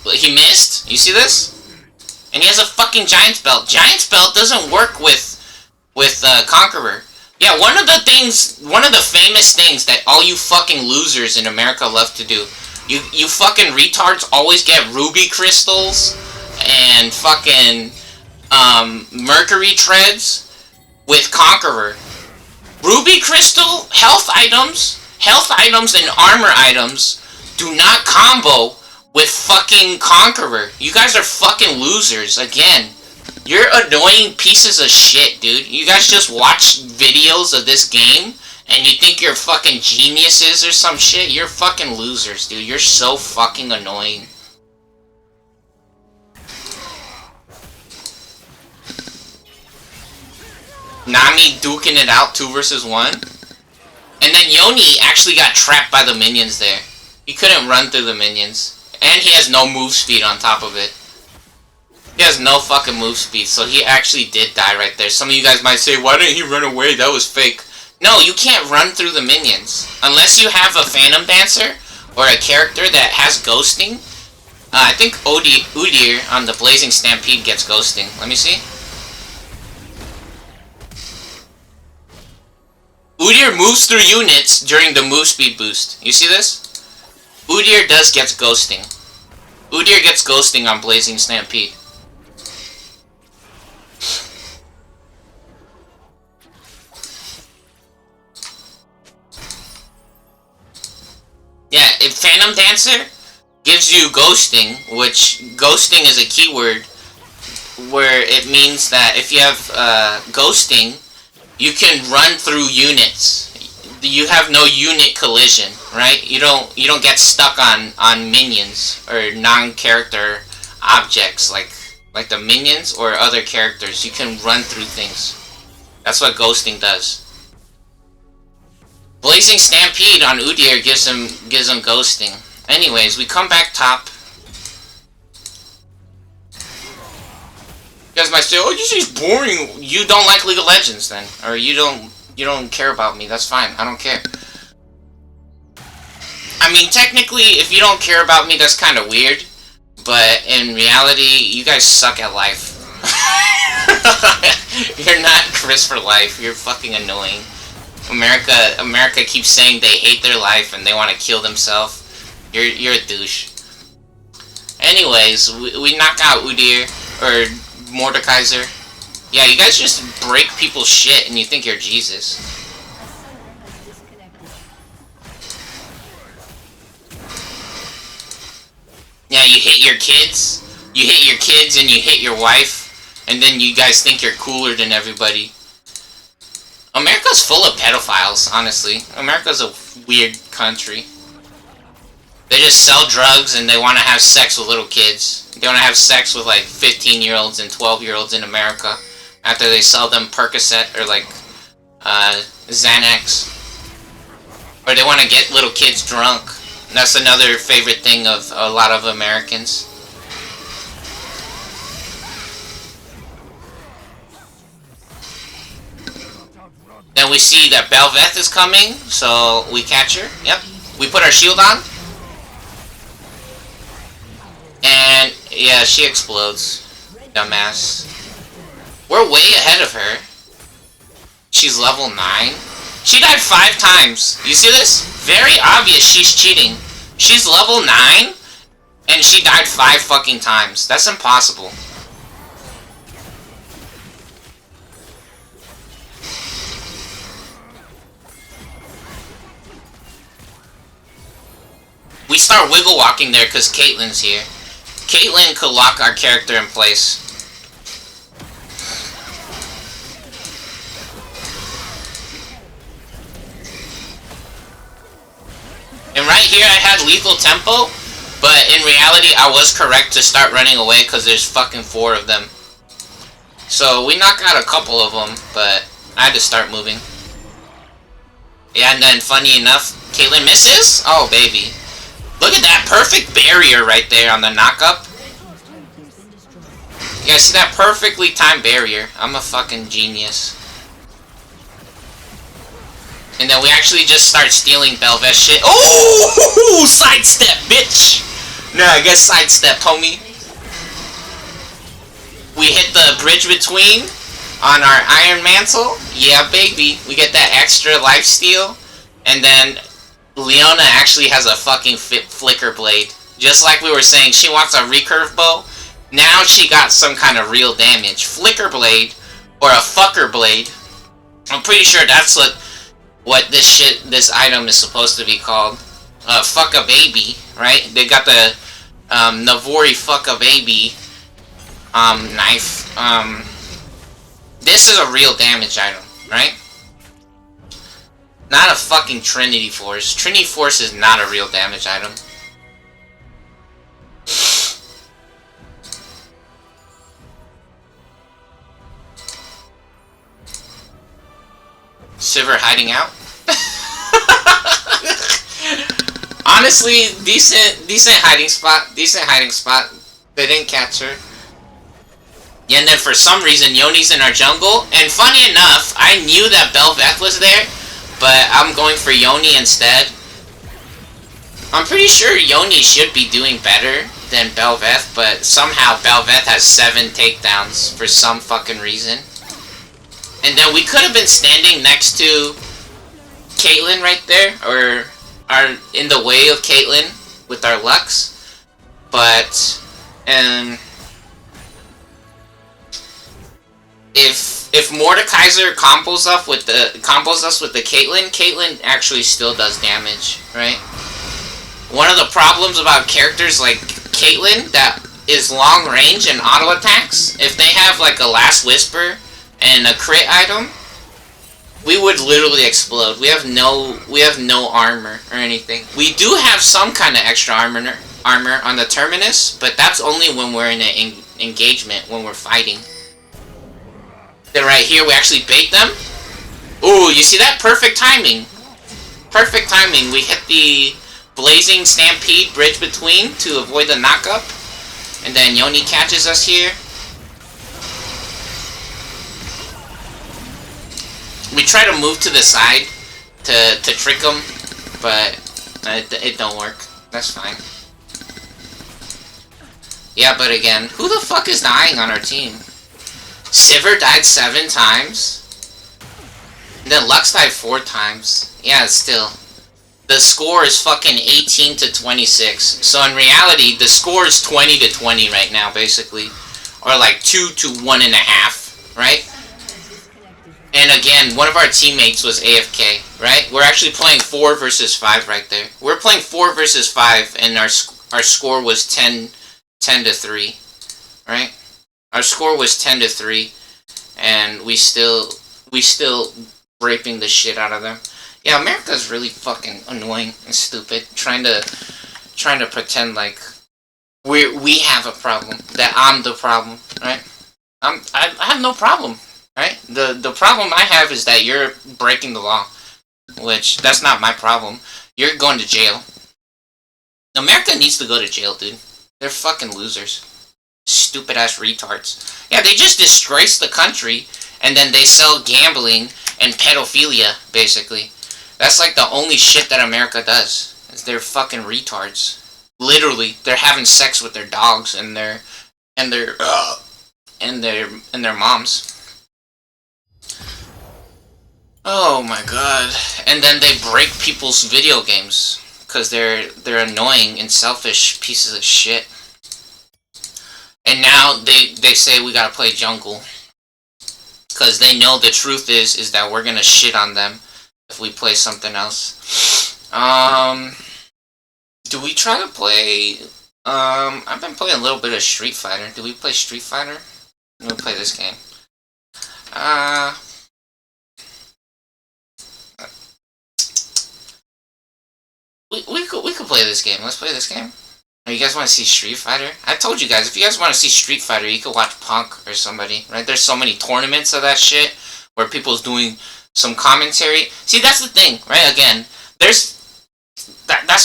But he missed. You see this? And he has a fucking Giant's Belt. Giant's Belt doesn't work with Conqueror. Yeah, one of the famous things that all you fucking losers in America love to do. You fucking retards always get ruby crystals and fucking mercury treads with Conqueror. Ruby crystal, health items and armor items do not combo with fucking Conqueror. You guys are fucking losers again. You're annoying pieces of shit, dude. You guys just watch videos of this game and you think you're fucking geniuses or some shit. You're fucking losers, dude. You're so fucking annoying. Nami duking it out 2 versus 1. And then Yoni actually got trapped by the minions there. He couldn't run through the minions. And he has no move speed on top of it. He has no fucking move speed, so he actually did die right there. Some of you guys might say, why didn't he run away? That was fake. No, you can't run through the minions. Unless you have a Phantom Dancer or a character that has ghosting. I think Udyr on the Blazing Stampede gets ghosting. Let me see. Udyr moves through units during the move speed boost. You see this? Udyr does get ghosting. Udyr gets ghosting on Blazing Stampede. Yeah, if Phantom Dancer gives you ghosting, which ghosting is a keyword where it means that if you have ghosting, you can run through units. You have no unit collision, right? You don't get stuck on minions or non-character objects like the minions or other characters. You can run through things. That's what ghosting does. Blazing Stampede on Udyr gives him ghosting. Anyways, we come back top. You guys might say, "Oh, this is boring." You don't like League of Legends then, or you don't care about me. That's fine. I don't care. I mean, technically, if you don't care about me, that's kind of weird. But in reality, you guys suck at life. You're not Chris for life. You're fucking annoying. America keeps saying they hate their life and they want to kill themselves. You're a douche. Anyways, we knock out Udyr or Mordekaiser. Yeah, you guys just break people's shit and you think you're Jesus. Yeah, you hit your kids. You hit your kids and you hit your wife. And then you guys think you're cooler than everybody. America's full of pedophiles, honestly. America's a weird country. They just sell drugs and they want to have sex with little kids. They want to have sex with like 15-year-olds and 12-year-olds in America after they sell them Percocet or like Xanax. Or they want to get little kids drunk. That's another favorite thing of a lot of Americans. Then we see that Belveth is coming, so we catch her. Yep. We put our shield on. And, yeah, she explodes. Dumbass. We're way ahead of her. She's level 9. She died 5 times. You see this? Very obvious she's cheating. She's level 9, and she died 5 fucking times. That's impossible. We start wiggle walking there because Caitlyn's here. Caitlyn could lock our character in place. And right here I had lethal tempo, but in reality I was correct to start running away because there's fucking 4 of them. So we knock out a couple of them, but I had to start moving. Yeah, and then funny enough, Caitlyn misses? Oh baby. Look at that perfect barrier right there on the knock-up. You guys see that perfectly timed barrier? I'm a fucking genius. And then we actually just start stealing Belveth shit. Oh! Sidestep, bitch! Nah, I guess sidestep, homie. We hit the bridge between on our Iron Mantle. Yeah, baby. We get that extra lifesteal. And then Leona actually has a fucking flicker blade. Just like we were saying, she wants a recurve bow. Now she got some kind of real damage. Flicker blade or a fucker blade. I'm pretty sure that's what this item is supposed to be called. Fuck a baby, right? They got the Navori fuck a baby knife. This is a real damage item, right? Not a fucking Trinity Force. Trinity Force is not a real damage item. Sivir hiding out? Honestly, decent hiding spot. They didn't catch her. Yeah, and then for some reason, Yoni's in our jungle. And funny enough, I knew that Bel'Veth was there, but I'm going for Yoni instead. I'm pretty sure Yoni should be doing better than Bel'Veth, but somehow Bel'Veth has 7 takedowns for some fucking reason. And then we could have been standing next to Caitlyn right there, or are in the way of Caitlyn with our Lux. But if Mordekaiser combos us with the Caitlyn actually still does damage, right? One of the problems about characters like Caitlyn that is long range and auto attacks, if they have like a Last Whisper and a crit item, we would literally explode. We have no armor or anything. We do have some kind of extra armor on the Terminus, but that's only when we're in an engagement, when we're fighting. Then right here, we actually bait them. Ooh, you see that? Perfect timing. Perfect timing. We hit the Blazing Stampede bridge between to avoid the knockup. And then Yoni catches us here. We try to move to the side to trick them, but it don't work. That's fine. Yeah, but again, who the fuck is dying on our team? Sivir died 7 times. And then Lux died 4 times. Yeah, still. The score is fucking 18 to 26. So in reality, the score is 20 to 20 right now, basically. Or like 2 to 1.5, right? And again, one of our teammates was AFK, right? We're actually playing 4 versus 5 right there. We're playing 4 versus 5, and our score was 10 to 3, right? Our score was 10 to 3, and we still raping the shit out of them. Yeah, America's really fucking annoying and stupid, trying to pretend like we have a problem, that I'm the problem, right? I have no problem. Right? The problem I have is that you're breaking the law. Which, that's not my problem. You're going to jail. America needs to go to jail, dude. They're fucking losers. Stupid ass retards. Yeah, they just disgrace the country, and then they sell gambling and pedophilia, basically. That's like the only shit that America does. Is they're fucking retards. Literally, they're having sex with their dogs and their moms. Oh my god. And then they break people's video games because they're annoying and selfish pieces of shit. And now they say we gotta play jungle because they know the truth is that we're gonna shit on them if we play something else. Do we try to play I've been playing a little bit of Street Fighter. Do we play Street Fighter? Let me play this game. We could play this game. Let's play this game. Oh, you guys want to see Street Fighter? I told you guys, if you guys want to see Street Fighter, you could watch Punk or somebody, right? There's so many tournaments of that shit where people's doing some commentary. See, that's the thing, right? Again, that's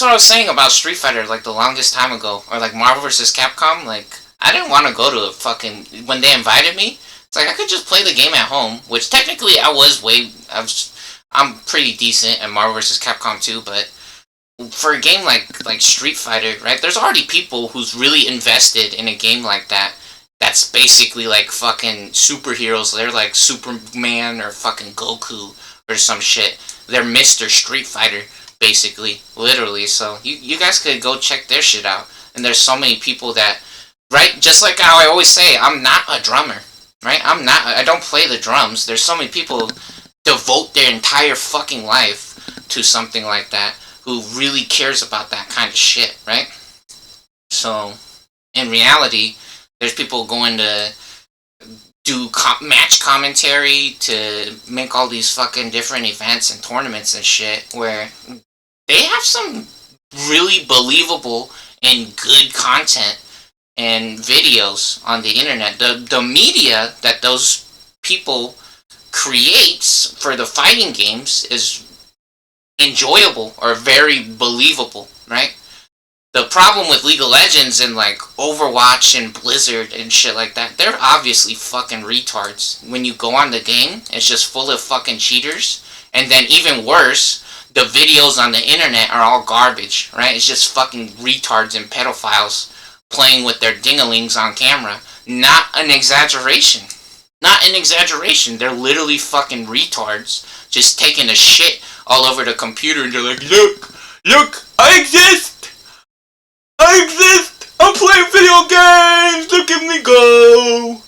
what I was saying about Street Fighter, like, the longest time ago. Or, like, Marvel vs. Capcom. Like, I didn't want to go to a fucking... When they invited me, it's like, I could just play the game at home. Which, technically, I'm pretty decent at Marvel vs. Capcom 2, but... For a game like Street Fighter, right, there's already people who's really invested in a game like that, that's basically like fucking superheroes. They're like Superman or fucking Goku or some shit. They're Mr. Street Fighter, basically, literally. So you guys could go check their shit out. And there's so many people that, right? Just like how I always say, I'm not a drummer, right? I don't play the drums. There's so many people devote their entire fucking life to something like that who really cares about that kind of shit, right? So, in reality, there's people going to do match commentary to make all these fucking different events and tournaments and shit where they have some really believable and good content and videos on the internet. The media that those people creates for the fighting games is enjoyable or very believable, right? The problem with League of Legends and like Overwatch and Blizzard and shit like that, they're obviously fucking retards. When you go on the game, it's just full of fucking cheaters. And then even worse, the videos on the internet are all garbage, right? It's just fucking retards and pedophiles playing with their dingalings on camera. Not an exaggeration. Not an exaggeration. They're literally fucking retards just taking a shit all over the computer and they're like, look, I exist! I exist! I'm playing video games! Look at me go!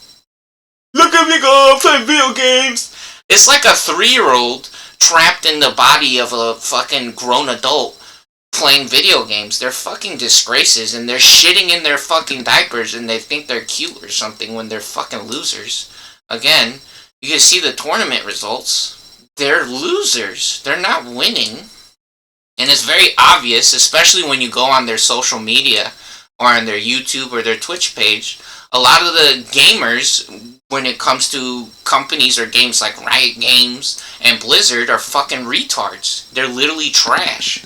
Look at me go! I'm playing video games! It's like a 3-year-old trapped in the body of a fucking grown adult playing video games. They're fucking disgraces and they're shitting in their fucking diapers and they think they're cute or something when they're fucking losers. Again, you can see the tournament results. They're losers. They're not winning. And it's very obvious, especially when you go on their social media or on their YouTube or their Twitch page. A lot of the gamers, when it comes to companies or games like Riot Games and Blizzard, are fucking retards. They're literally trash.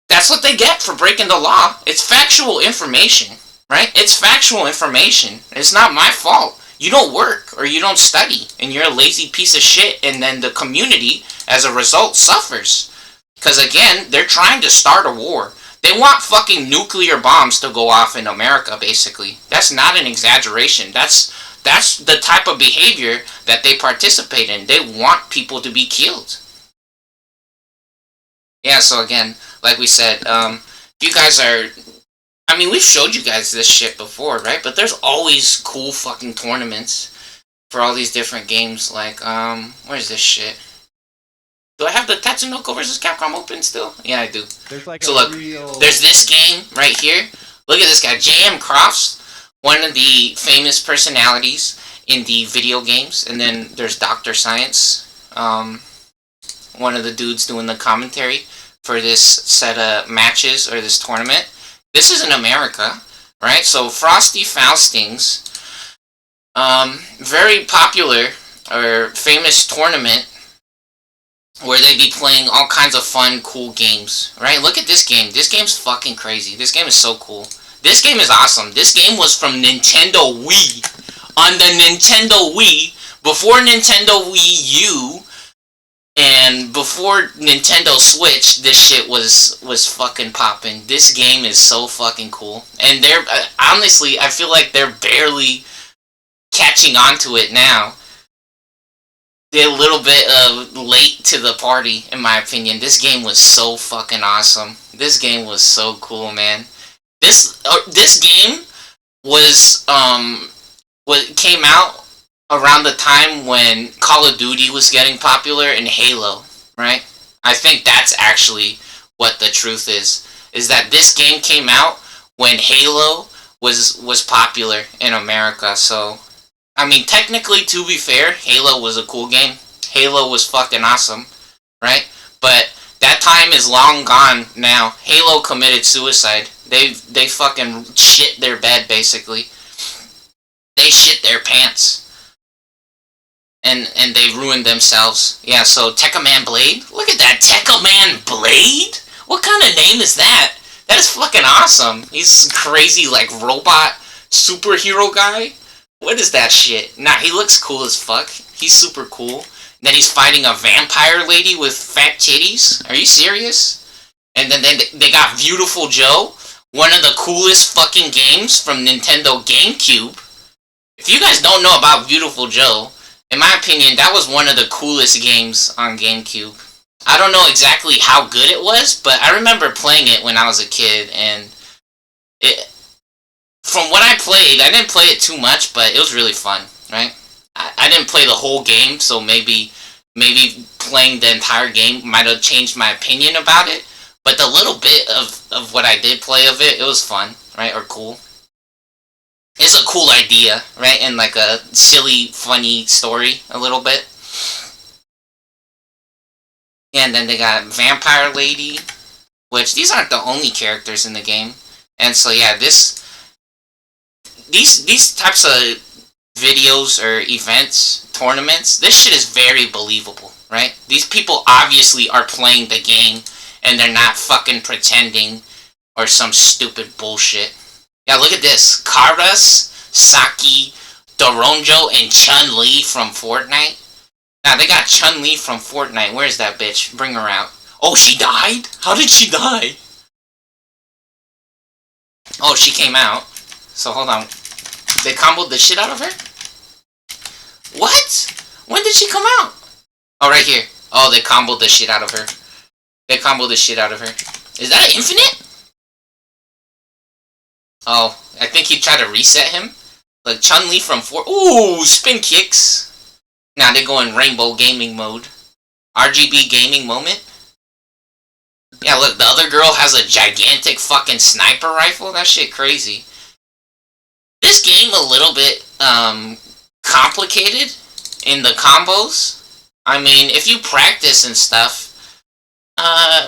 That's what they get for breaking the law. It's factual information, right? It's factual information. It's not my fault. You don't work or you don't study and you're a lazy piece of shit, and then the community, as a result, suffers. Because again, they're trying to start a war. They want fucking nuclear bombs to go off in America, basically. That's not an exaggeration. That's the type of behavior that they participate in. They want people to be killed. Yeah, so again, like we said, you guys are... I mean, we've showed you guys this shit before, right? But there's always cool fucking tournaments for all these different games. Like, where's this shit? Do I have the Tatsunoko vs. Capcom open still? Yeah, I do. There's like so look, there's this game right here. Look at this guy, J.M. Crofts, one of the famous personalities in the video games. And then there's Dr. Science, one of the dudes doing the commentary for this set of matches or this tournament. This is in America, right? So Frosty Faustings, very popular or famous tournament where they be playing all kinds of fun, cool games, right? Look at this game. This game's fucking crazy. This game is so cool. This game is awesome. This game was from Nintendo Wii. On the Nintendo Wii, before Nintendo Wii U, and before Nintendo Switch, this shit was fucking popping. This game is so fucking cool. And they're, honestly, I feel like they're barely catching on to it now. They're a little bit late to the party, in my opinion. This game was so fucking awesome. This game was so cool, man. This game was came out around the time when Call of Duty was getting popular and Halo, right? I think that's actually what the truth is that this game came out when Halo was popular in America. So, I mean, technically, to be fair, Halo was a cool game. Halo was fucking awesome, right? But that time is long gone now. Halo committed suicide. They fucking shit their bed, basically. They shit their pants. And they ruined themselves. Yeah, so Tekkaman Blade? Look at that, Tekkaman Blade? What kind of name is that? That is fucking awesome. He's crazy, like, robot superhero guy. What is that shit? Nah, he looks cool as fuck. He's super cool. Then he's fighting a vampire lady with fat titties? Are you serious? And then they got Beautiful Joe, one of the coolest fucking games from Nintendo GameCube. If you guys don't know about Beautiful Joe, in my opinion, that was one of the coolest games on GameCube. I don't know exactly how good it was, but I remember playing it when I was a kid, and it, from what I played, I didn't play it too much, but it was really fun, right? I didn't play the whole game, so maybe playing the entire game might have changed my opinion about it, but the little bit of what I did play of it, it was fun, right, or cool. It's a cool idea, right, and like a silly, funny story, a little bit. And then they got Vampire Lady, which these aren't the only characters in the game. And so yeah, these types of videos or events, tournaments, this shit is very believable, right? These people obviously are playing the game and they're not fucking pretending or some stupid bullshit. Yeah, look at this. Karas, Saki, Doronjo, and Chun-Li from Fortnite. Now, they got Chun-Li from Fortnite. Where's that bitch? Bring her out. Oh, she died? How did she die? Oh, she came out. So, hold on. They comboed the shit out of her? What? When did she come out? Oh, right here. Oh, they comboed the shit out of her. They comboed the shit out of her. Is that infinite? Oh, I think he tried to reset him. Like Chun-Li from Ooh, spin kicks. Now they go in Rainbow Gaming mode. RGB gaming moment. Yeah, look, the other girl has a gigantic fucking sniper rifle. That shit crazy. This game a little bit complicated in the combos. I mean, if you practice and stuff,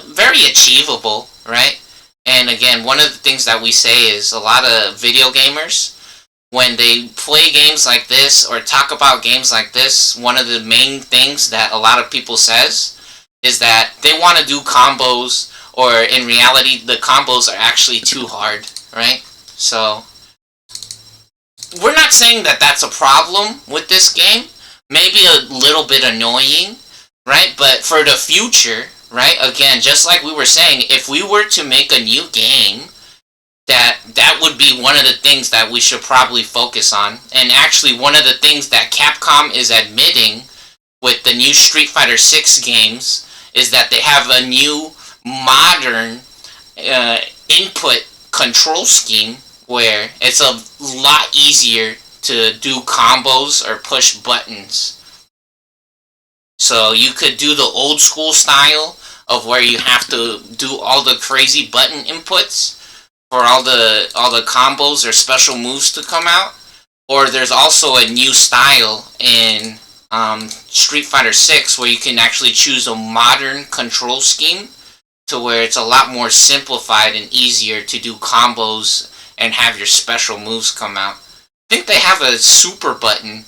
very achievable, right? And again, one of the things that we say is a lot of video gamers, when they play games like this or talk about games like this, one of the main things that a lot of people says is that they want to do combos, or in reality, the combos are actually too hard, right? So, we're not saying that that's a problem with this game. Maybe a little bit annoying, right? But for the future, right? Again, just like we were saying, if we were to make a new game, that would be one of the things that we should probably focus on. And actually, one of the things that Capcom is admitting with the new Street Fighter 6 games is that they have a new modern input control scheme where it's a lot easier to do combos or push buttons. So you could do the old school style of where you have to do all the crazy button inputs for all the combos or special moves to come out, or there's also a new style in Street Fighter 6 where you can actually choose a modern control scheme to where it's a lot more simplified and easier to do combos and have your special moves come out. I think they have a super button,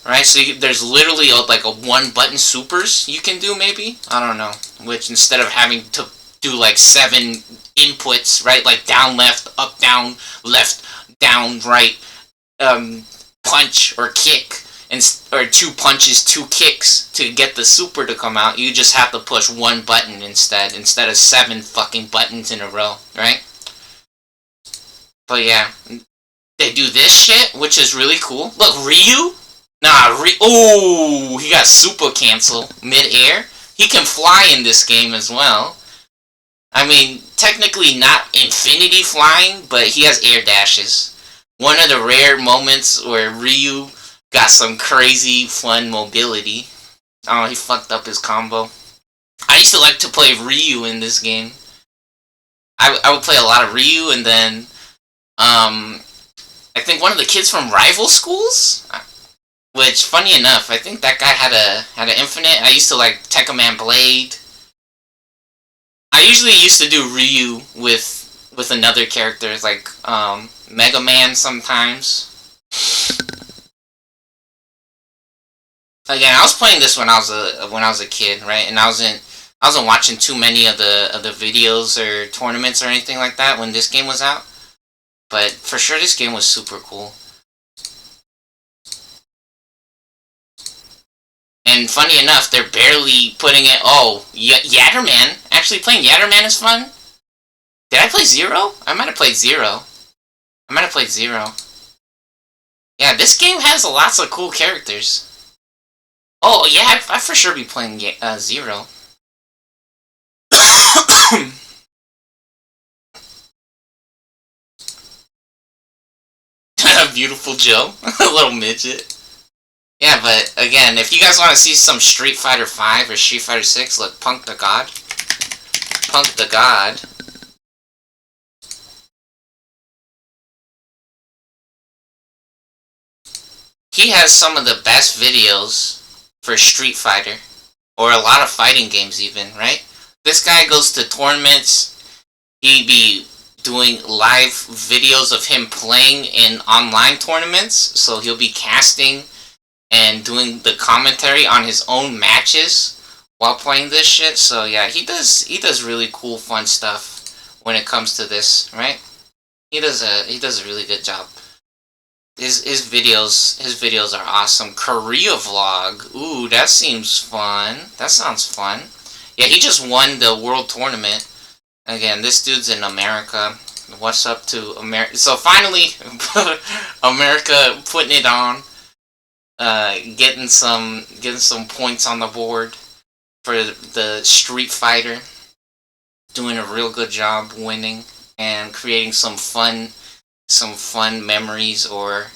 right? So there's literally like a one button supers you can do, maybe? I don't know. Which instead of having to do like 7 inputs, right? Like down, left, up, down, left, down, right, punch or kick, or 2 punches, 2 kicks to get the super to come out. You just have to push one button instead of 7 fucking buttons in a row, right? But yeah, they do this shit, which is really cool. Look, Ryu? Nah, ooh, he got super cancel mid-air. He can fly in this game as well. I mean, technically not infinity flying, but he has air dashes. One of the rare moments where Ryu got some crazy fun mobility. Oh, he fucked up his combo. I used to like to play Ryu in this game. I would play a lot of Ryu, and then I think one of the kids from rival schools, which funny enough, I think that guy had an infinite. I used to like Tekka Man Blade. I usually used to do Ryu with another character, like Mega Man sometimes. Again, I was playing this when I was a kid, right? And I wasn't watching too many of the videos or tournaments or anything like that when this game was out. But for sure, this game was super cool. And funny enough, they're barely putting it. Oh, Yatterman. Actually, playing Yatterman is fun. Did I play Zero? I might have played Zero. I might have played Zero. Yeah, this game has lots of cool characters. Oh, yeah, I for sure be playing Zero. Beautiful Joe. A little midget. Yeah, but again, if you guys want to see some Street Fighter 5 or Street Fighter 6, look, Punk the God. Punk the God. He has some of the best videos for Street Fighter. Or a lot of fighting games even, right? This guy goes to tournaments. He be doing live videos of him playing in online tournaments. So he'll be casting and doing the commentary on his own matches while playing this shit. So yeah, he does really cool, fun stuff when it comes to this, right? He does a really good job. His videos are awesome. Korea vlog. Ooh, that seems fun. That sounds fun. Yeah, he just won the world tournament. Again, this dude's in America. What's up to America? So finally, America putting it on. Getting some points on the board for the Street Fighter. Doing a real good job winning and creating some fun memories or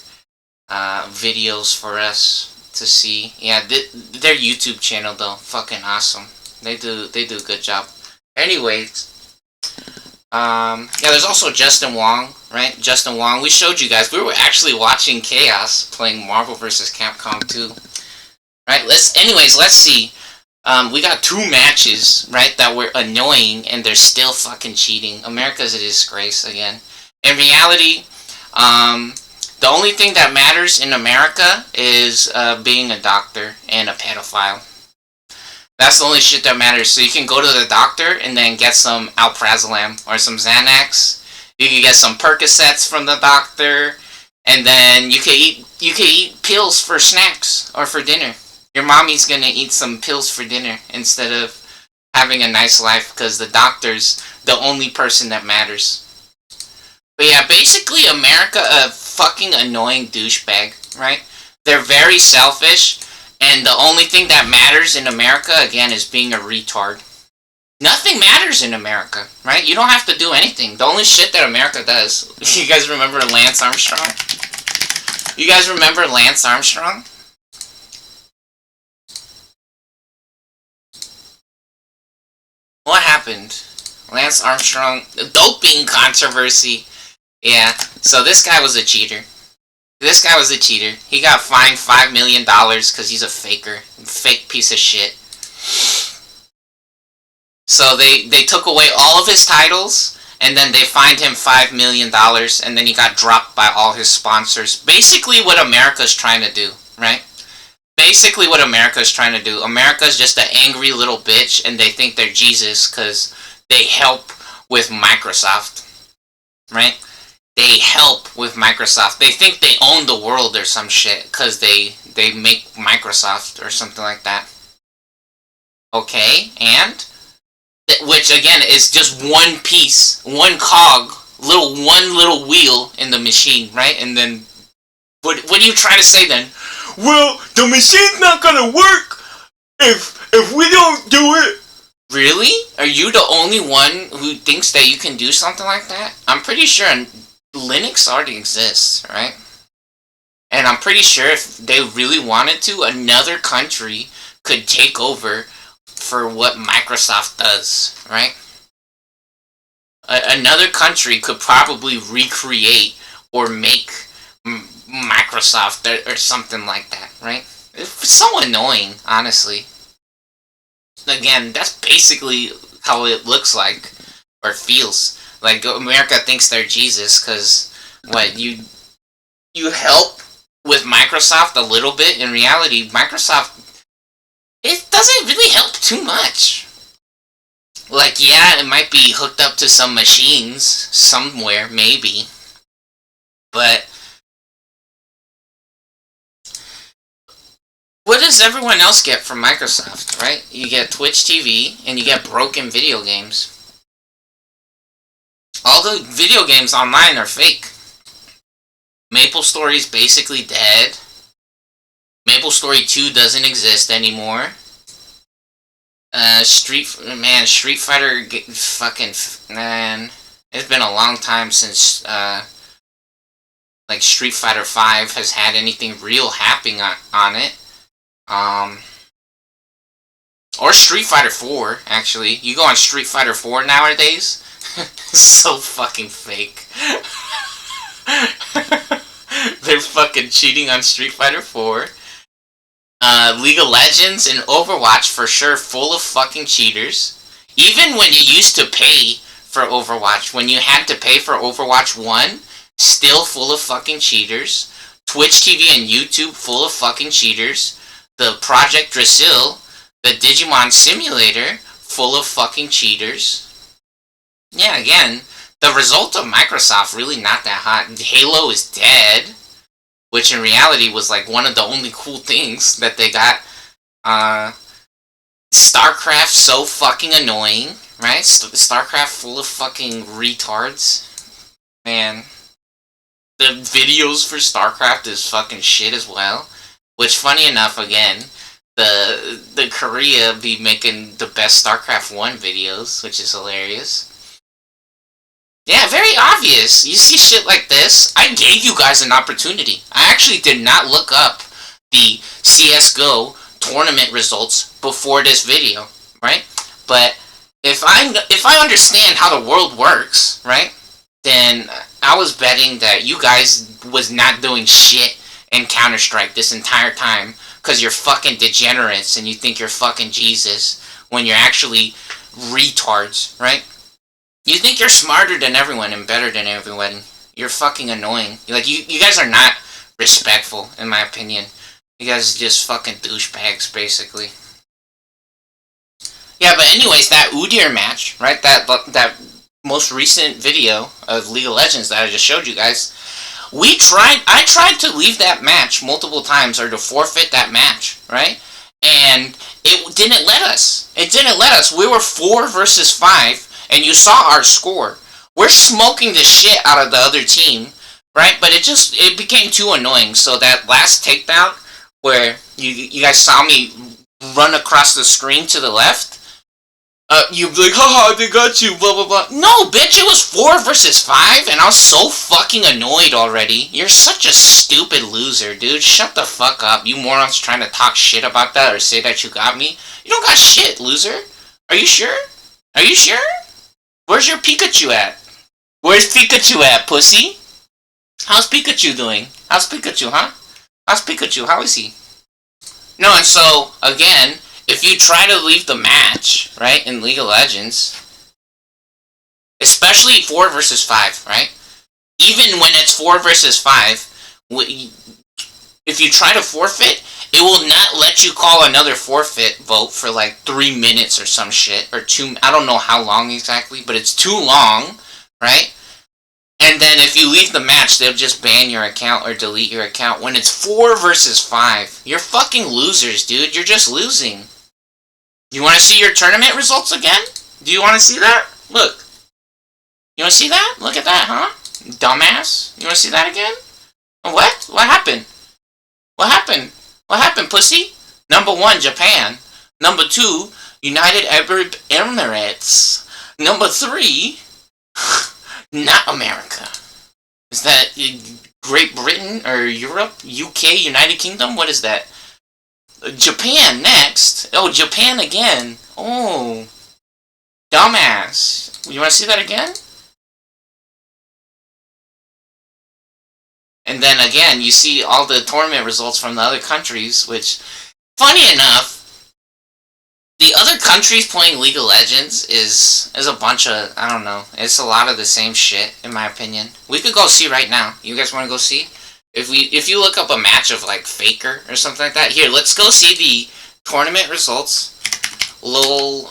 videos for us to see. Yeah, their YouTube channel though, fucking awesome. They do a good job. Anyways, yeah, there's also Justin Wong, right? Justin Wong. We showed you guys. We were actually watching Chaos playing Marvel vs. Capcom 2. Right? Let's see. We got 2 matches, right, that were annoying, and they're still fucking cheating. America's a disgrace again. In reality, the only thing that matters in America is being a doctor and a pedophile. That's the only shit that matters. So you can go to the doctor and then get some alprazolam or some Xanax. You can get some Percocets from the doctor, and then you can eat pills for snacks or for dinner. Your mommy's gonna eat some pills for dinner instead of having a nice life because the doctor's the only person that matters. But yeah, basically America a fucking annoying douchebag, right? They're very selfish, and the only thing that matters in America, again, is being a retard. Nothing matters in America, right? You don't have to do anything. The only shit that America does. You guys remember Lance Armstrong? You guys remember Lance Armstrong? What happened? Lance Armstrong, doping controversy. Yeah, so this guy was a cheater. This guy was a cheater. He got fined $5 million because he's a faker. Fake piece of shit. So they took away all of his titles, and then they fined him $5 million, and then he got dropped by all his sponsors. Basically what America's trying to do, right? Basically what America's trying to do. America's just an angry little bitch, and they think they're Jesus because they help with Microsoft, right? They help with Microsoft. They think they own the world or some shit because they make Microsoft or something like that. Okay, and which again is just one piece, one cog, one little wheel in the machine, right? And then what do you try to say then? Well, the machine's not gonna work if we don't do it. Really? Are you the only one who thinks that you can do something like that? I'm pretty sure Linux already exists, right? And I'm pretty sure if they really wanted to, another country could take over for what Microsoft does, right? Another country could probably recreate or make Microsoft or something like that, right? It's so annoying, honestly. Again, that's basically how it looks like or feels. Like America thinks they're Jesus because what you help with Microsoft a little bit. In reality, Microsoft, it doesn't really help too much. Like, yeah, it might be hooked up to some machines somewhere, maybe, but what does everyone else get from Microsoft, right? You get Twitch TV and you get broken video games. All the video games online are fake. Maple Story's basically dead. Maple Story 2 doesn't exist anymore. Street Fighter, man. It's been a long time since, like, Street Fighter 5 has had anything real happening on it. Or Street Fighter 4, actually. You go on Street Fighter 4 nowadays, it's so fucking fake. They're fucking cheating on Street Fighter 4. League of Legends and Overwatch for sure full of fucking cheaters. Even when you used to pay for Overwatch, when you had to pay for Overwatch 1, still full of fucking cheaters. Twitch TV and YouTube full of fucking cheaters. The Project Drasil, the Digimon Simulator, full of fucking cheaters. Yeah, again, the result of Microsoft really not that hot. Halo is dead, which in reality was like one of the only cool things that they got. StarCraft so fucking annoying, right? StarCraft full of fucking retards. Man, the videos for StarCraft is fucking shit as well. Which, funny enough, again, the Korea be making the best StarCraft 1 videos, which is hilarious. Yeah, very obvious. You see shit like this, I gave you guys an opportunity. I actually did not look up the CSGO tournament results before this video, right? But if I understand how the world works, right, then I was betting that you guys was not doing shit in Counter-Strike this entire time because you're fucking degenerates and you think you're fucking Jesus when you're actually retards, right? You think you're smarter than everyone and better than everyone. You're fucking annoying. Like, you guys are not respectful, in my opinion. You guys are just fucking douchebags, basically. Yeah, but anyways, that Udyr match, right? That most recent video of League of Legends that I just showed you guys. I tried to leave that match multiple times, or to forfeit that match, right? And it didn't let us. It didn't let us. We were 4 versus 5. And you saw our score. We're smoking the shit out of the other team, right? But it became too annoying. So that last takedown, where you guys saw me run across the screen to the left, you'd be like, haha, they got you, blah, blah, blah. No, bitch, it was 4 versus 5, and I was so fucking annoyed already. You're such a stupid loser, dude. Shut the fuck up. You morons trying to talk shit about that or say that you got me. You don't got shit, loser. Are you sure? Are you sure? Where's your Pikachu at? Where's Pikachu at, pussy? How's Pikachu doing? How's Pikachu, huh? How's Pikachu? How is he? No, and so, again, if you try to leave the match, right, in League of Legends, especially 4 versus 5, right? Even when it's 4 versus 5, if you try to forfeit, it will not let you call another forfeit vote for like 3 minutes or some shit, or 2, I don't know how long exactly, but it's too long, right? And then if you leave the match, they'll just ban your account or delete your account when it's 4 versus 5. You're fucking losers, dude. You're just losing. You want to see your tournament results again? Do you want to see that? Look. You want to see that? Look at that, huh? Dumbass. You want to see that again? What? What happened? What happened? What happened, pussy? Number 1, Japan. Number 2, United Arab Emirates. Number 3, not America. Is that Great Britain or Europe? UK? United Kingdom? What is that? Japan next. Oh, Japan again. Oh. Dumbass. You want to see that again? And then again, you see all the tournament results from the other countries, which, funny enough, the other countries playing League of Legends is a bunch of, I don't know, it's a lot of the same shit, in my opinion. We could go see right now. You guys want to go see? If you look up a match of, like, Faker or something like that, here, let's go see the tournament results. LOL,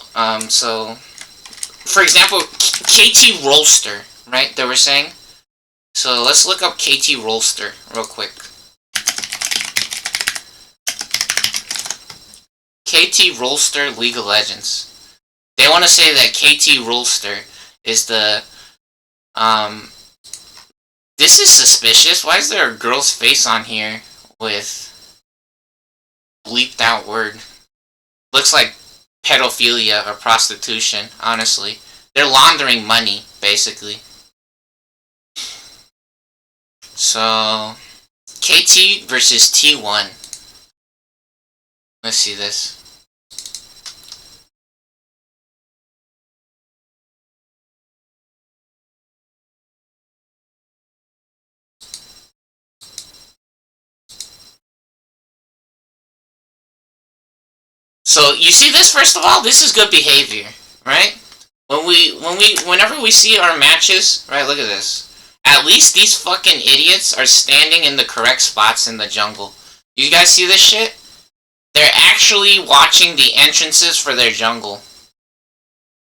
so, for example, KT Rolster, right, they were saying? So let's look up KT Rolster real quick. KT Rolster League of Legends. They want to say that KT Rolster is the Um, this is suspicious. Why is there a girl's face on here with bleeped out word? Looks like pedophilia or prostitution, honestly. They're laundering money, basically. So, KT versus T1. Let's see this. So you see this, first of all, this is good behavior, right? Whenever we see our matches, right, look at this. At least these fucking idiots are standing in the correct spots in the jungle. You guys see this shit? They're actually watching the entrances for their jungle.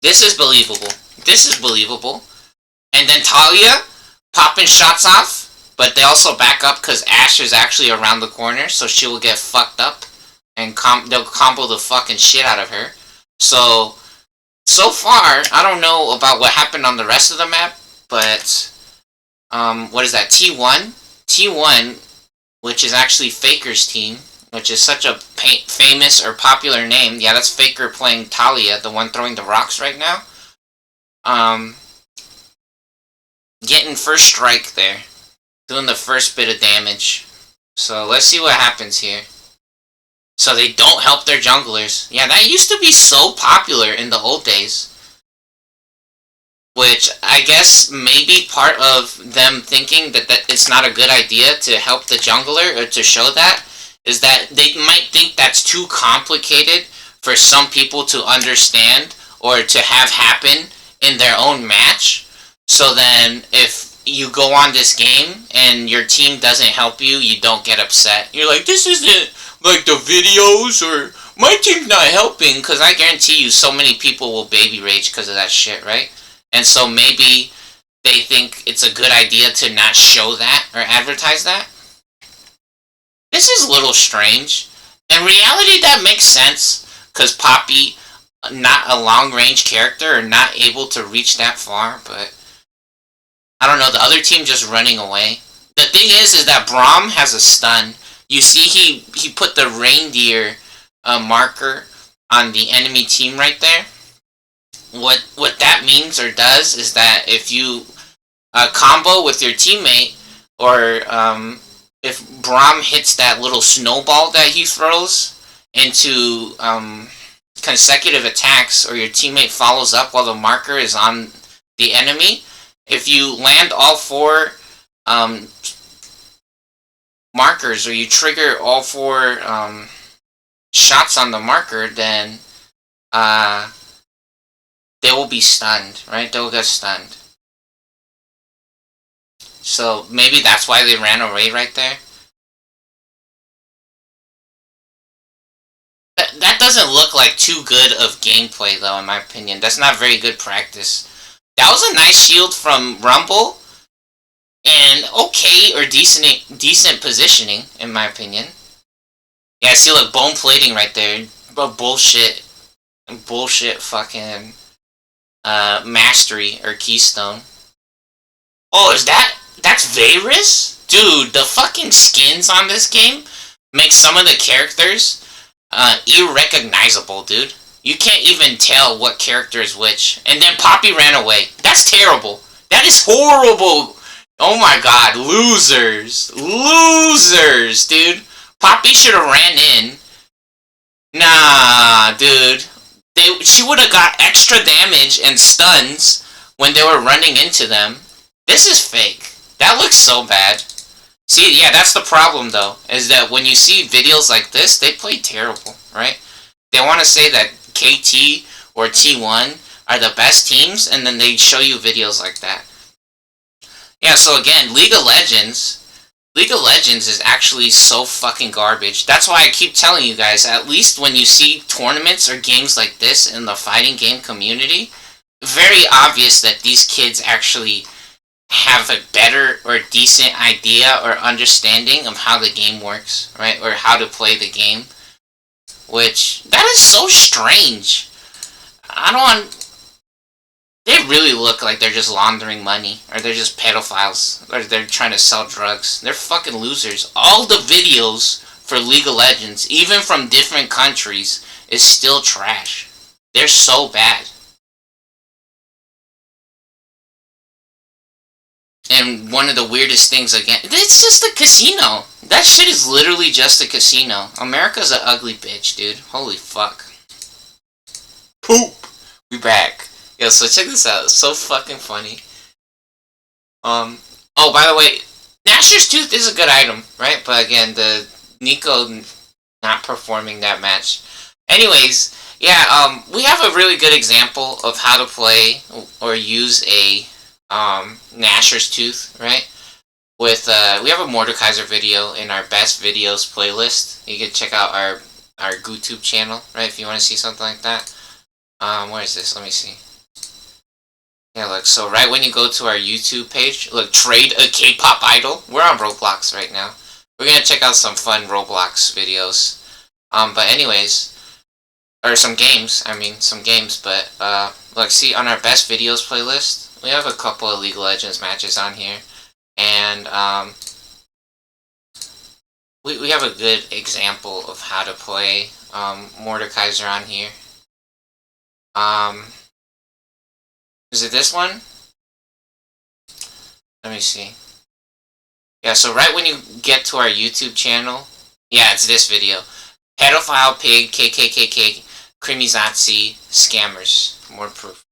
This is believable. This is believable. And then Talia popping shots off, but they also back up because Ashe is actually around the corner, so she will get fucked up. And they'll combo the fucking shit out of her. So far, I don't know about what happened on the rest of the map, but, what is that, T1? T1, which is actually Faker's team, which is such a famous or popular name. Yeah, that's Faker playing Talia, the one throwing the rocks right now. Getting first strike there. Doing the first bit of damage. So, let's see what happens here. So they don't help their junglers. Yeah, that used to be so popular in the old days. Which, I guess, maybe part of them thinking that it's not a good idea to help the jungler, or to show that, is that they might think that's too complicated for some people to understand, or to have happen in their own match. So then, if you go on this game, and your team doesn't help you, you don't get upset. You're like, this isn't like the videos, or my team's not helping, because I guarantee you so many people will baby rage because of that shit, right? And so maybe they think it's a good idea to not show that or advertise that. This is a little strange. In reality, that makes sense, because Poppy, not a long-range character, or not able to reach that far, but I don't know, the other team just running away. The thing is that Braum has a stun. You see he put the reindeer marker on the enemy team right there. What that means or does is that if you combo with your teammate, or if Braum hits that little snowball that he throws into consecutive attacks, or your teammate follows up while the marker is on the enemy, if you land all four markers, or you trigger all four shots on the marker, then they will be stunned, right? They will get stunned. So maybe that's why they ran away right there. That doesn't look like too good of gameplay, though, in my opinion. That's not very good practice. That was a nice shield from Rumble, and okay or decent positioning, in my opinion. Yeah, I see, look, bone plating right there. But bullshit fucking mastery or keystone. Oh, that's Varus? Dude, the fucking skins on this game make some of the characters irrecognizable, dude. You can't even tell what character is which. And then Poppy ran away. That's terrible. That is horrible. Oh my god, losers. Losers, dude. Poppy should have ran in. Nah, dude. She would have got extra damage and stuns when they were running into them. This is fake. That looks so bad. See, yeah, that's the problem, though, is that when you see videos like this, they play terrible, right? They want to say that KT or T1 are the best teams, and then they show you videos like that. Yeah, so again, League of Legends is actually so fucking garbage. That's why I keep telling you guys, at least when you see tournaments or games like this in the fighting game community, very obvious that these kids actually have a better or decent idea or understanding of how the game works, right? Or how to play the game. Which, that is so strange. they really look like they're just laundering money, or they're just pedophiles, or they're trying to sell drugs. They're fucking losers. All the videos for League of Legends, even from different countries, is still trash. They're so bad. And one of the weirdest things again, it's just a casino. That shit is literally just a casino. America's an ugly bitch, dude. Holy fuck. Poop. We back. Yo, so check this out. It's so fucking funny. Oh, by the way, Nashor's Tooth is a good item, right? But again, the Nico not performing that match. Anyways, yeah, we have a really good example of how to play or use a Nashor's Tooth, right? With we have a Mordekaiser video in our best videos playlist. You can check out our YouTube channel, right? If you want to see something like that. Where is this? Let me see. Yeah, look. So right when you go to our YouTube page, look, trade a K-pop idol. We're on Roblox right now. We're gonna check out some fun Roblox videos. But anyways, or some games. I mean, some games. But look, see on our best videos playlist, we have a couple of League of Legends matches on here, and we have a good example of how to play Mordekaiser on here. Is it this one? Let me see. Yeah, so right when you get to our YouTube channel, yeah, it's this video. Pedophile, pig, KKKK, Krimizazi, scammers. More proof.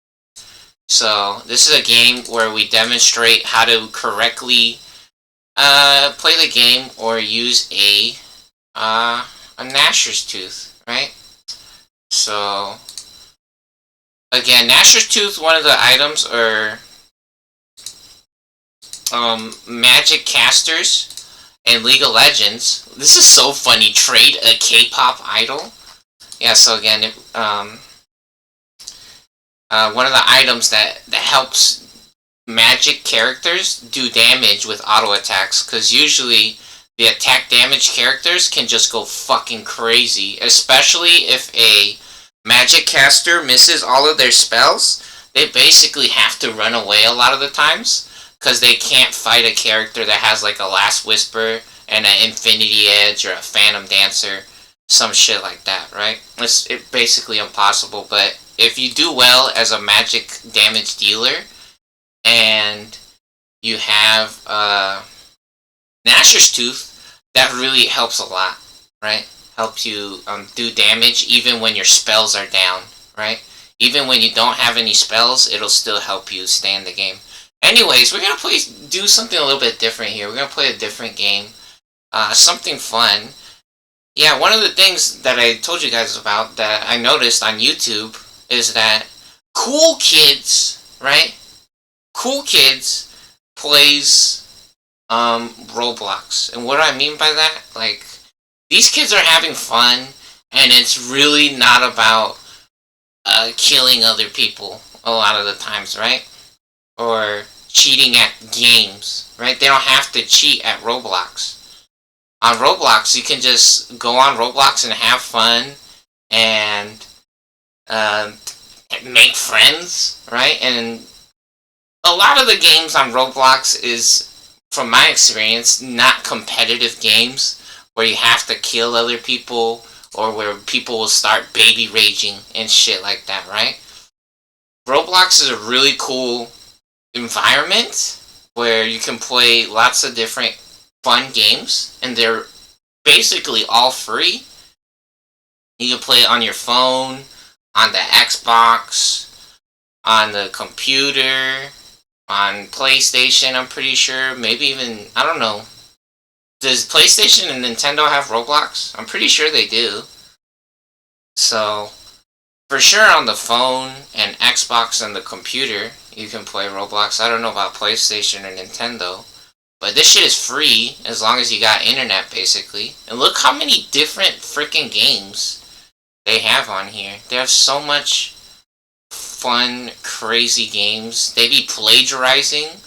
So, this is a game where we demonstrate how to correctly play the game or use a Nashor's Tooth, right? So, again, Nashor's Tooth, one of the items are magic casters and League of Legends. This is so funny. Trade a K-pop idol. Yeah, so again, one of the items that helps magic characters do damage with auto attacks, because usually the attack damage characters can just go fucking crazy, especially if a magic caster misses all of their spells. They basically have to run away a lot of the times, because they can't fight a character that has like a Last Whisper and an Infinity Edge or a Phantom Dancer, some shit like that, right? It's basically impossible. But if you do well as a magic damage dealer, and you have Nashor's Tooth, that really helps a lot, right? Helps you do damage even when your spells are down, right? Even when you don't have any spells, it'll still help you stay in the game. Anyways, we're gonna do something a little bit different here. We're gonna play a different game, something fun. Yeah, one of the things that I told you guys about that I noticed on YouTube is that cool kids, right? Cool kids plays Roblox. And what do I mean by that? Like, these kids are having fun, and it's really not about killing other people a lot of the times, right? Or cheating at games, right? They don't have to cheat at Roblox. On Roblox, you can just go on Roblox and have fun and make friends, right? And a lot of the games on Roblox is, from my experience, not competitive games where you have to kill other people or where people will start baby raging and shit like that, right? Roblox is a really cool environment where you can play lots of different fun games, and they're basically all free. You can play it on your phone, on the Xbox, on the computer, on PlayStation, I'm pretty sure. Maybe even, I don't know. Does PlayStation and Nintendo have Roblox? I'm pretty sure they do. So, for sure on the phone and Xbox and the computer, you can play Roblox. I don't know about PlayStation or Nintendo. But this shit is free as long as you got internet, basically. And look how many different freaking games they have on here. They have so much fun, crazy games. They be plagiarizing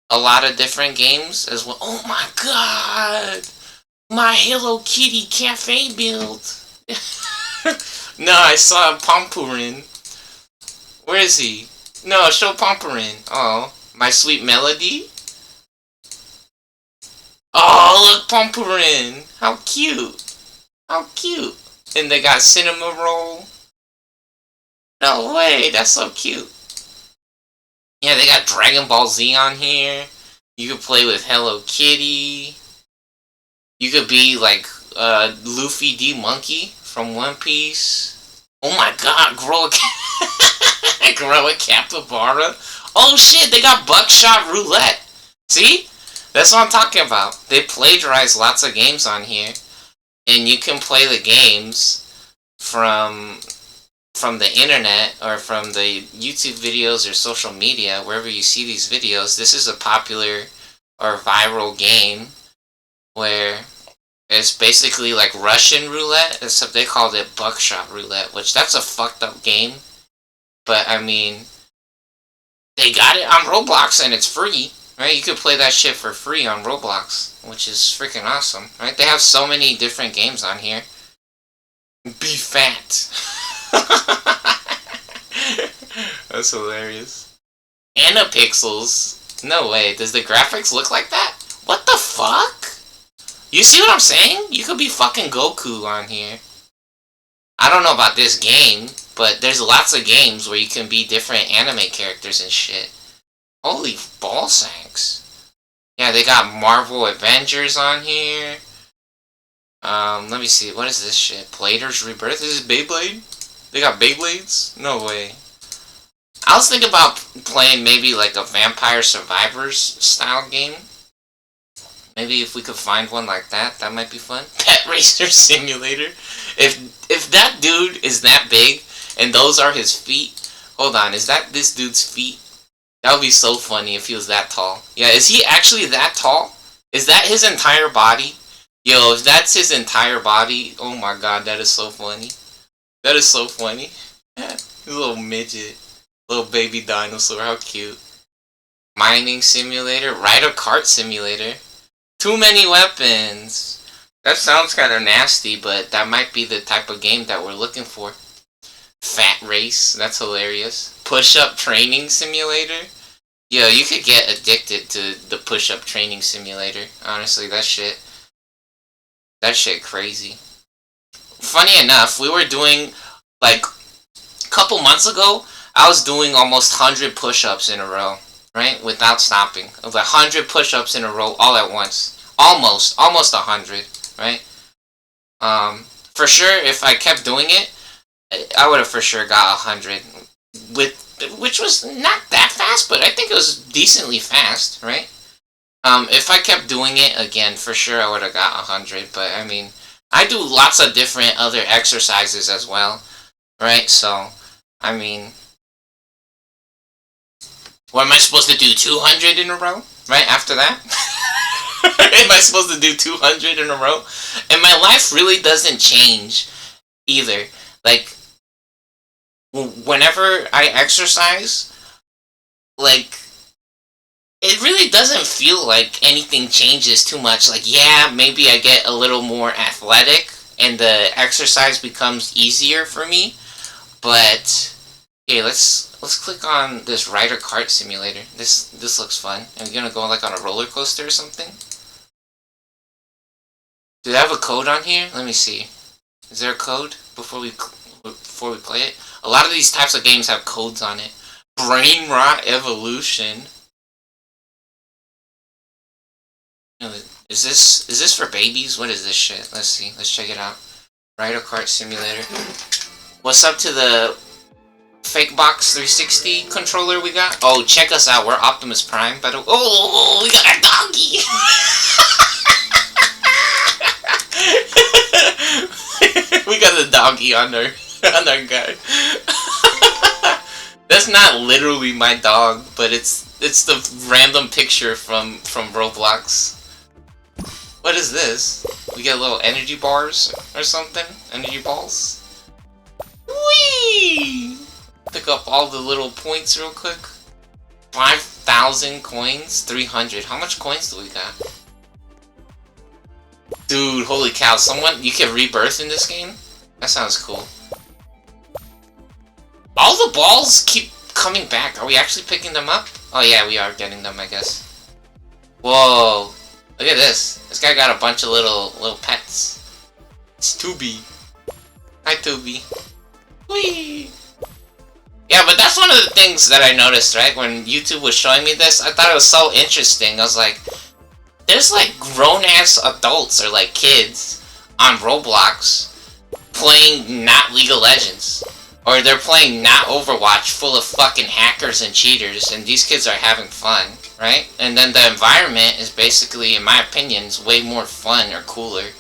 a lot of different games as well. Oh my god! My Hello Kitty cafe build! No, I saw Pompurin. Where is he? No, show Pomperin. Oh, my sweet melody. Oh, look, Pomperin. How cute. How cute. And they got cinema roll. No way, that's so cute. Yeah, they got Dragon Ball Z on here. You could play with Hello Kitty. You could be like Luffy D Monkey from One Piece. Oh my god, grow a capybara. Oh shit, they got Buckshot Roulette. See? That's what I'm talking about. They plagiarize lots of games on here. And you can play the games from the internet or from the YouTube videos or social media, wherever you see these videos. This is a popular or viral game where it's basically like Russian roulette, except they called it Buckshot Roulette, which that's a fucked up game. But I mean, they got it on Roblox and it's free, right? You could play that shit for free on Roblox, which is freaking awesome, right? They have so many different games on here. Be fat. That's hilarious. Anapixels? No way. Does the graphics look like that? What the fuck? You see what I'm saying? You could be fucking Goku on here. I don't know about this game, but there's lots of games where you can be different anime characters and shit. Holy ball sacks. Yeah, they got Marvel Avengers on here. Let me see. What is this shit? Blader's Rebirth? Is this Beyblade? They got Beyblades? No way. I was thinking about playing maybe like a Vampire Survivors style game. Maybe if we could find one like that, that might be fun. Pet Racer Simulator. If that dude is that big and those are his feet, hold on, is that this dude's feet? That would be so funny if he was that tall. Yeah, is he actually that tall? Is that his entire body? Yo, if that's his entire body, oh my god, that is so funny. That is so funny. He's a little midget. Little baby dinosaur, how cute. Mining Simulator, Ride a Kart Simulator. Too many weapons. That sounds kind of nasty, but that might be the type of game that we're looking for. Fat Race, that's hilarious. Push-Up Training Simulator. Yo, you could get addicted to the Push-Up Training Simulator. Honestly, that shit crazy. Funny enough, we were doing, like, a couple months ago, I was doing almost 100 push-ups in a row, right? Without stopping. It was 100 push-ups in a row all at once. Almost 100, right? For sure, if I kept doing it, I would have for sure got 100. Which was not that fast, but I think it was decently fast, right? If I kept doing it again, for sure I would have got 100, but I mean, I do lots of different other exercises as well, right? So, I mean, what am I supposed to do, 200 in a row, right, after that? Am I supposed to do 200 in a row? And my life really doesn't change either. Like, whenever I exercise, like, it really doesn't feel like anything changes too much. Like, yeah, maybe I get a little more athletic and the exercise becomes easier for me. But, okay, let's click on this Rider Kart Simulator. This looks fun. Are we gonna go like on a roller coaster or something? Do they have a code on here? Let me see. Is there a code before we play it? A lot of these types of games have codes on it. Brain Rot Evolution. Is this for babies? What is this shit? Let's see. Let's check it out. Rider Kart Simulator. What's up to the Fake Box 360 controller we got? Oh, check us out. We're Optimus Prime. But oh, we got a doggy. We got a doggy on our guy. That's not literally my dog, but it's the random picture from Roblox. What is this? We get little energy bars or something? Energy balls? Whee! Pick up all the little points real quick. 5,000 coins? 300. How much coins do we got? Dude, holy cow. You can rebirth in this game? That sounds cool. All the balls keep coming back. Are we actually picking them up? Oh yeah, we are getting them, I guess. Whoa. Look at this. This guy got a bunch of little pets. It's Tubi. Hi, Tubi. Whee! Yeah, but that's one of the things that I noticed, right? When YouTube was showing me this, I thought it was so interesting. I was like, there's like grown-ass adults or like kids on Roblox playing not League of Legends. Or they're playing not Overwatch full of fucking hackers and cheaters, and these kids are having fun, right? And then the environment is basically, in my opinion, is way more fun or cooler.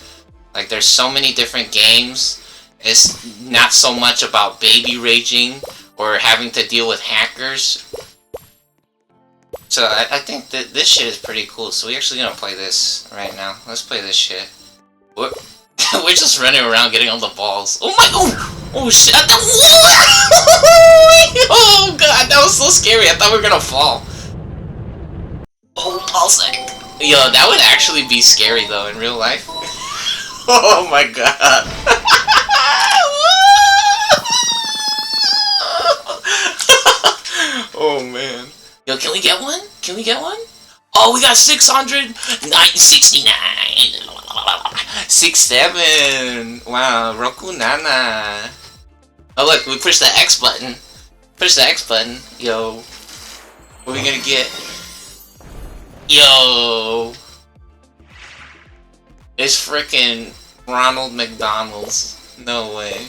Like, there's so many different games. It's not so much about baby raging or having to deal with hackers. So I think that this shit is pretty cool. So we're actually gonna play this right now. Let's play this shit. What? We're just running around getting all the balls. Oh my! Oh shit! Oh god, that was so scary. I thought we were gonna fall. Oh, ballsack. Yo, that would actually be scary though in real life. Oh my god. Oh man. Yo, can we get one? Can we get one? Oh, we got 669. 67. Wow, Roku Nana. Oh look, we pushed the X button. Push the X button. Yo. What are we gonna get? Yo. It's frickin' Ronald McDonald's. No way.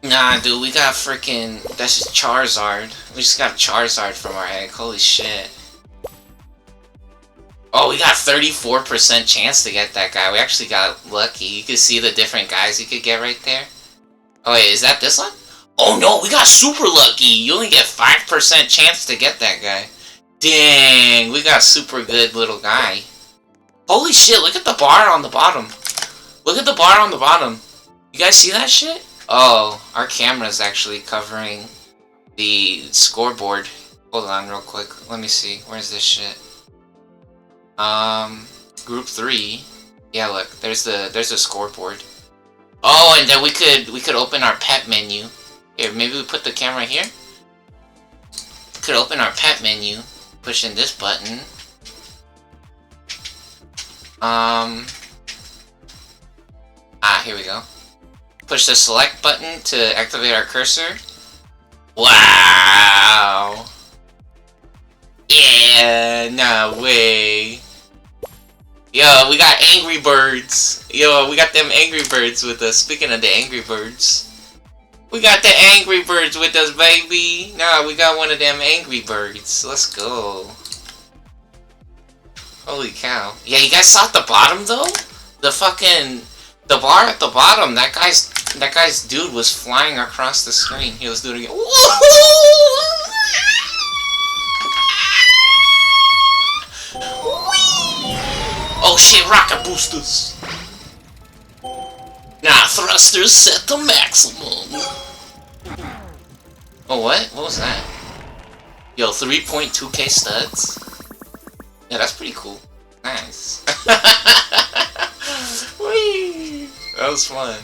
Nah, dude, we got frickin'... That's just Charizard. We just got Charizard from our egg. Holy shit. Oh, we got 34% chance to get that guy. We actually got lucky. You can see the different guys you could get right there. Oh wait, is that this one? Oh no, we got super lucky. You only get 5% chance to get that guy. Dang, we got super good little guy. Holy shit, look at the bar on the bottom. Look at the bar on the bottom. You guys see that shit? Oh, our camera's actually covering the scoreboard. Hold on real quick. Let me see. Where's this shit? Group 3. Yeah, look, there's the scoreboard. Oh, and then we could open our pet menu. Here, maybe we put the camera here. Could open our pet menu, pushing this button. Here we go. Push the select button to activate our cursor. Wow. Yeah, no way. Yo, we got Angry Birds. Yo, we got them Angry Birds with us. Speaking of the Angry Birds. We got the Angry Birds with us, baby. Nah, we got one of them Angry Birds. Let's go. Holy cow. Yeah, you guys saw at the bottom, though? The bar at the bottom, that guy's dude was flying across the screen. He was doing it. Oh shit, rocket boosters! Nah, thrusters set to maximum. Oh, what? What was that? Yo, 3.2k studs? Yeah, that's pretty cool. Nice. Whee! That was fun.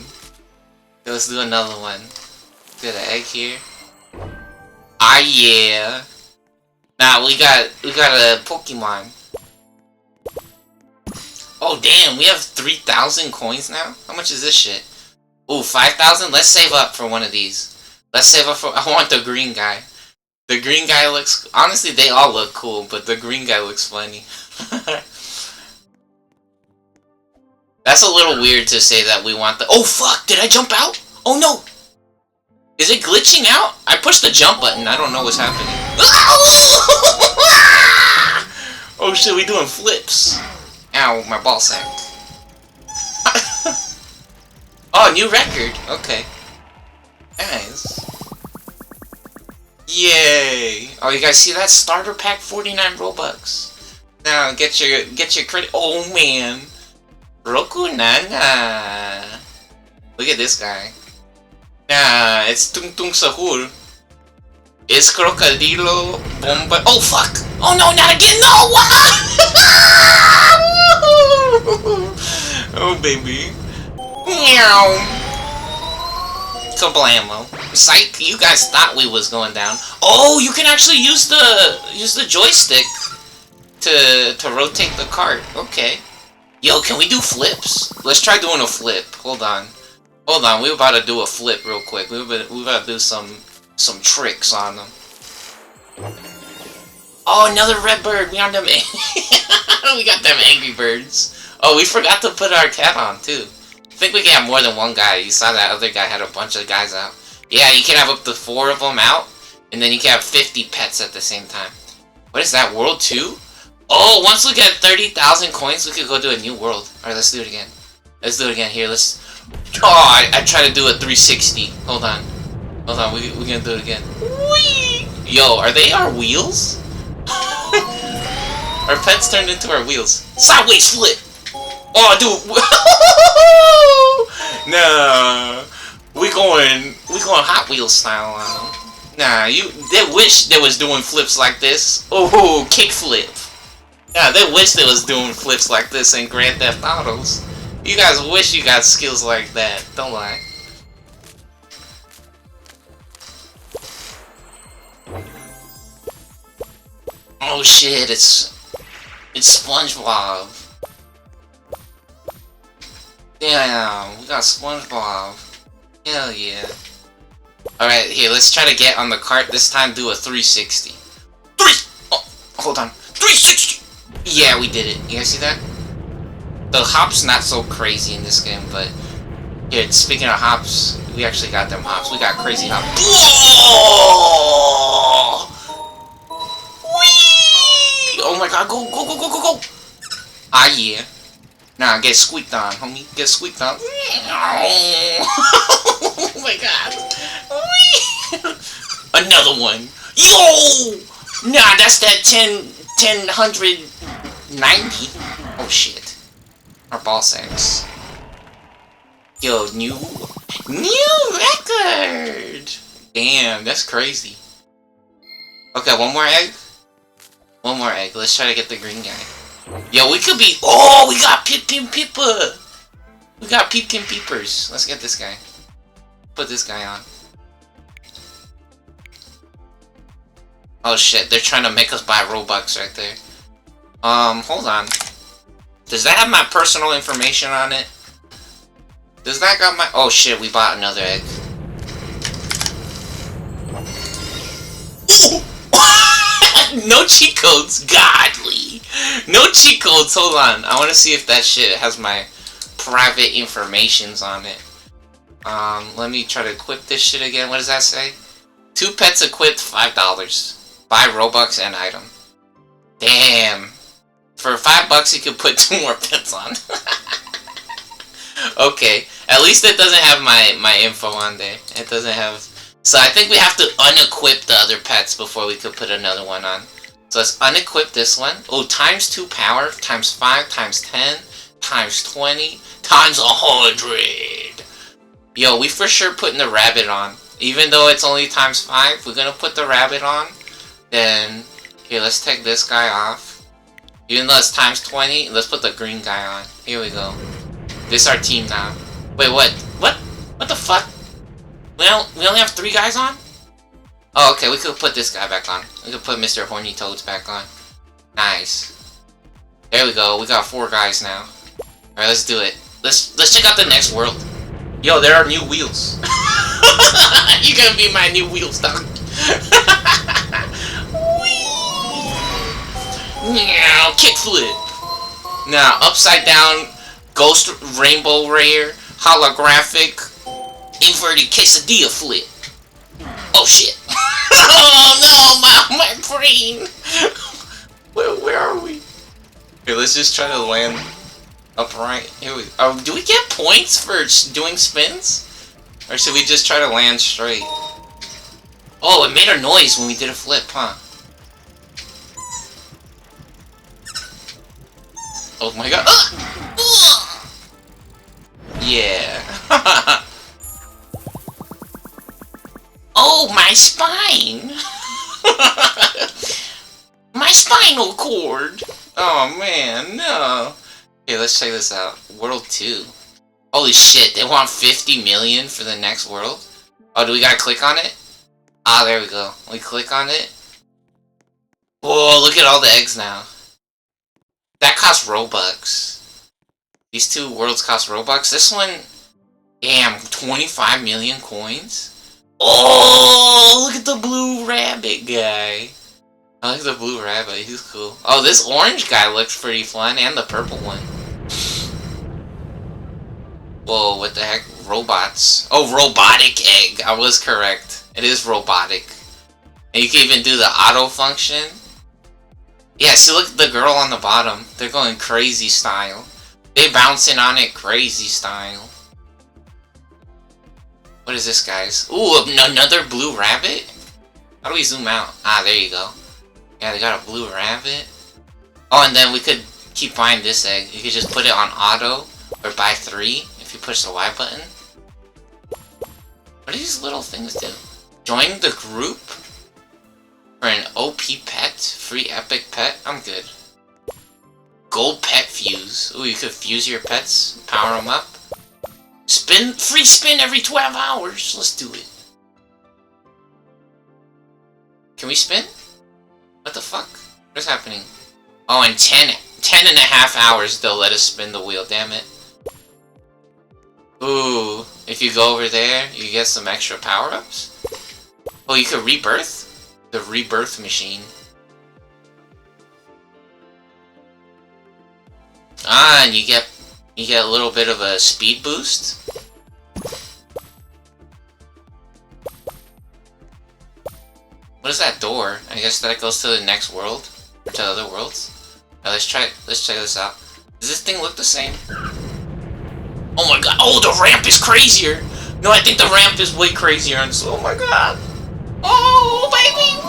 Okay, let's do another one. Get an egg here. Ah yeah. Nah, we got a Pokemon. Oh damn, we have 3,000 coins now? How much is this shit? Ooh, 5,000? Let's save up for one of these. Let's save up for... I want the green guy. The green guy looks... Honestly, they all look cool, but the green guy looks funny. That's a little weird to say that we want the... Oh fuck! Did I jump out? Oh no! Is it glitching out? I pushed the jump button. I don't know what's happening. Oh shit, we doing flips. Ow, my ball sack. Oh, new record. Okay. Nice. Yay. Oh, you guys see that? Starter pack 49 Robux. Now get your credit. Oh man. Roku Nana. Look at this guy. Nah, it's Tung Tung Sahur. It's Crocodilo Bomba. Oh fuck! Oh no, not again! No! Oh baby. Meow. Kablamo. Psych, you guys thought we was going down. Oh, you can actually use the joystick to rotate the cart. Okay. Yo, can we do flips? Let's try doing a flip. Hold on. Hold on, we're about to do a flip real quick. We're about to do some tricks on them. Oh, another red bird. We on them. We got them Angry Birds. Oh, we forgot to put our cat on too. I think we can have more than one guy. You saw that other guy had a bunch of guys out. Yeah, you can have up to 4 of them out, and then you can have 50 pets at the same time. What is that, World 2? Oh, once we get 30,000 coins, we could go to a new world. Alright, let's do it again. Let's do it again. Here, let's... Oh, I tried to do a 360. Hold on. Hold on, we're gonna do it again. Whee! Yo, are they our wheels? Our pets turned into our wheels. Sideways flip! Oh, dude! Nah. We going Hot Wheels style on them. Nah, they wish they was doing flips like this. Oh, kick flip. Yeah, they wish they was doing flips like this in Grand Theft Autos. You guys wish you got skills like that. Don't lie. Oh shit, it's SpongeBob. Damn, we got SpongeBob. Hell yeah. Alright, here, let's try to get on the cart. This time do a 360. Oh, hold on. 360! Yeah, we did it. You guys see that? The hops not so crazy in this game, but... Here, speaking of hops, we actually got them hops. We got crazy hops. Whoa! Whee! Oh my god, go, go, go, go, go, go! Ah, yeah. Nah, get squeaked on, homie. Get squeaked on. Oh my god. Another one. Yo! Nah, that's that 1090. Oh shit. Our ball sacks. Yo, new record! Damn, that's crazy. Okay, one more egg? One more egg. Let's try to get the green guy. Yo, we could be... Oh, we got Pipkin Pippa! We got Pipkin Peepers. Let's get this guy. Put this guy on. Oh shit, they're trying to make us buy Robux right there. Hold on. Does that have my personal information on it? Does that got my... Oh shit, we bought another egg. No cheat codes, godly. No cheat codes, hold on. I want to see if that shit has my private informations on it. Let me try to equip this shit again. What does that say? 2 pets equipped, $5. Buy Robux and item. Damn. For $5 you could put 2 more pets on. Okay. At least it doesn't have my info on there. It doesn't have... So I think we have to unequip the other pets before we could put another one on. So let's unequip this one. Oh, times 2 power, times 5, times 10, times 20, times 100. Yo, we for sure putting the rabbit on. Even though it's only times 5, we're gonna put the rabbit on. Then, here, let's take this guy off. Even though it's times 20, let's put the green guy on. Here we go. This is our team now. Wait, what? What? What the fuck? We only have 3 guys on? Oh, okay, we could put this guy back on. We could put Mr. Horny Toads back on. Nice. There we go, we got 4 guys now. Alright, let's do it. Let's check out the next world. Yo, there are new wheels. You're gonna be my new wheels, dog. Now, kickflip. Now, upside down, ghost rainbow rare, holographic, inverted quesadilla flip. Oh shit. Oh no, my brain. Where are we? Here, let's just try to land upright. Here we go. Do we get points for doing spins? Or should we just try to land straight? Oh, it made a noise when we did a flip, huh? Oh my god. Yeah. Oh, my spine! My spinal cord! Oh man, no. Okay, let's check this out. World 2. Holy shit, they want 50 million for the next world? Oh, do we gotta click on it? Ah, there we go. We click on it. Whoa, look at all the eggs now. That costs Robux. These two worlds cost Robux. This one, damn, 25 million coins? Oh, look at the blue rabbit guy. I like the blue rabbit, he's cool. Oh, this orange guy looks pretty fun, and the purple one. Whoa, what the heck? Robots. Oh, robotic egg. I was correct. It is robotic. And you can even do the auto function. Yeah, see, look at the girl on the bottom. They're going crazy style. They bouncing on it crazy style. What is this, guys? Ooh, another blue rabbit? How do we zoom out? Ah, there you go. Yeah, they got a blue rabbit. Oh, and then we could keep buying this egg. You could just put it on auto, or buy 3 if you push the Y button. What do these little things do? Join the group for an OP pet? Free epic pet? I'm good. Gold pet fuse. Ooh, you could fuse your pets, power them up. Spin, free spin every 12 hours. Let's do it. Can we spin? What the fuck? What is happening? Oh, in 10 and a half hours they'll let us spin the wheel, damn it. Ooh, if you go over there, you get some extra power-ups. Oh, you could rebirth? The rebirth machine. Ah, and you get a little bit of a speed boost. What is that door? I guess that goes to the next world? Or to other worlds? Now let's check this out. Does this thing look the same? Oh my god, oh, the ramp is crazier! No, I think the ramp is way crazier, and so, oh my god! Oh, baby!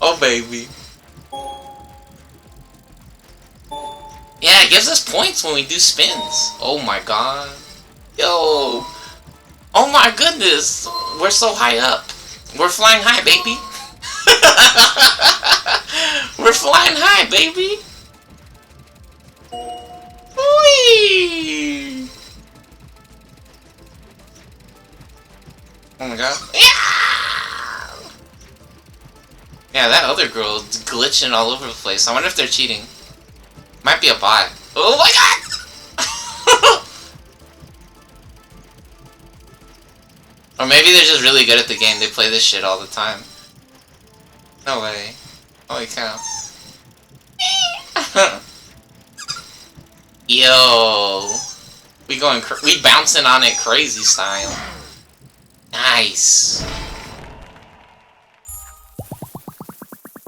Oh, baby. Yeah, it gives us points when we do spins. Oh my god. Yo! Oh my goodness! We're so high up. We're flying high, baby. We're flying high, baby. Whee! Oh my god. Yeah, that other girl is glitching all over the place. I wonder if they're cheating. Might be a bot. Oh my god! Or maybe they're just really good at the game. They play this shit all the time. No way. Holy cow. Yo. We bouncing on it crazy style. Nice.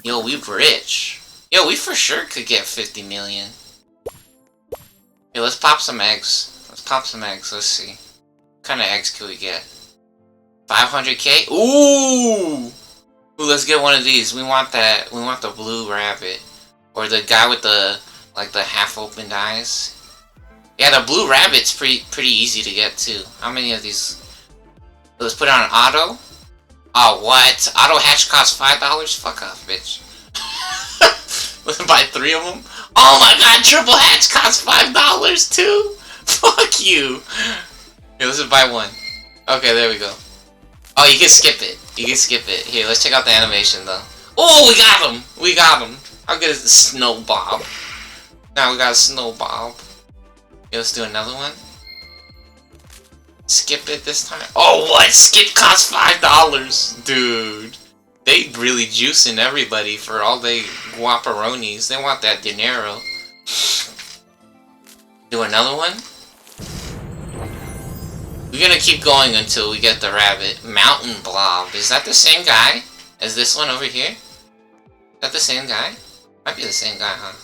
Yo, we rich. Yo, we for sure could get 50 million. Yo, let's pop some eggs. Let's pop some eggs. Let's see. What kind of eggs can we get? 500k? Ooh! Ooh, let's get one of these. We want that. We want the blue rabbit. Or the guy with the, like, the half-opened eyes. Yeah, the blue rabbit's pretty easy to get, too. How many of these? Let's put it on auto. Oh, what? Auto hatch costs $5? Fuck off, bitch. Let's buy 3 of them. Oh my god, triple hatch costs $5 too? Fuck you. Here, let's just buy 1. Okay, there we go. Oh, you can skip it. You can skip it. Here, let's check out the animation though. Oh, we got him! We got him. How good is the Snow Bob? Now we got a Snow Bob. Okay, let's do another one. Skip it this time. Oh, what? Skip costs $5, dude. They really juicing everybody for all they guaparonis. They want that dinero. Do another one. We're gonna keep going until we get the rabbit. Mountain Blob. Is that the same guy as this one over here? Is that the same guy? Might be the same guy, huh?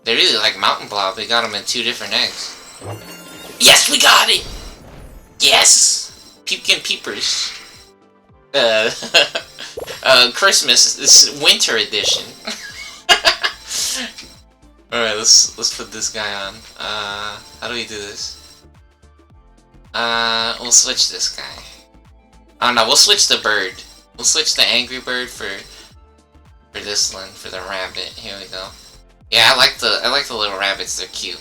They really like Mountain Blob. They got them in 2 different eggs. Yes, we got it! Yes! Peepkin Peepers. Christmas, this winter edition. Alright, let's put this guy on. How do we do this? We'll switch this guy. Oh no, we'll switch the bird. We'll switch the angry bird for this one, for the rabbit. Here we go. Yeah, I like the little rabbits, they're cute.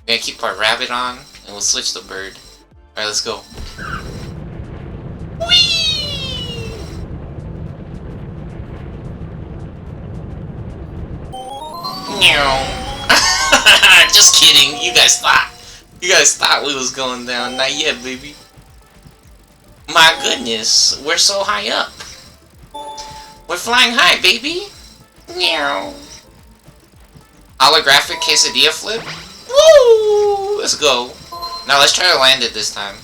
We're gonna keep our rabbit on, and we'll switch the bird. Alright, let's go. Whee! Just kidding. You guys thought we was going down. Not yet, baby. My goodness, we're so high up. We're flying high, baby. Meow. Holographic quesadilla flip. Woo! Let's go. Now let's try to land it this time.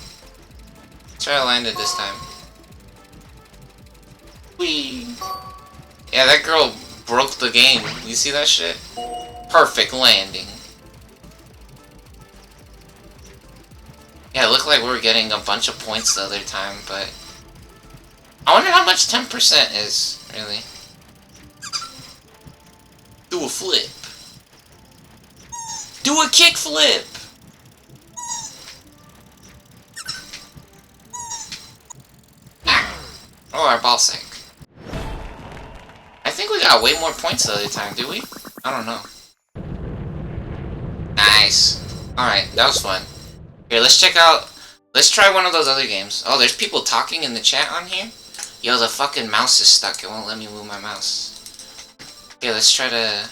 Whee! Yeah, that girl broke the game. You see that shit? Perfect landing. Yeah, it looked like we were getting a bunch of points the other time, but... I wonder how much 10% is, really. Do a flip. Do a kick flip! Ah. Oh, our ball sank. I think we got way more points the other time, did we? I don't know. Nice. Alright, that was fun. Here, let's check out... Let's try one of those other games. Oh, there's people talking in the chat on here? Yo, the fucking mouse is stuck. It won't let me move my mouse. Here, let's try to...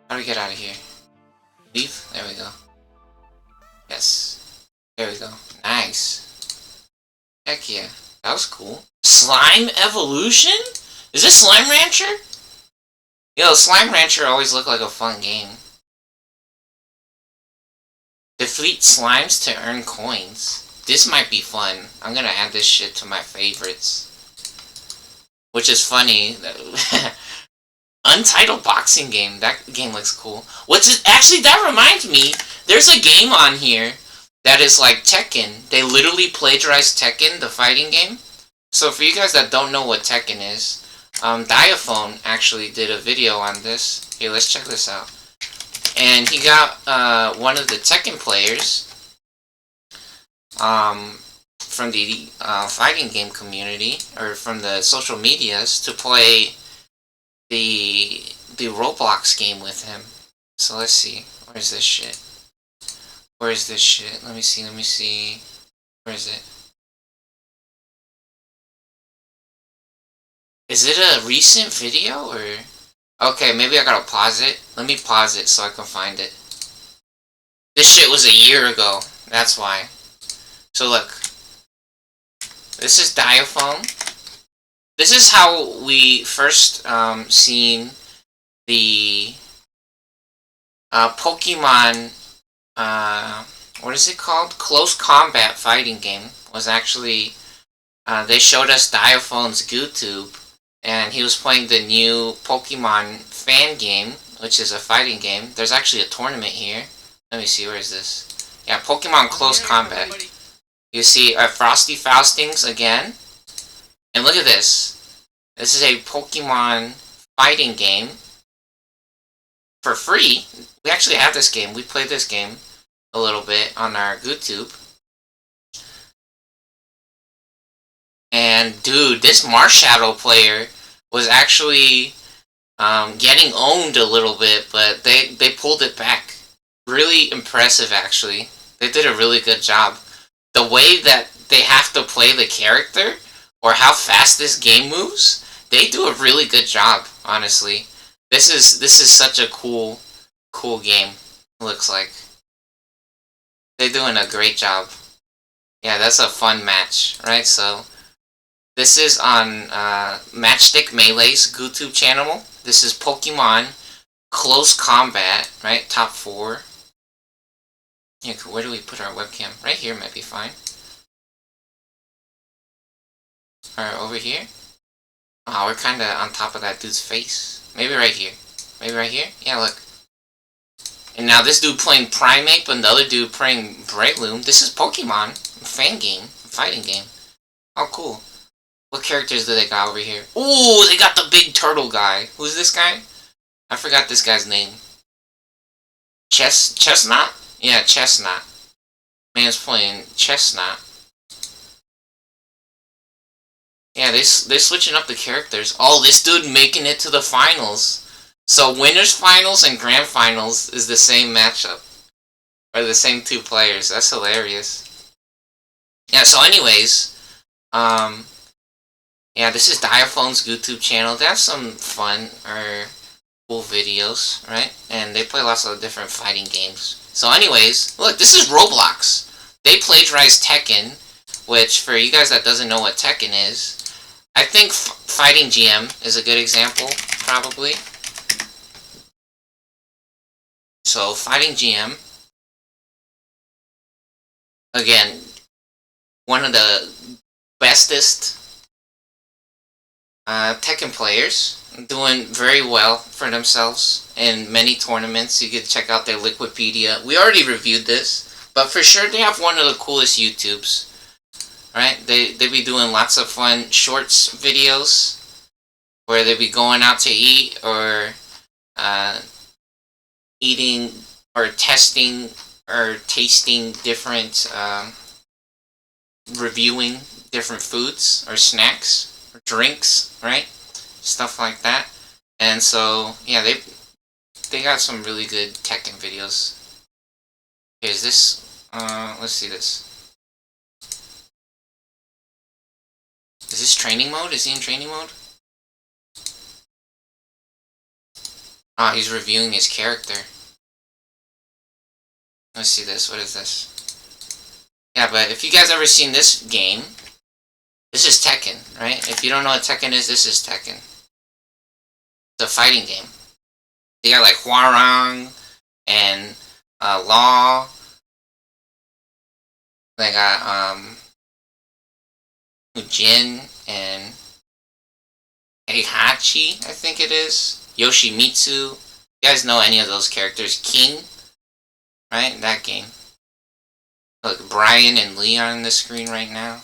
How do we get out of here? Leave? There we go. Yes. There we go. Nice. Heck yeah. That was cool. Slime Evolution? Is this Slime Rancher? Yo, Slime Rancher always looked like a fun game. Defeat slimes to earn coins. This might be fun. I'm gonna add this shit to my favorites. Which is funny. Untitled boxing game. That game looks cool. Actually, that reminds me. There's a game on here that is like Tekken. They literally plagiarized Tekken, the fighting game. So for you guys that don't know what Tekken is, Diaphone actually did a video on this. Here, let's check this out. And he got one of the Tekken players from the fighting game community, or from the social medias, to play the Roblox game with him. So let's see. Where's this shit? Where's this shit? Let me see. Where is it? Is it a recent video, or... Okay, maybe I gotta pause it. Let me pause it so I can find it. This shit was a year ago. That's why. So look. This is Diaphone. This is how we first seen the Pokemon, what is it called? Close Combat fighting game. Was actually, they showed us Diaphone's GooTube. And he was playing the new Pokemon fan game, which is a fighting game. There's actually a tournament here. Let me see, where is this? Yeah, Pokemon Close Combat. You see Frosty Faustings again. And look at this. This is a Pokemon fighting game. For free. We actually have this game. We played this game a little bit on our GooTube. And dude, this Marshadow player was actually getting owned a little bit, but they pulled it back. Really impressive, actually. They did a really good job. The way that they have to play the character, or how fast this game moves, they do a really good job, honestly. This is such a cool game, it looks like. They're doing a great job. Yeah, that's a fun match, right? So this is on Matchstick Melee's GooTube channel. This is Pokemon Close Combat, right? Top 4. Yeah, where do we put our webcam? Right here might be fine. Alright, over here? Oh, we're kinda on top of that dude's face. Maybe right here. Maybe right here? Yeah, look. And now this dude playing Primate, but the other dude playing Breloom. This is Pokemon. Fan game. Fighting game. Oh, cool. What characters do they got over here? Ooh, they got the big turtle guy. Who's this guy? I forgot this guy's name. Chestnut? Yeah, Chestnut. Man's playing Chestnut. Yeah, they're switching up the characters. Oh, this dude making it to the finals. So winners finals and grand finals is the same matchup. Or the same two players. That's hilarious. Yeah, so anyways, yeah, this is Diaphone's YouTube channel. They have some fun or cool videos, right? And they play lots of different fighting games. So anyways, look, this is Roblox. They plagiarized Tekken, which, for you guys that doesn't know what Tekken is, I think Fighting GM is a good example, probably. So, Fighting GM, again, one of the bestest Tekken players, doing very well for themselves in many tournaments. You can check out their Liquipedia. We already reviewed this, but for sure they have one of the coolest YouTubes. Right? They be doing lots of fun shorts videos where they be going out to eat or eating or testing or tasting different, reviewing different foods or snacks or drinks, right? Stuff like that. And so, yeah, they got some really good Tekken videos. Okay, is this, let's see this. Is this training mode? Is he in training mode? Ah, he's reviewing his character. Let's see this. What is this? Yeah, but if you guys ever seen this game, this is Tekken, right? If you don't know what Tekken is, this is Tekken. It's a fighting game. They got like Hwarang and Law. They got Jin and Heihachi, I think it is. Yoshimitsu. You guys know any of those characters? King, right? That game. Look, Brian and Lee are on the screen right now.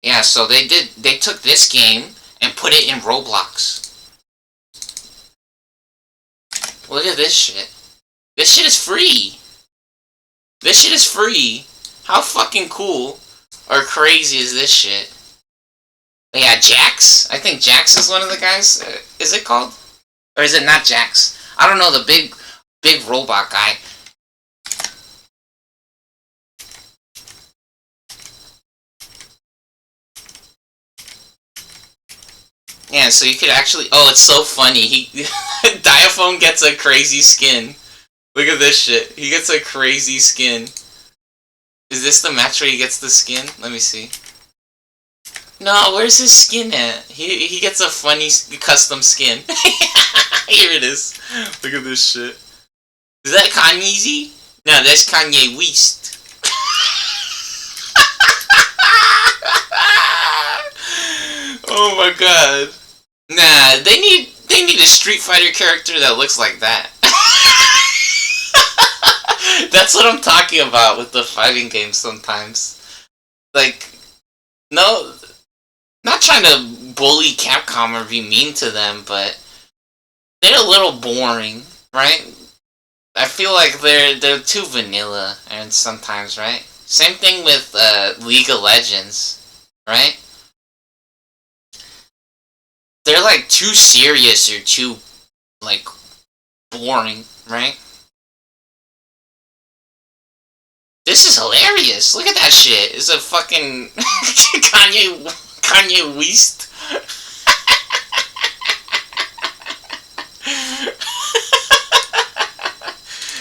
Yeah, so they took this game and put it in Roblox. Look at this shit. This shit is free. This shit is free. How fucking cool or crazy is this shit? Yeah, Jax. I think Jax is one of the guys. Is it called? Or is it not Jax? I don't know, the big robot guy. Yeah, so you could actually... Oh, it's so funny. Diaphone gets a crazy skin. Look at this shit. He gets a crazy skin. Is this the match where he gets the skin? Let me see. No, where's his skin at? He gets a funny custom skin. Here it is. Look at this shit. Is that Kanye's? No, that's Kanye West. Oh my god. Nah, they need a Street Fighter character that looks like that. That's what I'm talking about with the fighting games sometimes. Like, no, not trying to bully Capcom or be mean to them, but they're a little boring, right? I feel like they're too vanilla, and sometimes, right? Same thing with League of Legends, right? They're like too serious or too like boring, right? This is hilarious. Look at that shit. It's a fucking Kanye West.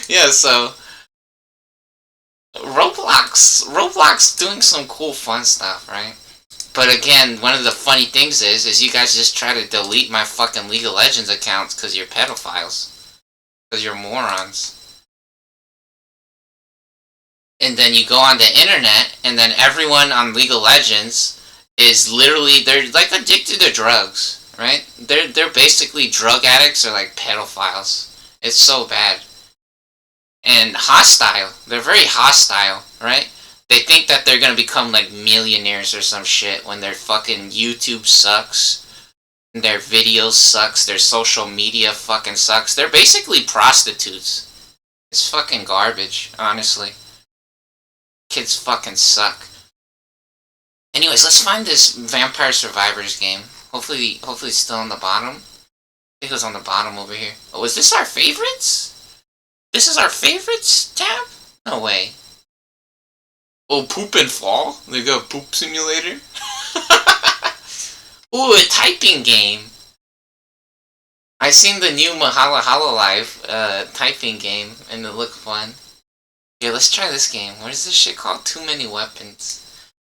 Yeah, so Roblox doing some cool fun stuff, right? But again, one of the funny things is you guys just try to delete my fucking League of Legends accounts because you're pedophiles. Because you're morons. And then you go on the internet, and then everyone on League of Legends is literally, they're like addicted to drugs, right? They're basically drug addicts or like pedophiles. It's so bad. And hostile. They're very hostile, right? They think that they're gonna become like millionaires or some shit when their fucking YouTube sucks, their videos sucks, their social media fucking sucks. They're basically prostitutes. It's fucking garbage, honestly. Kids fucking suck. Anyways, let's find this Vampire Survivors game. Hopefully it's still on the bottom. I think it was on the bottom over here. Oh, is this our favorites? This is our favorites tab? No way. Oh, poop and fall? They got poop simulator? Ooh, a typing game. I seen the new Mahala Hololive typing game, and it looked fun. Yeah, let's try this game. What is this shit called? Too Many Weapons.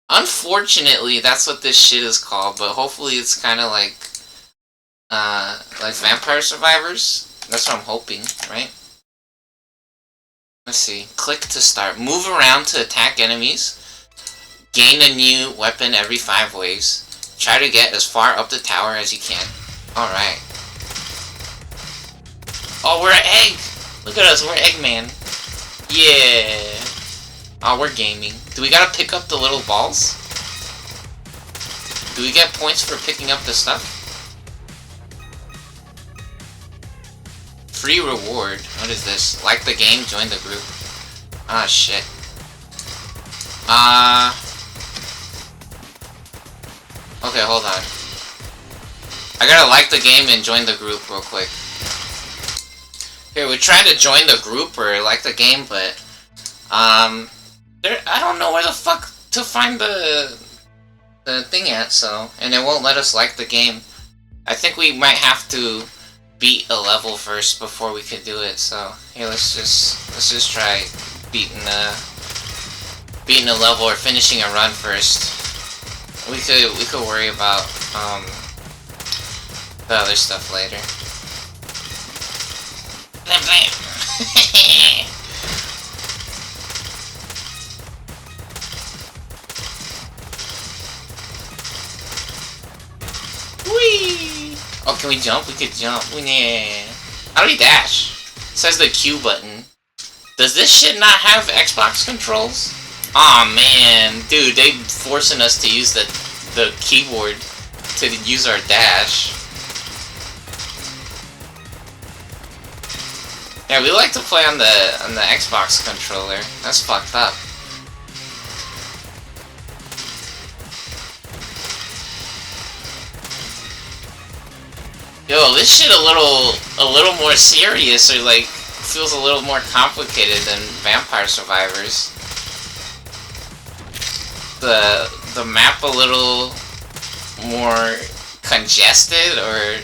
Unfortunately, that's what this shit is called, but hopefully it's kind of like Vampire Survivors. That's what I'm hoping, right? Let's see. Click to start. Move around to attack enemies. Gain a new weapon every 5 ways. Try to get as far up the tower as you can. Alright. Oh, we're an egg! Look at us, we're Eggman. Yeah. Oh, we're gaming. Do we gotta pick up the little balls? Do we get points for picking up the stuff? Free reward. What is this? Like the game, join the group. Ah, shit. Okay, hold on. I gotta like the game and join the group real quick. Here, we tried to join the group or like the game, but I don't know where the fuck to find the thing at, so, and it won't let us like the game. I think we might have to beat a level first before we could do it, so here, let's just try beating a level or finishing a run first. We could worry about the other stuff later. Blam blam. Whee! Oh, can we jump? We could jump. Yeah. How do we dash? It says the Q button. Does this shit not have Xbox controls? Aw, man. Dude, they forcing us to use the keyboard to use our dash. Yeah, we like to play on the Xbox controller. That's fucked up. Yo, this shit a little more serious, or like feels a little more complicated than Vampire Survivors. The map a little more congested or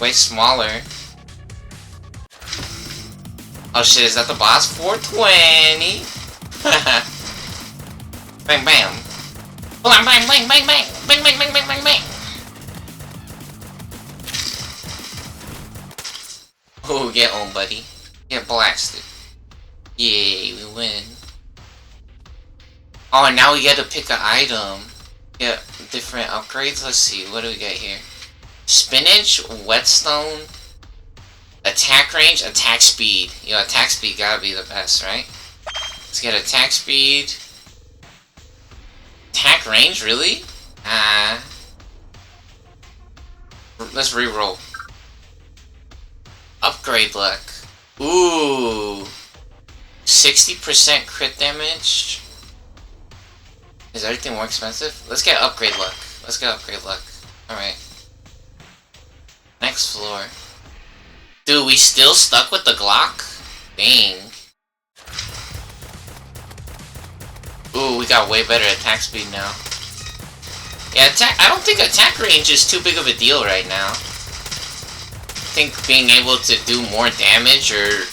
way smaller. Oh shit, is that the boss? 420! Bang bam! Bang bang bang bang bang! Bang bang bang bang bang bang! Oh, get on, buddy. Get blasted. Yay, we win. Oh, and now we get to pick an item. Get different upgrades. Let's see, what do we get here? Spinach, whetstone, attack range, attack speed. Yo, attack speed gotta be the best, right? Let's get attack speed. Attack range, really? Let's re-roll. Upgrade luck. Ooh. 60% crit damage. Is everything more expensive? Let's get upgrade luck. Let's get upgrade luck. Alright. Next floor. Dude, we still stuck with the Glock? Dang. Ooh, we got way better attack speed now. Yeah, I don't think attack range is too big of a deal right now. I think being able to do more damage or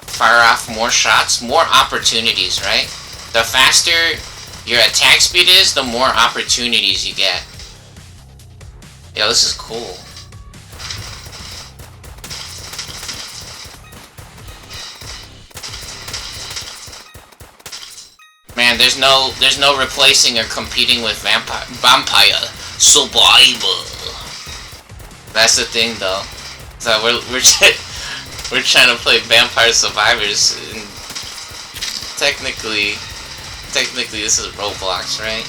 fire off more shots, more opportunities, right? The faster your attack speed is, the more opportunities you get. Yo, this is cool. Man, there's no replacing or competing with Vampire Survivor. That's the thing, though. So we're trying to play Vampire Survivors, and technically this is Roblox, right?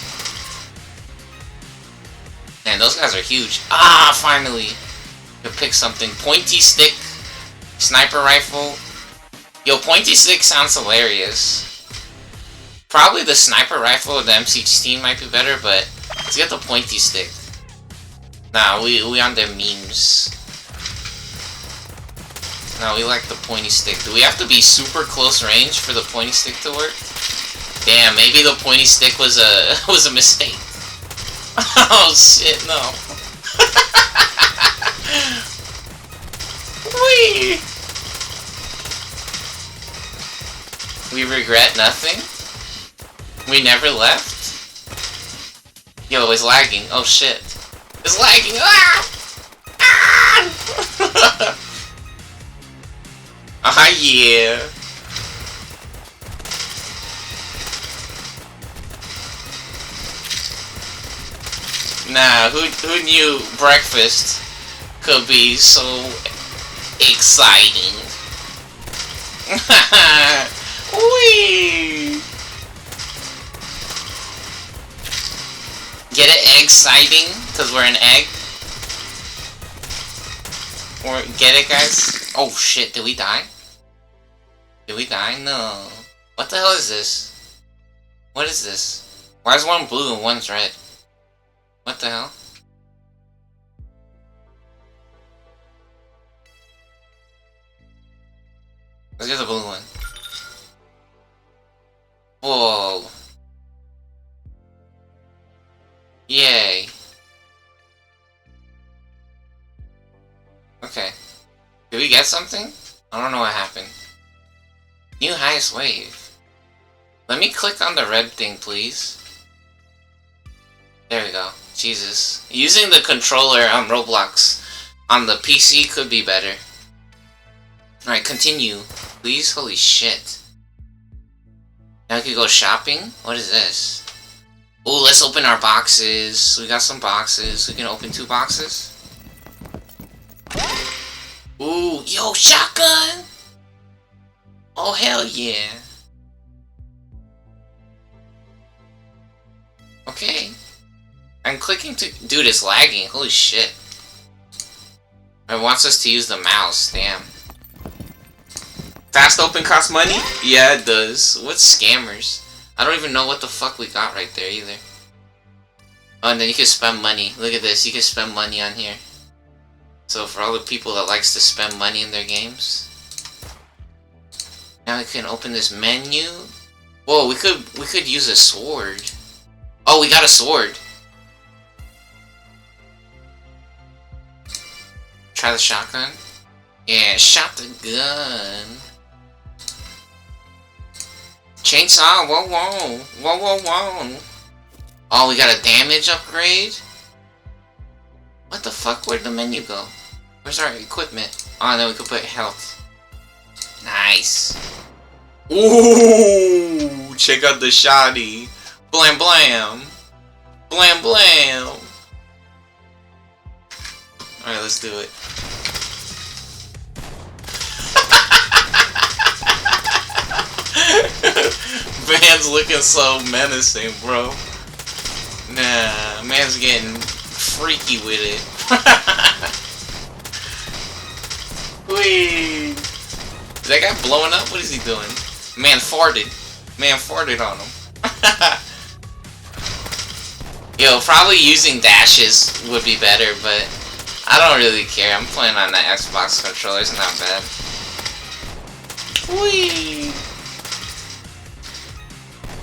Man, those guys are huge. Ah, finally, you pick something. Pointy stick, sniper rifle. Yo, pointy stick sounds hilarious. Probably the sniper rifle or the M16 might be better, but let's get the pointy stick. Nah, we on their memes. No, we like the pointy stick. Do we have to be super close range for the pointy stick to work? Damn, maybe the pointy stick was a was a mistake. Oh shit, no. Whee! We regret nothing? We never left? Yo, it's lagging. Oh shit. It's lagging! Ah! Ah! Ah, yeah. Nah, who knew breakfast could be so exciting? Whee! Get it exciting? Cause we're an egg? Or get it, guys? Oh shit, did we die? Did we die? No. What the hell is this? What is this? Why is one blue and one's red? What the hell? Let's get the blue one. Whoa. Yay. Okay. Did we get something? I don't know what happened. New highest wave. Let me click on the red thing, please. There we go. Jesus. Using the controller on Roblox on the PC could be better. Alright, continue. Please? Holy shit. Now we can go shopping? What is this? Ooh, let's open our boxes. We got some boxes. We can open 2 boxes. Ooh, yo, shotgun! Oh, hell yeah. Okay. I'm clicking to... Dude, it's lagging. Holy shit. It wants us to use the mouse. Damn. Fast open costs money? Yeah, it does. What scammers? I don't even know what the fuck we got right there either. Oh, and then you can spend money. Look at this. You can spend money on here. So for all the people that likes to spend money in their games. Now we can open this menu. Whoa, we could use a sword. Oh, we got a sword. Try the shotgun. Yeah, shot the gun. Chainsaw, whoa, whoa, whoa, whoa, whoa. Oh, we got a damage upgrade? What the fuck? Where'd the menu go? Where's our equipment? Oh, then we could put health. Nice. Ooh, check out the shoddy. Blam, blam. Blam, blam. Alright, let's do it. Man's looking so menacing, bro. Nah, man's getting freaky with it. Whee! Is that guy blowing up? What is he doing? Man farted. Man farted on him. Yo, probably using dashes would be better, but I don't really care. I'm playing on the Xbox controller. It's not bad. Whee!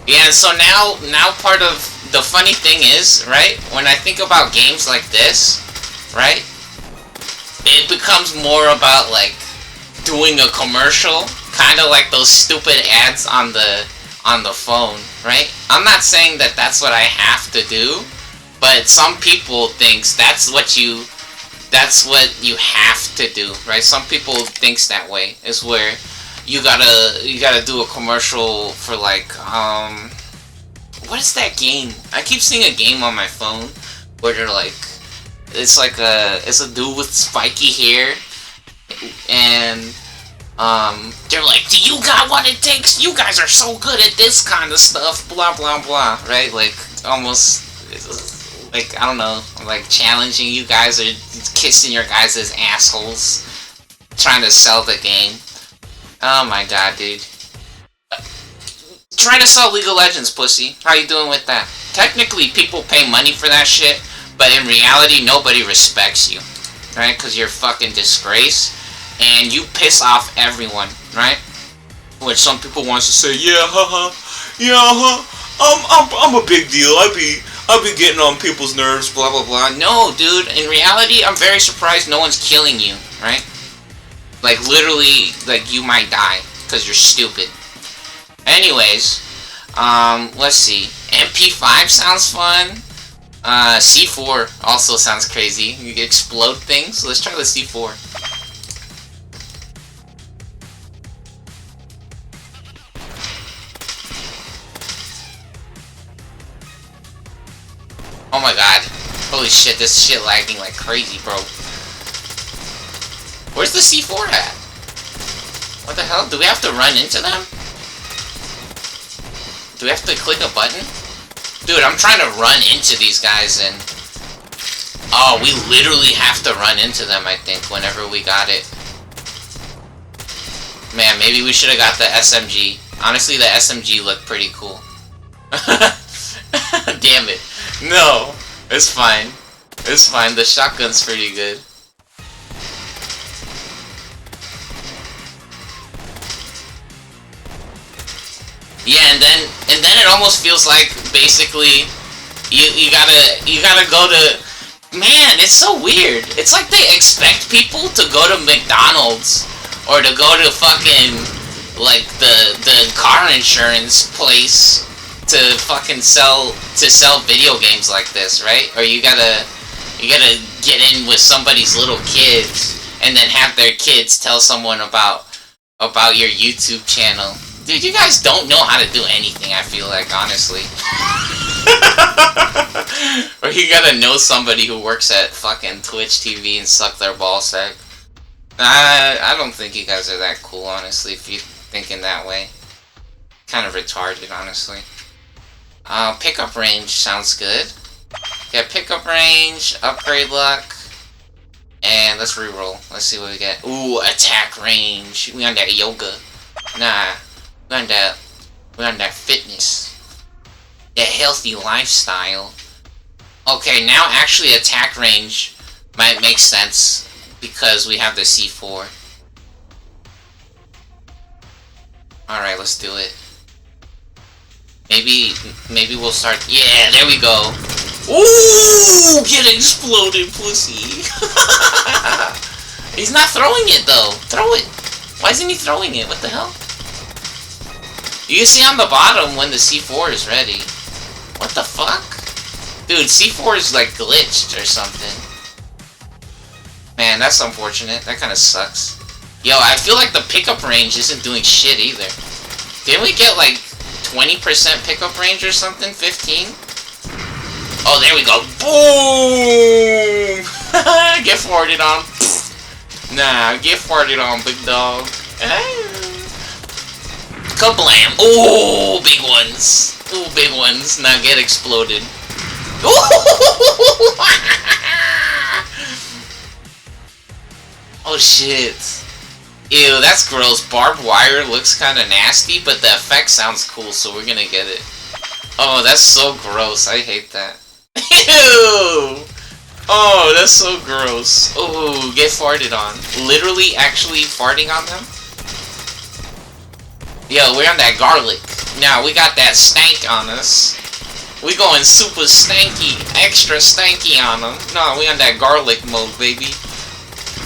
Yeah, so now part of the funny thing is, right, when I think about games like this, right, it becomes more about, like, doing a commercial, kind of like those stupid ads on the phone, right? I'm not saying that that's what I have to do, but some people thinks that's what you have to do, right? Some people thinks that way, is where you gotta do a commercial for, like, what is that game? I keep seeing a game on my phone where they're like, it's a dude with spiky hair, and they're like, do you got what it takes? You guys are so good at this kind of stuff, blah blah blah, right? Like, almost, like, I don't know, like challenging you guys or kissing your guys' assholes, trying to sell the game. Oh my god, dude. Try to sell League of Legends, pussy. How you doing with that? Technically, people pay money for that shit, but in reality, nobody respects you. Right? Because you're fucking disgrace. and you piss off everyone, right? Which some people wants to say, yeah, haha, yeah, I'm a big deal. I be getting on people's nerves, blah blah blah. No, dude. In reality, I'm very surprised no one's killing you, right? Like literally, like you might die because you're stupid. Anyways, let's see. MP5 sounds fun. C4 also sounds crazy. You can explode things. Let's try the C4. Oh my god. Holy shit, this shit lagging like crazy, bro. Where's the C4 at? What the hell? Do we have to run into them? Do we have to click a button? Dude, I'm trying to run into these guys and... Oh, we literally have to run into them, I think, whenever we got it. Man, maybe we should have got the SMG. Honestly, the SMG looked pretty cool. Damn it. No, it's fine. It's fine. The shotgun's pretty good. Yeah, and then it almost feels like basically you gotta go to. Man, it's so weird. It's like they expect people to go to McDonald's or to go to fucking like the car insurance place to fucking sell video games like this, right? Or you gotta get in with somebody's little kids and then have their kids tell someone about your YouTube channel. Dude, you guys don't know how to do anything, I feel like, honestly. Or you gotta know somebody who works at fucking Twitch TV and suck their ballsack. I don't think you guys are that cool, honestly, if you're thinking that way. Kind of retarded, honestly. Pickup range sounds good. Yeah, pickup range, upgrade luck, and let's reroll. Let's see what we get. Ooh, attack range. We on that yoga. Nah, we on that fitness. That healthy lifestyle. Okay, now actually attack range might make sense because we have the C4. Alright, let's do it. Maybe we'll start. Yeah, there we go. Ooh, get exploded, pussy. He's not throwing it though. Throw it. Why isn't he throwing it? What the hell? You can see on the bottom when the C4 is ready. What the fuck? Dude, C4 is like glitched or something. Man, that's unfortunate. That kind of sucks. Yo, I feel like the pickup range isn't doing shit either. Didn't we get like 20% pickup range or something? 15? Oh, there we go. Boom! Get farted on. Nah, get farted on, big dog. Kablam! Oh, big ones. Oh, big ones. Now get exploded. Oh, shit. Ew, that's gross. Barbed wire looks kind of nasty, but the effect sounds cool, so we're gonna get it. Oh, that's so gross. I hate that. Ew! Oh, that's so gross. Oh, get farted on. Literally, actually farting on them? Yo, we're on that garlic. Now, we got that stank on us. We going super stanky, extra stanky on them. No, we on that garlic mode, baby.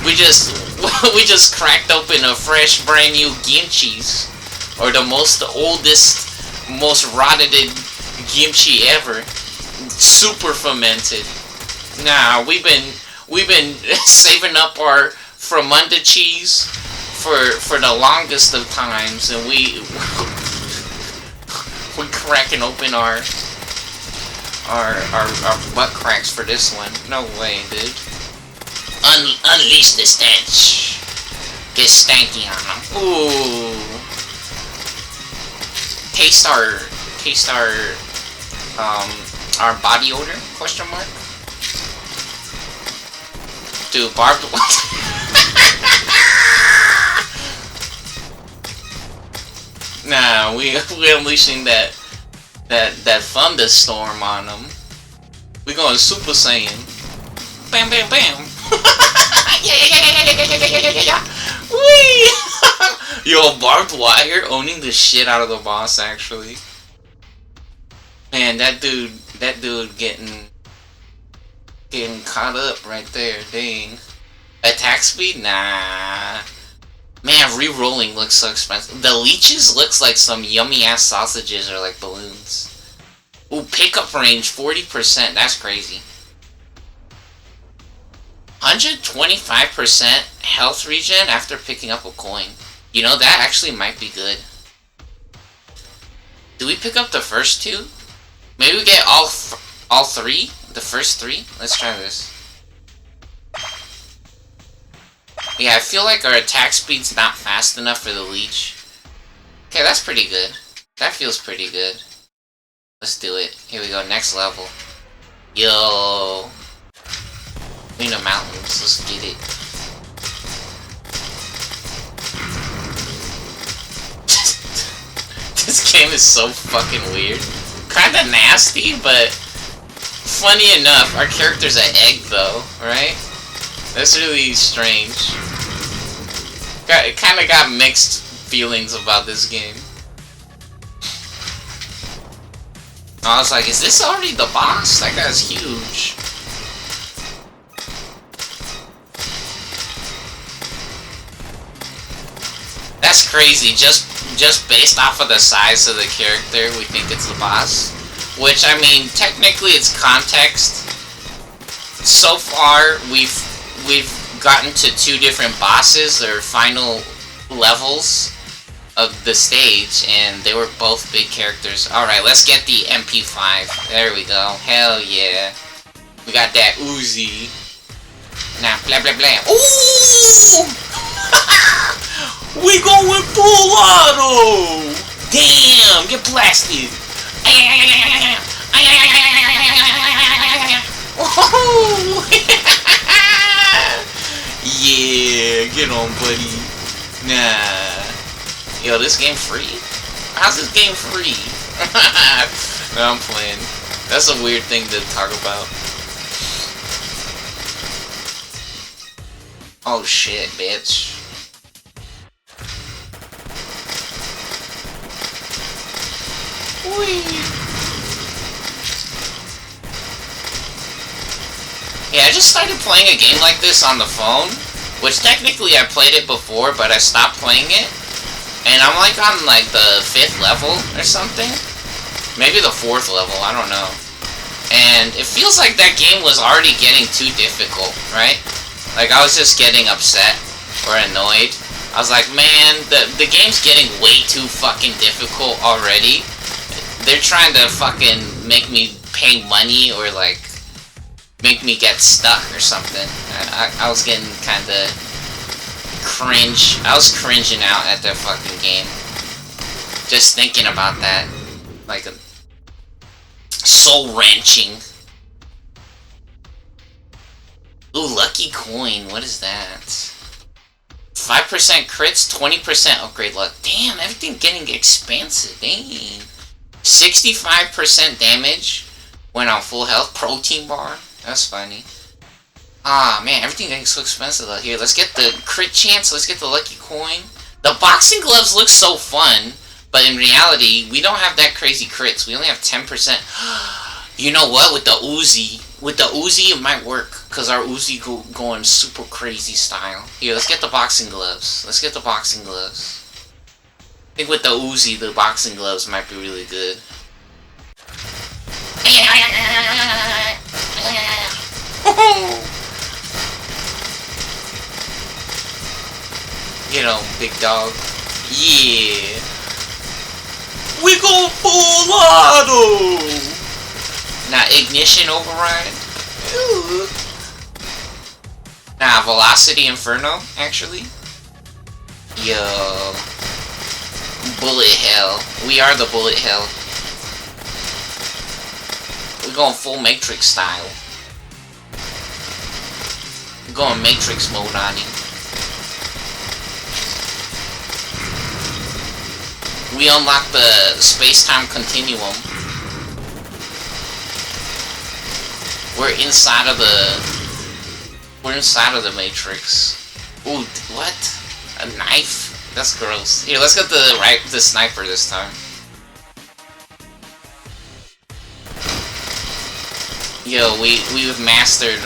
We just cracked open a fresh, brand new kimchi's, or the oldest, most rotted kimchi ever. Super fermented. Nah, we've been saving up our Fromunda cheese for the longest of times, and we cracking open our butt cracks for this one. No way, dude. Unleash the stench. Get stanky on them. Ooh. Taste our body odor? Question mark. Dude, barbed wire. Nah, we unleashing that thunderstorm on them. We going Super Saiyan. Bam, bam, bam. Yeah. Whee! Yo, barbed wire owning the shit out of the boss, actually. Man, that dude getting caught up right there, dang. Attack speed? Nah. Man, re-rolling looks so expensive. The leeches looks like some yummy-ass sausages or like balloons. Ooh, pickup range, 40%. That's crazy. 125% health regen after picking up a coin. You know, that actually might be good. Do we pick up the first two? Maybe we get all three? The first three? Let's try this. Yeah, I feel like our attack speed's not fast enough for the leech. Okay, that's pretty good. That feels pretty good. Let's do it. Here we go, next level. Yo. In the mountains, let's get it. This game is so fucking weird. Kinda nasty, but funny enough, our character's an egg though, right? That's really strange. It kinda got mixed feelings about this game. I was like, is this already the boss? That guy's huge. That's crazy, just based off of the size of the character, we think it's the boss. Which, I mean, technically it's context. So far, we've gotten to 2 different bosses, or final levels of the stage, and they were both big characters. Alright, let's get the MP5. There we go. Hell yeah. We got that Uzi. Now, blah blah blah. Ooh! We going full auto! Damn! Get blasted! Oh! Yeah! Get on, buddy. Nah. Yo, this game free? How's this game free? No, I'm playing. That's a weird thing to talk about. Oh shit, bitch. Yeah, I just started playing a game like this on the phone, which technically I played it before, but I stopped playing it. And I'm like on like the 5th level or something. Maybe the 4th level, I don't know. And it feels like that game was already getting too difficult, right? Like I was just getting upset or annoyed. I was like, man, the game's getting way too fucking difficult already. They're trying to fucking make me pay money or like make me get stuck or something. I was getting kinda cringe. I was cringing out at that fucking game. Just thinking about that. Like a soul wrenching. Ooh, lucky coin. What is that? 5% crits, 20% upgrade luck. Damn, everything getting expensive. Dang. 65% damage when on full health. Protein bar. That's funny. Ah, man, everything getting so expensive out here. Let's get the crit chance. Let's get the lucky coin. The boxing gloves look so fun, but in reality, we don't have that crazy crits. We only have 10%. You know what? With the Uzi, it might work, because our Uzi going super crazy style. Here, let's get the boxing gloves. Let's get the boxing gloves. I think with the Uzi, the boxing gloves might be really good. Get on, big dog. Yeah. We go full auto! Now, ignition override. Ooh. Now, velocity inferno, actually. Yo. Bullet hell. We are the bullet hell. We're going full Matrix style. We're going Matrix mode on him. We unlock the space-time continuum. We're inside of the Matrix. Ooh, what? A knife? That's gross. Here, let's get the sniper this time. Yo, we've mastered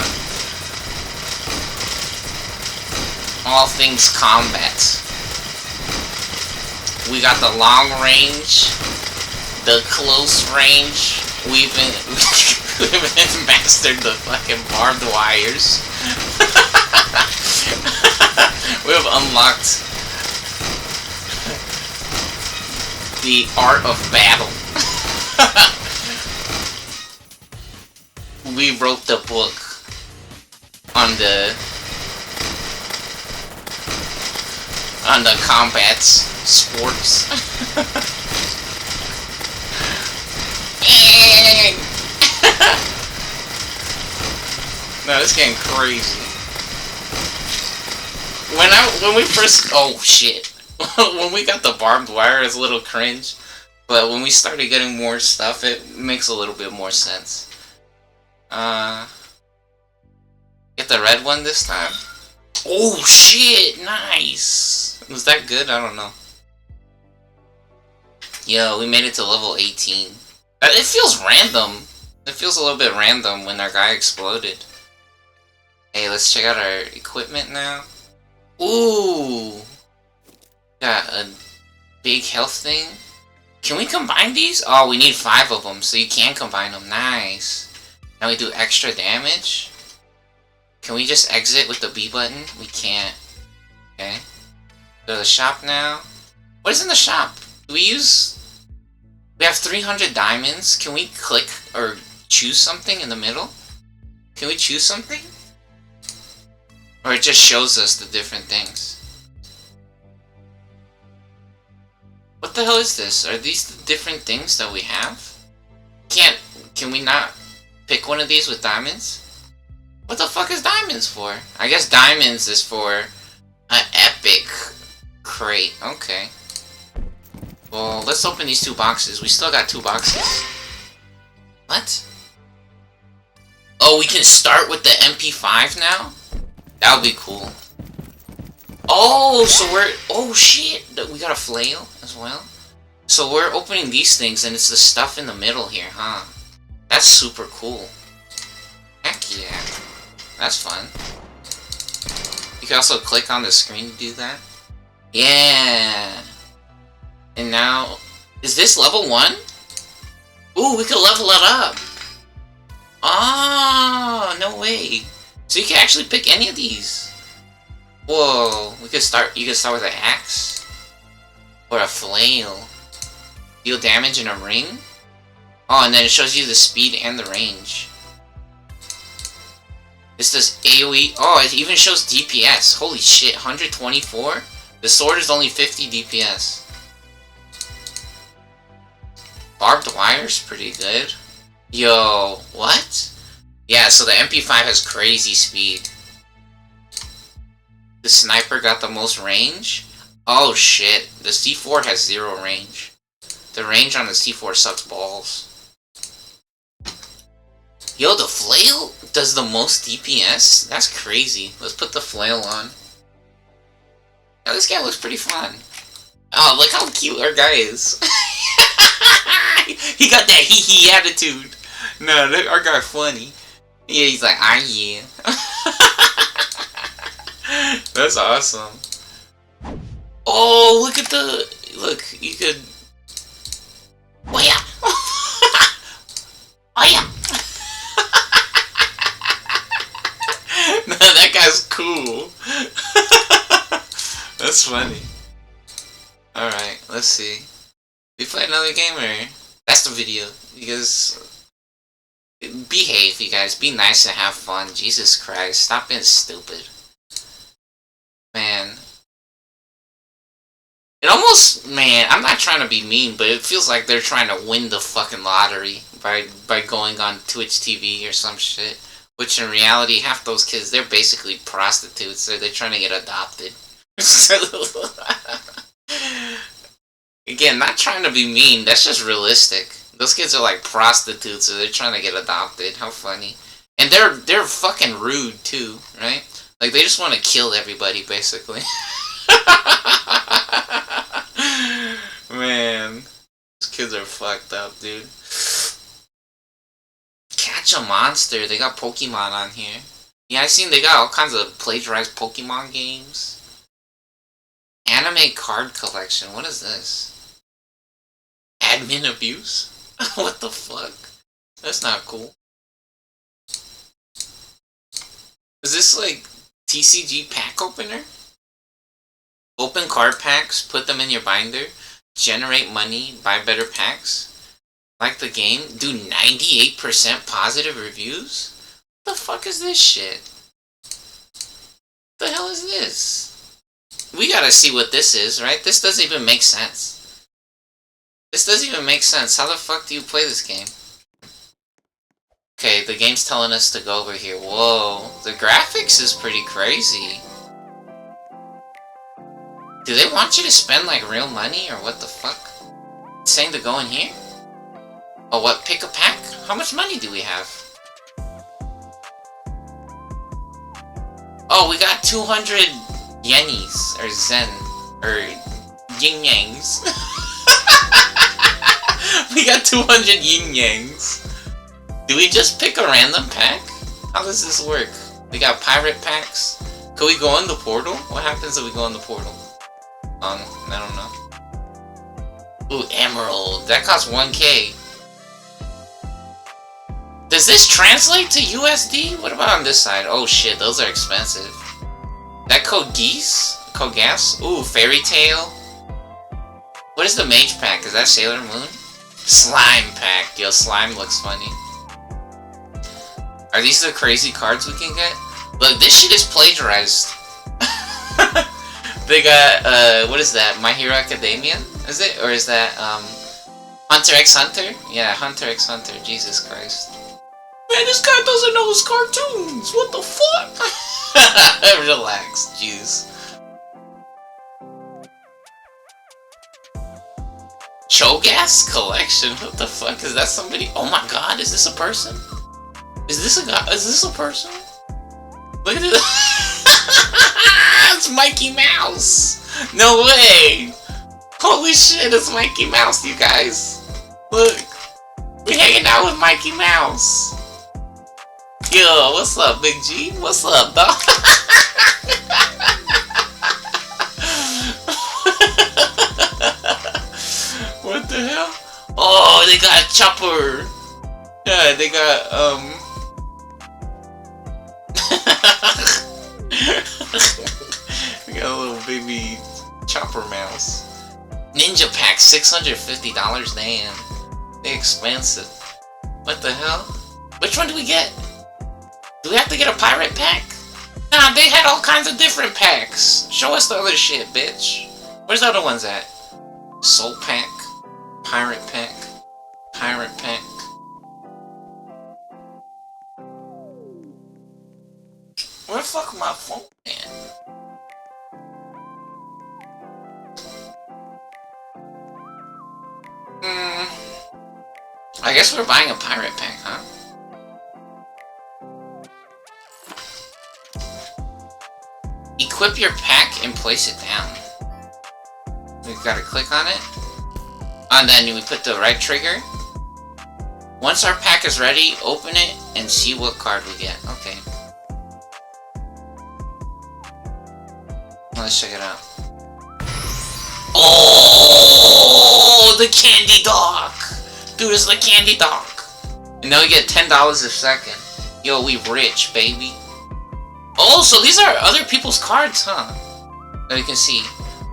all things combat. We got the long range, the close range. We've mastered the fucking barbed wires. We have unlocked the art of battle. We wrote the book on the combat sports. No, this getting crazy. When we first, oh shit, when we got the barbed wire, it's a little cringe, but when we started getting more stuff, it makes a little bit more sense. Get the red one this time. Oh shit, nice. Was that good? I don't know. Yo, we made it to level 18. It feels random. It feels a little bit random when our guy exploded. Hey, let's check out our equipment now. Ooh! Got a big health thing. Can we combine these? Oh, we need 5 of them, so you can combine them. Nice. Now we do extra damage. Can we just exit with the B button? We can't. Okay. Go to the shop now. What is in the shop? Do we use... We have 300 diamonds. Can we click or choose something in the middle? Can we choose something? Or it just shows us the different things? What the hell is this? Are these the different things that we have? Can we not pick one of these with diamonds? What the fuck is diamonds for? I guess diamonds is for an epic crate. Okay. Well, let's open these 2 boxes. We still got 2 boxes. What? Oh, we can start with the MP5 now? That would be cool. Oh, so we're... Oh, shit. We got a flail as well. So we're opening these things, and it's the stuff in the middle here, huh? That's super cool. Heck yeah. That's fun. You can also click on the screen to do that. Yeah. And now... Is this level 1? Ooh, we could level it up. Oh, no way. So you can actually pick any of these. Whoa, you can start with an axe. Or a flail. Deal damage in a ring. Oh, and then it shows you the speed and the range. This does AoE. Oh, it even shows DPS. Holy shit, 124? The sword is only 50 DPS. Barbed wire's pretty good. Yo, what? Yeah, so the MP5 has crazy speed. The sniper got the most range? Oh shit, the C4 has 0 range. The range on the C4 sucks balls. Yo, the flail does the most DPS? That's crazy. Let's put the flail on. Now this guy looks pretty fun. Oh, look how cute our guy is. He got that hee-hee attitude. No, our guy funny. Yeah, he's like, ah, yeah. That's awesome. Oh, look at the... Look, you could... Oh, yeah. Oh, yeah. No, that guy's cool. That's funny. Alright, let's see. We play another game or... That's the video. You guys... Behave, you guys. Be nice and have fun. Jesus Christ. Stop being stupid. Man. It almost... Man, I'm not trying to be mean, but it feels like they're trying to win the fucking lottery by going on Twitch TV or some shit. Which in reality, half those kids, they're basically prostitutes. They're trying to get adopted. Again, not trying to be mean. That's just realistic. Those kids are like prostitutes, so they're trying to get adopted. How funny. And they're fucking rude too, right? Like they just want to kill everybody, basically. Man, these kids are fucked up, dude. Catch a monster. They got Pokemon on here. Yeah, I seen they got all kinds of plagiarized Pokemon games. Anime card collection. What is this? Admin abuse? What the fuck? That's not cool. Is this like TCG pack opener? Open card packs, put them in your binder, generate money, buy better packs. Like the game, do 98% positive reviews? What the fuck is this shit? What the hell is this? We gotta see what this is, right? This doesn't even make sense. This doesn't even make sense. How the fuck do you play this game? Okay, the game's telling us to go over here. Whoa, the graphics is pretty crazy. Do they want you to spend like real money or what the fuck? It's saying to go in here? Oh, what? Pick a pack? How much money do we have? Oh, we got 200 yennies, or zen, or yin-yangs. We got 200 yin-yangs. Do we just pick a random pack? How does this work? We got pirate packs. Could we go in the portal? What happens if we go in the portal? I don't know. Ooh, emerald. That costs 1K. Does this translate to USD? What about on this side? Oh shit, those are expensive. That code geese? Code gas? Ooh, fairy tale. What is the mage pack? Is that Sailor Moon? Slime pack. Yo, slime looks funny. Are these the crazy cards we can get? Look, this shit is plagiarized. They got, what is that? My Hero Academia? Is it? Or is that, Hunter x Hunter? Yeah, Hunter x Hunter. Jesus Christ. Man, this guy doesn't know his cartoons! What the fuck? Relax, jeez. Cho'Gass collection? What the fuck? Is that somebody? Oh my god, is this a person? Is this a guy? Is this a person? Look at this. It's Mikey Mouse! No way! Holy shit, it's Mikey Mouse, you guys! Look! We're hanging out with Mikey Mouse! Yo, what's up, Big G? What's up, dog? What the hell? Oh, they got Chopper! Yeah, they got, we got a little baby Chopper Mouse. Ninja pack, $650, damn. They're expensive. What the hell? Which one do we get? Do we have to get a pirate pack? Nah, they had all kinds of different packs. Show us the other shit, bitch. Where's the other ones at? Soul pack, pirate pack, pirate pack. Where the fuck my phone at? I guess we're buying a pirate pack, huh? Equip your pack and place it down. We've got to click on it. And then we put the right trigger. Once our pack is ready, open it and see what card we get. Okay. Let's check it out. Oh, the candy dog! Dude, it's the candy dog. And now we get $10 a second. Yo, we rich, baby. Oh, so these are other people's cards, huh? That you can see.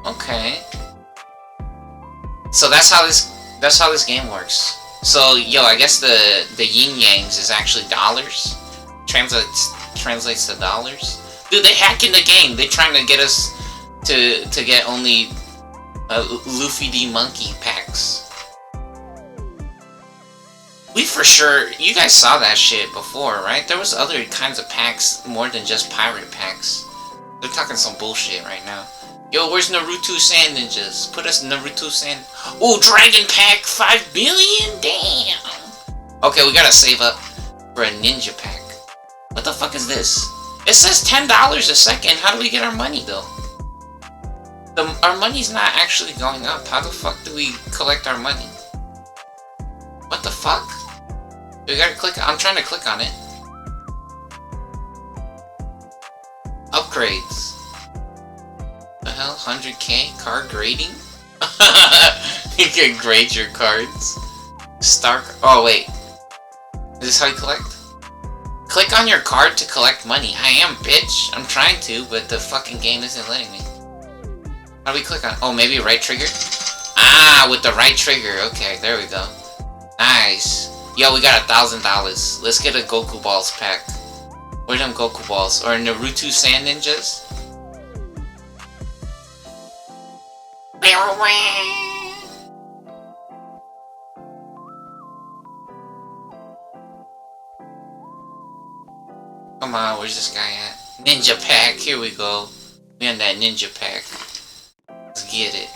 Okay. So that's how this game works. So, yo, I guess the yin-yangs is actually dollars. Translates to dollars. Dude, they hacking the game. They're trying to get us to get only Luffy D Monkey packs. We for sure, you guys saw that shit before, right? There was other kinds of packs more than just pirate packs. They're talking some bullshit right now. Yo, where's Naruto Sand Ninjas? Put us Naruto Sand... Ooh, Dragon Pack 5 billion? Damn! Okay, we gotta save up for a ninja pack. What the fuck is this? It says $10 a second. How do we get our money, though? Our money's not actually going up. How the fuck do we collect our money? What the fuck? We gotta click. I'm trying to click on it. Upgrades. The hell? 100k? Card grading? You can grade your cards. Oh wait. Is this how you collect? Click on your card to collect money. I am, bitch. I'm trying to, but the fucking game isn't letting me. How do we click on? Oh, maybe right trigger? Ah, with the right trigger. Okay, there we go. Nice. Yo, we got $1,000. Let's get a Goku Balls pack. Where them Goku Balls? Or Naruto Sand Ninjas? Come on, where's this guy at? Ninja pack, here we go. We on that ninja pack. Let's get it.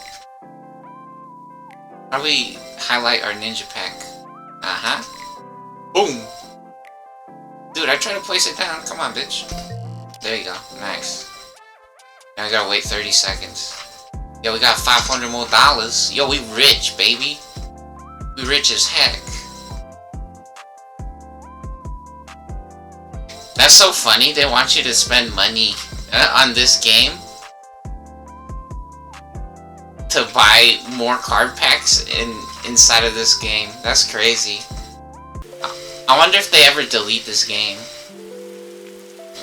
How do we highlight our ninja pack? Uh-huh. Boom! Dude, I tried to place it down. Come on, bitch. There you go. Nice. Now I gotta wait 30 seconds. Yo, we got $500 more. Yo, we rich, baby. We rich as heck. That's so funny. They want you to spend money on this game to buy more card packs inside of this game. That's crazy. I wonder if they ever delete this game.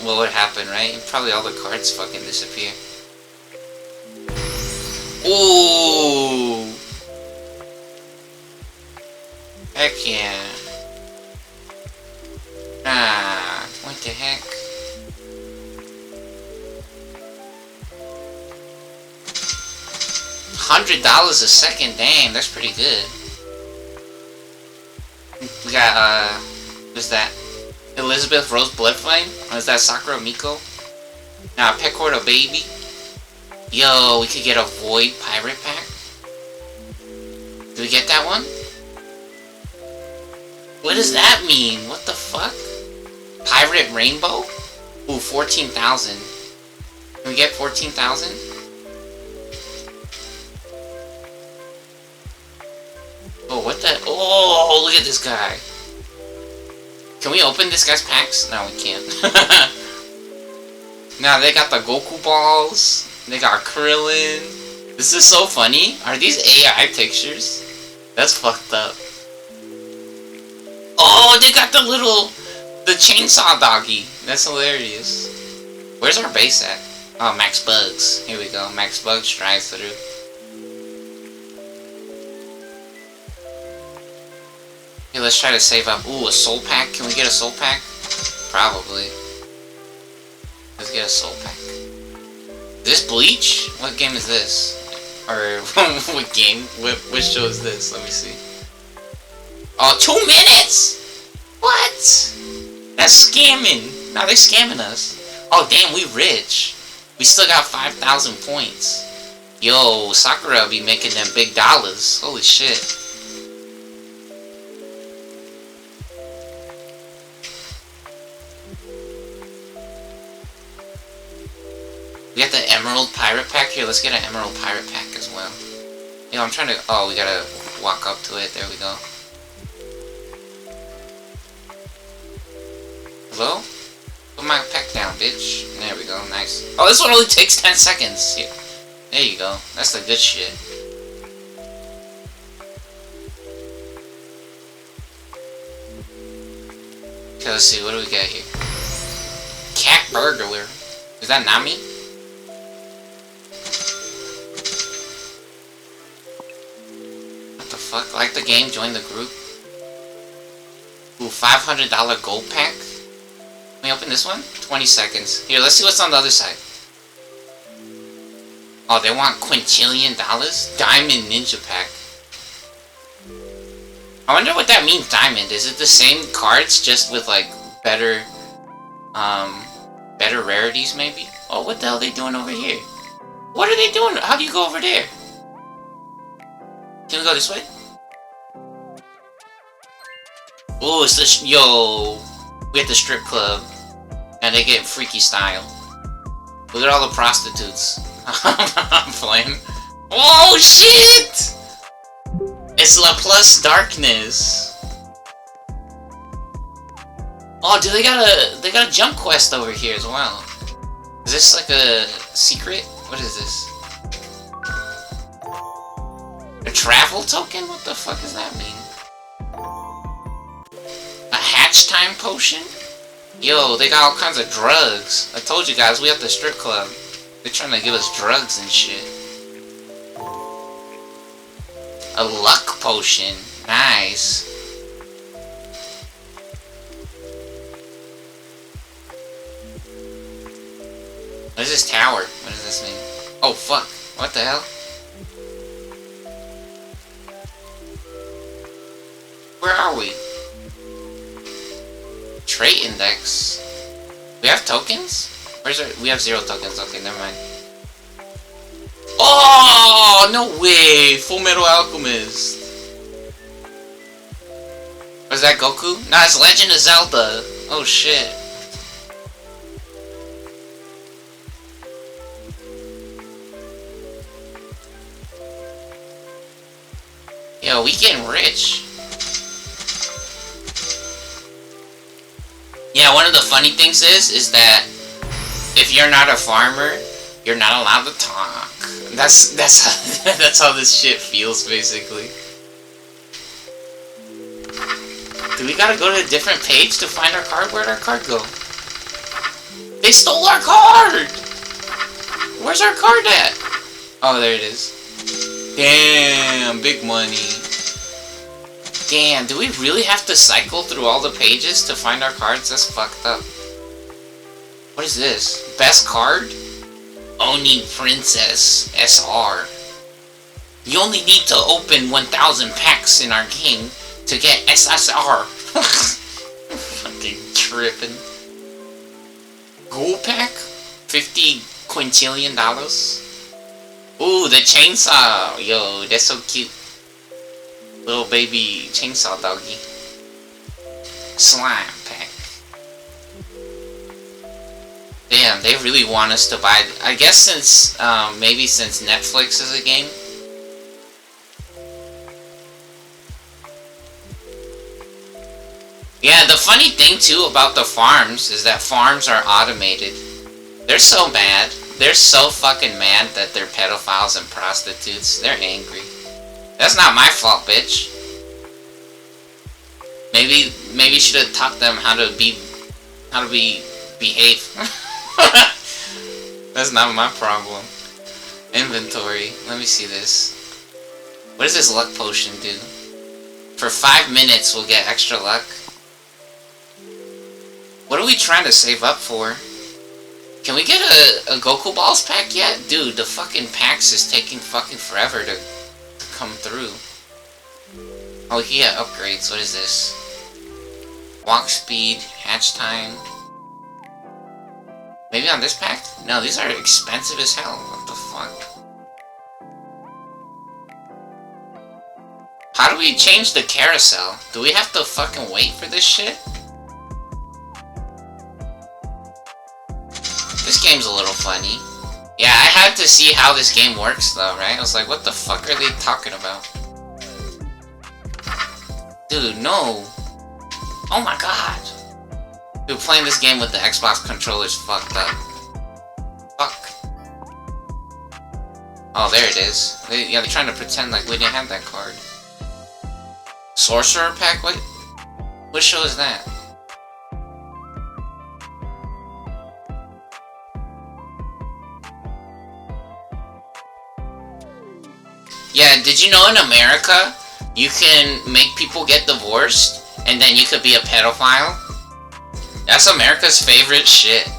What would happen, right? Probably all the cards fucking disappear. Ooh! Heck yeah. Ah, what the heck? $100 a second, damn, that's pretty good. We got, who's that? Elizabeth Rose Bloodflame? Or is that Sakura Miko? Now, Pecordo Baby. Yo, we could get a Void Pirate Pack. Do we get that one? What does that mean? What the fuck? Pirate Rainbow? Ooh, 14,000. Can we get 14,000? Oh, what the? Oh, look at this guy. Can we open this guy's packs? No, we can't. Now, they got the Goku Balls. They got Krillin. This is so funny. Are these AI pictures? That's fucked up. Oh, they got the chainsaw doggy. That's hilarious. Where's our base at? Oh, Max Bugs. Here we go. Max Bugs drive through. Okay, let's try to save up. Ooh, a soul pack. Can we get a soul pack? Probably. Let's get a soul pack. This Bleach? What game is this? Or what game? Which show is this? Let me see. Oh, 2 minutes? What? That's scamming. Now they're scamming us. Oh damn, we rich. We still got 5,000 points. Yo, Sakura be making them big dollars. Holy shit. We got the Emerald Pirate Pack here. Let's get an Emerald Pirate Pack as well. Yo, I'm trying to... Oh, we gotta walk up to it. There we go. Hello? Put my pack down, bitch. There we go. Nice. Oh, this one only takes 10 seconds. Here. There you go. That's the good shit. Okay, let's see. What do we got here? Cat Burglar. Is that Nami? Fuck, like the game, join the group. Ooh, $500 gold pack. Can we open this one? 20 seconds. Here, let's see what's on the other side. Oh, they want quintillion dollars? Diamond Ninja Pack. I wonder what that means, diamond. Is it the same cards, just with, like, better rarities, maybe? Oh, what the hell are they doing over here? What are they doing? How do you go over there? Can we go this way? Oh, it's the yo. We at the strip club, and they get freaky style. Look at all the prostitutes. I'm playing. Oh shit! It's La Plus Darkness. Oh, dude, they got a jump quest over here as well. Is this like a secret? What is this? A travel token? What the fuck does that mean? A hatch time potion? Yo, they got all kinds of drugs. I told you guys, we at the strip club. They're trying to give us drugs and shit. A luck potion. Nice. What is this tower? What does this mean? Oh, fuck. What the hell? Where are we? Trait index. We have tokens? Where's our... We have 0 tokens. Okay, never mind. Oh, no way! Full Metal Alchemist. Was that Goku? Nah, it's Legend of Zelda. Oh, shit. Yo, we getting rich. Yeah, one of the funny things is that if you're not a farmer, you're not allowed to talk. That's that's how this shit feels, basically. Do we gotta go to a different page to find our card? Where'd our card go? They stole our card! Where's our card at? Oh, there it is. Damn, big money. Damn, do we really have to cycle through all the pages to find our cards? That's fucked up. What is this? Best card? Oni Princess SR. You only need to open 1,000 packs in our game to get SSR. Fucking tripping. Gold pack? $50 quintillion? Ooh, the chainsaw! Yo, that's so cute. Little baby chainsaw doggy. Slime pack. Damn, they really want us to buy... I guess since, maybe since Netflix is a game. Yeah, the funny thing too about the farms is that farms are automated. They're so mad. They're so fucking mad that they're pedophiles and prostitutes. They're angry. That's not my fault, bitch. Maybe should have taught them how to behave. That's not my problem. Inventory. Let me see this. What does this luck potion do? For 5 minutes, we'll get extra luck. What are we trying to save up for? Can we get a Goku Balls pack yet? Dude, the fucking packs is taking fucking forever to come through. Oh, yeah, upgrades. What is this? Walk speed, hatch time. Maybe on this pack? No, these are expensive as hell. What the fuck? How do we change the carousel? Do we have to fucking wait for this shit? This game's a little funny. Yeah, I had to see how this game works though, right? I was like, what the fuck are they talking about? Dude, no. Oh my god. Dude, playing this game with the Xbox controller's fucked up. Fuck. Oh, there it is. They're trying to pretend like we didn't have that card. Sorcerer pack? What show is that? Yeah, did you know in America, you can make people get divorced, and then you could be a pedophile? That's America's favorite shit.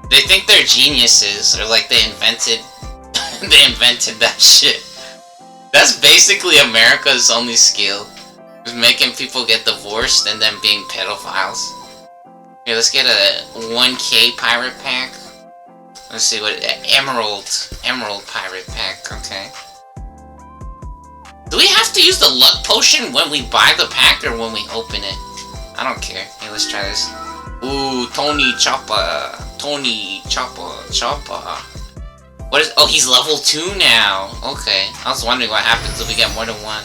They think they're geniuses, or like they invented that shit. That's basically America's only skill. Is making people get divorced and then being pedophiles. Here, let's get a 1K pirate pack. Let's see what... Emerald pirate pack, okay. Do we have to use the luck potion when we buy the pack or when we open it? I don't care. Hey, let's try this. Ooh, Tony Choppa. Tony Choppa. What is... Oh, he's level 2 now. Okay. I was wondering what happens if we get more than one.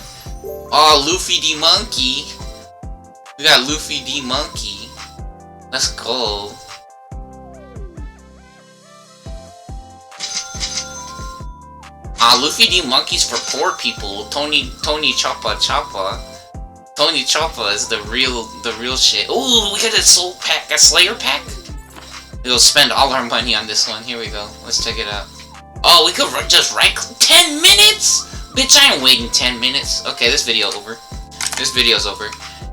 Oh, Luffy D Monkey. We got Luffy D Monkey. Let's go. Luffy D Monkey's for poor people. Tony Choppa. Tony Choppa is the real shit. Ooh, we got a soul pack, a Slayer pack. We'll spend all our money on this one. Here we go. Let's check it out. Oh, we could just rank 10 minutes? Bitch, I ain't waiting 10 minutes. Okay, this video over. This video's over.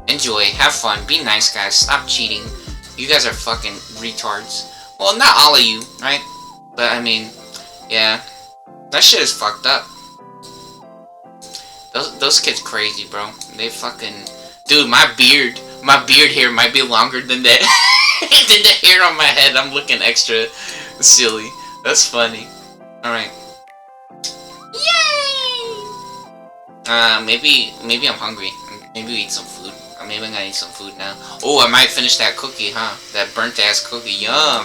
Enjoy, have fun, be nice, guys. Stop cheating. You guys are fucking retards. Well, not all of you, right? But I mean, yeah. That shit is fucked up. Those kids crazy, bro. They fucking... Dude, my beard hair might be longer than that. Than the hair on my head. I'm looking extra silly. That's funny. Alright. Yay! Maybe I'm hungry. Maybe we eat some food. Maybe I'm gonna eat some food now. Oh, I might finish that cookie, huh? That burnt ass cookie. Yum!